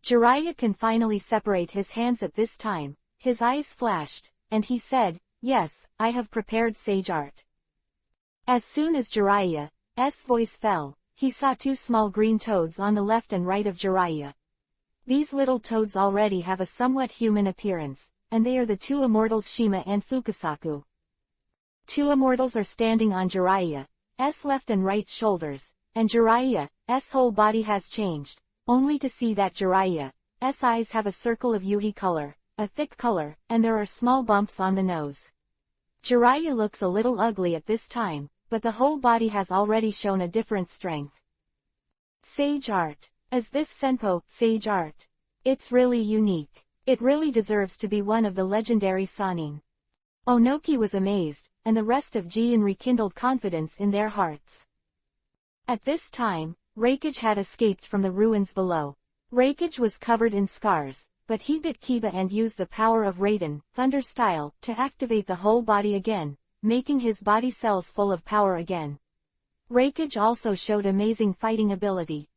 S1: Jiraiya can finally separate his hands at this time, his eyes flashed, and he said, yes, I have prepared sage art. As soon as Jiraiya's voice fell, he saw 2 small green toads on the left and right of Jiraiya. These little toads already have a somewhat human appearance, and they are the 2 immortals Shima and Fukasaku. 2 immortals are standing on Jiraiya's left and right shoulders, and Jiraiya's whole body has changed, only to see that Jiraiya's eyes have a circle of yuhi color, a thick color, and there are small bumps on the nose. Jiraiya looks a little ugly at this time, but the whole body has already shown a different strength. Sage art. Is this Senpo sage art? It's really unique. It really deserves to be one of the legendary Sannin. Onoki was amazed, and the rest of Jian rekindled confidence in their hearts. At this time, Reikage had escaped from the ruins below. Reikage was covered in scars, but he bit Kiba and used the power of Raiden, Thunder style, to activate the whole body again, making his body cells full of power again. Reikage also showed amazing fighting ability.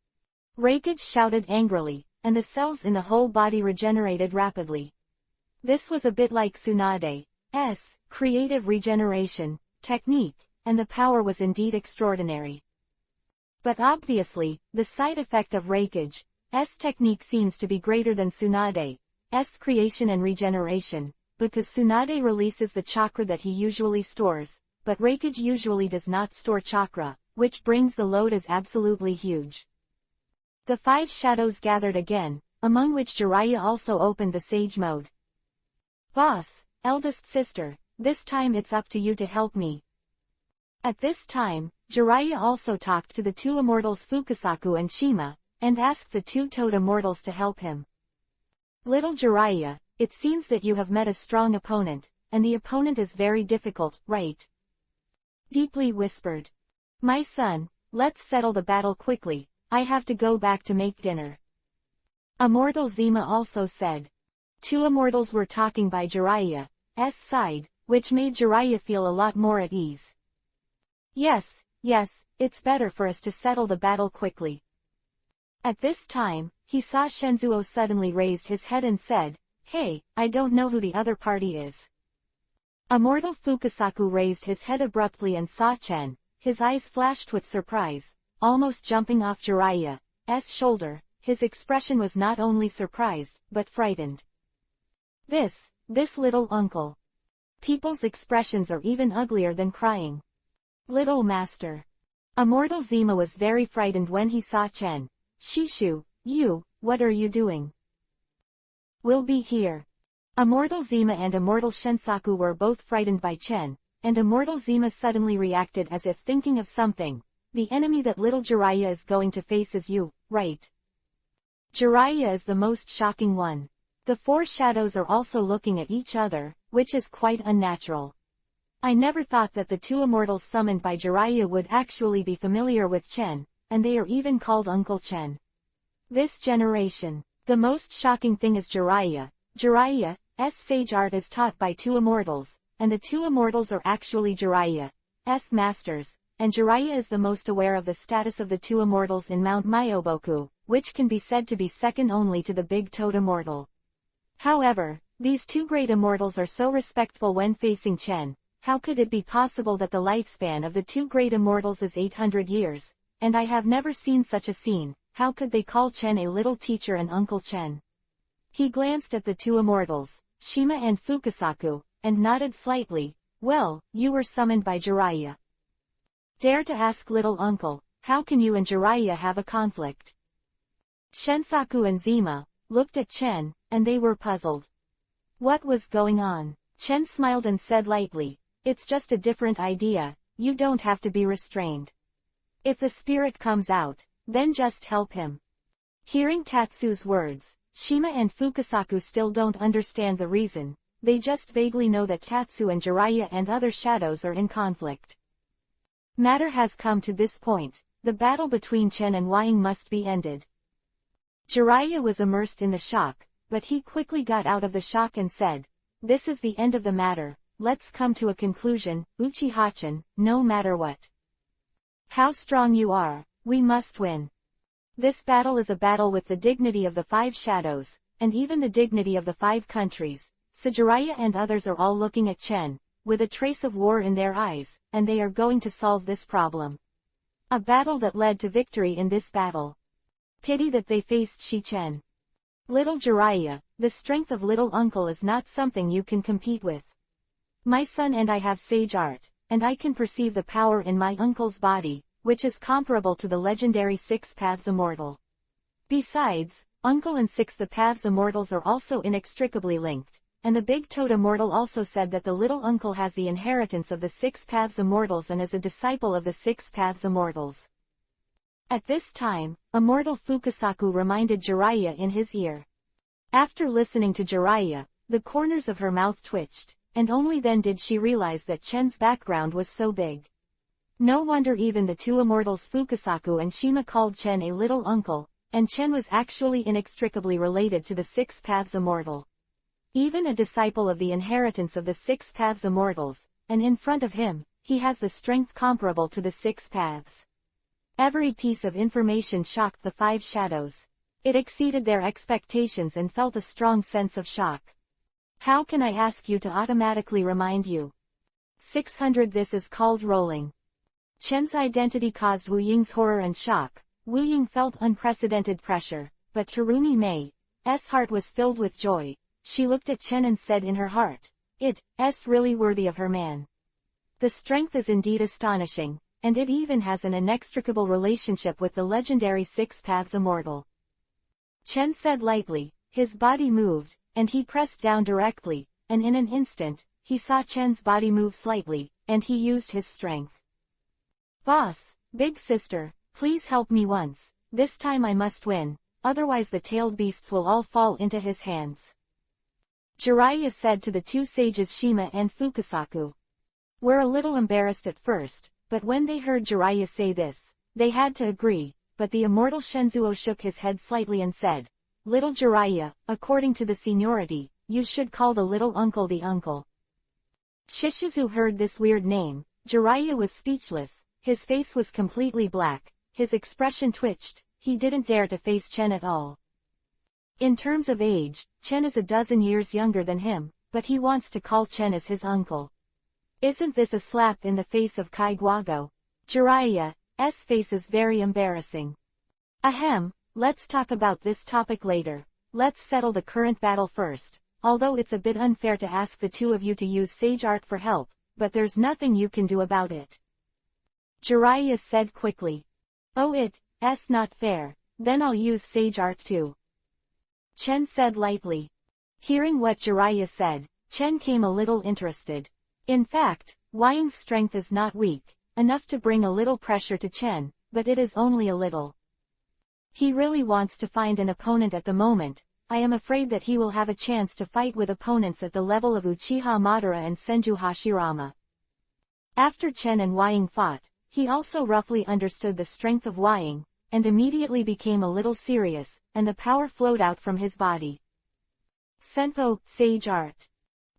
S1: Reikage shouted angrily, and the cells in the whole body regenerated rapidly. This was a bit like Tsunade's creative regeneration technique, and the power was indeed extraordinary. But obviously, the side effect of Reikage's technique seems to be greater than Tsunade's creation and regeneration, because Tsunade releases the chakra that he usually stores, but Reikage usually does not store chakra, which brings the load as absolutely huge. The 5 shadows gathered again, among which Jiraiya also opened the sage mode. Boss, eldest sister, this time it's up to you to help me. At this time, Jiraiya also talked to the 2 immortals Fukasaku and Shima, and asked the 2 toad immortals to help him. Little Jiraiya, it seems that you have met a strong opponent, and the opponent is very difficult, right? Deeply whispered. My son, let's settle the battle quickly, I have to go back to make dinner. Immortal Zima also said. 2 immortals were talking by Jiraiya's side, which made Jiraiya feel a lot more at ease. Yes, it's better for us to settle the battle quickly. At this time, he saw Shenzuo suddenly raised his head and said, hey, I don't know who the other party is. Immortal Fukasaku raised his head abruptly and saw Chen, his eyes flashed with surprise, almost jumping off Jiraiya's shoulder. His expression was not only surprised, but frightened. This little uncle. People's expressions are even uglier than crying. Little master. Immortal Zima was very frightened when he saw Chen. Shishu, what are you doing? We'll be here. Immortal Zima and Immortal Shensaku were both frightened by Chen, and Immortal Zima suddenly reacted as if thinking of something. The enemy that little Jiraiya is going to face is you, right? Jiraiya is the most shocking one. The 4 shadows are also looking at each other, which is quite unnatural. I never thought that the 2 immortals summoned by Jiraiya would actually be familiar with Chen, and they are even called Uncle Chen. This generation. The most shocking thing is Jiraiya's sage art is taught by 2 immortals, and the 2 immortals are actually Jiraiya's masters, and Jiraiya is the most aware of the status of the 2 immortals in Mount Myoboku, which can be said to be second only to the Big Toad Immortal. However, these 2 great immortals are so respectful when facing Chen. How could it be possible that the lifespan of the 2 great immortals is 800 years? And I have never seen such a scene. How could they call Chen a little teacher and Uncle Chen? He glanced at the 2 immortals, Shima and Fukasaku, and nodded slightly. Well, you were summoned by Jiraiya. Dare to ask little uncle, how can you and Jiraiya have a conflict? Shensaku and Zima looked at Chen, and they were puzzled. What was going on? Chen smiled and said lightly, it's just a different idea, you don't have to be restrained. If the spirit comes out, then just help him. Hearing Tatsu's words, Shima and Fukasaku still don't understand the reason, they just vaguely know that Tatsu and Jiraiya and other shadows are in conflict. Matter has come to this point, the battle between Chen and Wying must be ended. Jiraiya was immersed in the shock, but he quickly got out of the shock and said, "This is the end of the matter, let's come to a conclusion, Uchiha-chan, no matter what. How strong you are, we must win. This battle is a battle with the dignity of the 5 shadows, and even the dignity of the 5 countries, so Jiraiya and others are all looking at Chen, with a trace of war in their eyes, and they are going to solve this problem. A battle that led to victory in this battle. Pity that they faced Shi-Chen. Little Jiraiya, the strength of little uncle is not something you can compete with. My son and I have sage art, and I can perceive the power in my uncle's body, which is comparable to the legendary 6 Paths Immortal. Besides, Uncle and 6 the Paths Immortals are also inextricably linked, and the Big Toad Immortal also said that the little uncle has the inheritance of the 6 Paths Immortals and is a disciple of the 6 Paths Immortals. At this time, Immortal Fukasaku reminded Jiraiya in his ear. After listening to Jiraiya, the corners of her mouth twitched, and only then did she realize that Chen's background was so big. No wonder even the 2 immortals Fukasaku and Shima called Chen a little uncle, and Chen was actually inextricably related to the 6 Paths Immortal. Even a disciple of the inheritance of the 6 Paths Immortals, and in front of him, he has the strength comparable to the 6 Paths. Every piece of information shocked the 5 shadows. It exceeded their expectations and felt a strong sense of shock. How can I ask you to automatically remind you? 600 This is called rolling. Chen's identity caused Wu Ying's horror and shock. Wu Ying felt unprecedented pressure, but Terumi Mei's heart was filled with joy. She looked at Chen and said in her heart, "It's really worthy of her man. The strength is indeed astonishing, and it even has an inextricable relationship with the legendary 6 Paths Immortal." Chen said lightly, his body moved, and he pressed down directly, and in an instant, he saw Chen's body move slightly, and he used his strength. "Boss, big sister, please help me once, this time I must win, otherwise the tailed beasts will all fall into his hands," Jiraiya said to the 2 sages Shima and Fukasaku. Were a little embarrassed at first, but when they heard Jiraiya say this, they had to agree, but the immortal Shenzuo shook his head slightly and said, "Little Jiraiya, according to the seniority, you should call the little uncle the uncle." Shishizu heard this weird name. Jiraiya was speechless, his face was completely black, his expression twitched, he didn't dare to face Chen at all. In terms of age, Chen is a dozen years younger than him, but he wants to call Chen as his uncle. Isn't this a slap in the face of Kai Guago? Jiraiya's face is very embarrassing. Ahem, let's talk about this topic later. Let's settle the current battle first, although it's a bit unfair to ask the 2 of you to use sage art for help, but there's nothing you can do about it, Jiraiya said quickly. "Oh, it's not fair, then I'll use sage art too," Chen said lightly. Hearing what Jiraiya said, Chen came a little interested. In fact, Wying's strength is not weak, enough to bring a little pressure to Chen, but it is only a little. He really wants to find an opponent at the moment. I am afraid that he will have a chance to fight with opponents at the level of Uchiha Madara and Senju Hashirama. After Chen and Wying fought, he also roughly understood the strength of Wying, and immediately became a little serious, and the power flowed out from his body. Senpo, sage art.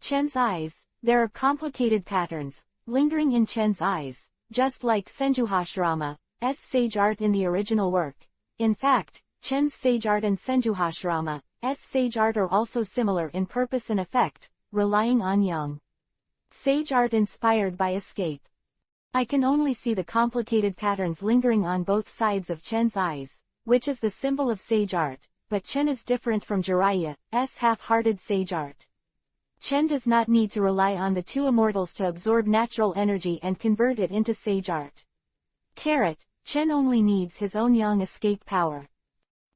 S1: Chen's eyes, there are complicated patterns, lingering in Chen's eyes, just like Senju Hashirama's sage art in the original work. In fact, Chen's sage art and Senju Hashirama's sage art are also similar in purpose and effect, relying on young sage art inspired by escape. I can only see the complicated patterns lingering on both sides of Chen's eyes, which is the symbol of sage art, but Chen is different from Jiraiya's half-hearted sage art. Chen does not need to rely on the 2 immortals to absorb natural energy and convert it into sage art. Chen only needs his own young escape power.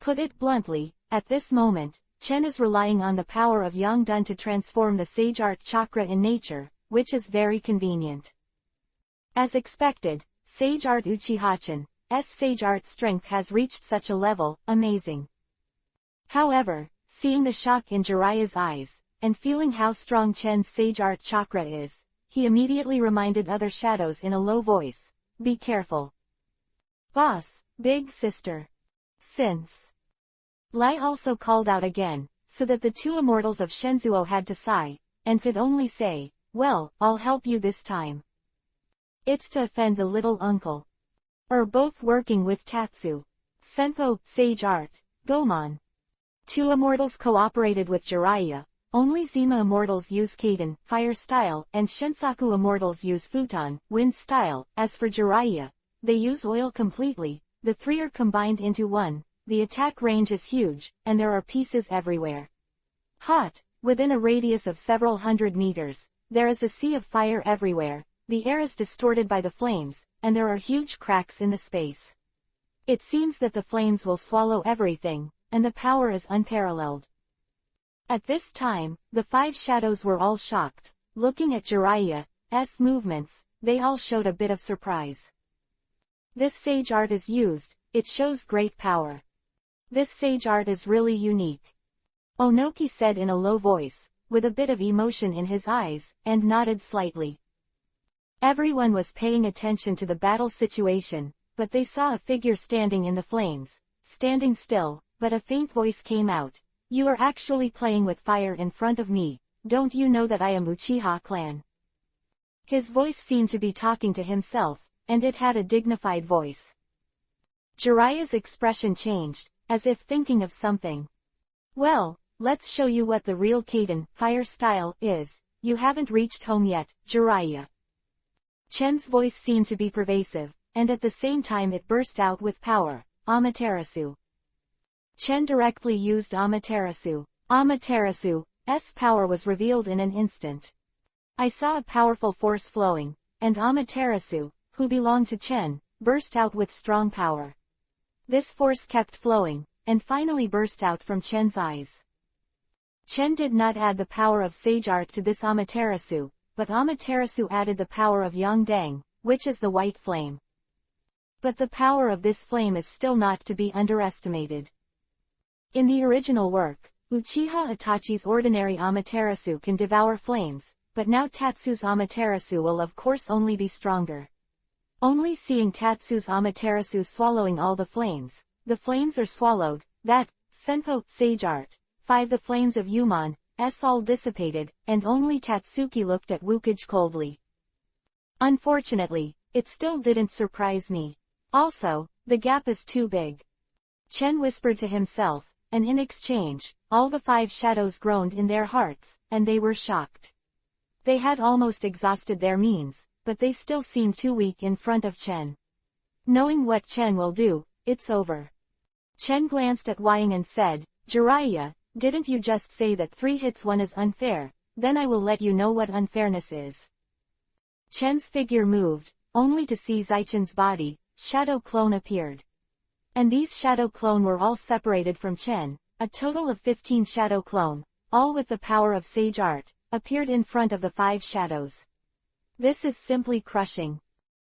S1: Put it bluntly, at this moment, Chen is relying on the power of Yang Dun to transform the sage art chakra in nature, which is very convenient. As expected, Sage Art Uchiha-chan's Sage Art strength has reached such a level, amazing. However, seeing the shock in Jiraiya's eyes, and feeling how strong Chen's sage art chakra is, he immediately reminded other shadows in a low voice, "Be careful. Boss, big sister." Since Lai also called out again, so that the two immortals of Shenzuo had to sigh, and could only say, "Well, I'll help you this time. It's to offend the little uncle." Both working with Tatsu. Senpo, Sage Art, Gomon. Two immortals cooperated with Jiraiya. Only Zima immortals use Kaden, Fire Style, and Shinsaku immortals use Futon, Wind Style. As for Jiraiya, they use oil completely. The three are combined into one. The attack range is huge, and there are pieces everywhere. Hot, within a radius of several hundred meters, there is a sea of fire everywhere. The air is distorted by the flames, and there are huge cracks in the space. It seems that the flames will swallow everything, and the power is unparalleled. At this time, the five shadows were all shocked. Looking at Jiraiya's movements, they all showed a bit of surprise. This sage art is used, it shows great power. This sage art is really unique. Onoki said in a low voice, with a bit of emotion in his eyes, and nodded slightly. Everyone was paying attention to the battle situation, but they saw a figure standing in the flames, standing still, but a faint voice came out. "You are actually playing with fire in front of me, don't you know that I am Uchiha clan?" His voice seemed to be talking to himself, and it had a dignified voice. Jiraiya's expression changed, as if thinking of something. "Well, let's show you what the real Kaden, Fire Style, is. You haven't reached home yet, Jiraiya." Chen's voice seemed to be pervasive, and at the same time it burst out with power. Amaterasu. Chen directly used Amaterasu. Amaterasu's power was revealed in an instant. I saw a powerful force flowing, and Amaterasu, who belonged to Chen, burst out with strong power. This force kept flowing, and finally burst out from Chen's eyes. Chen did not add the power of sage art to this Amaterasu, but Amaterasu added the power of Yongdang, which is the white flame. But the power of this flame is still not to be underestimated. In the original work, Uchiha Itachi's ordinary Amaterasu can devour flames, but now Tatsu's Amaterasu will of course only be stronger. Only seeing Tatsu's Amaterasu swallowing all the flames are swallowed, that, Senpo, Sage Art, 5 the flames of Yumon's all dissipated, and only Tatsuki looked at Wukage coldly. Unfortunately, it still didn't surprise me. Also, the gap is too big. Chen whispered to himself, and in exchange, all the 5 shadows groaned in their hearts, and they were shocked. They had almost exhausted their means, but they still seemed too weak in front of Chen. Knowing what Chen will do, it's over. Chen glanced at Wying and said, "Jiraiya, didn't you just say that 3 hits 1 is unfair? Then I will let you know what unfairness is." Chen's figure moved, only to see Zaichen's body. Shadow clone appeared. And these shadow clone were all separated from Chen. A total of 15 shadow clone, all with the power of sage art, appeared in front of the 5 shadows. This is simply crushing.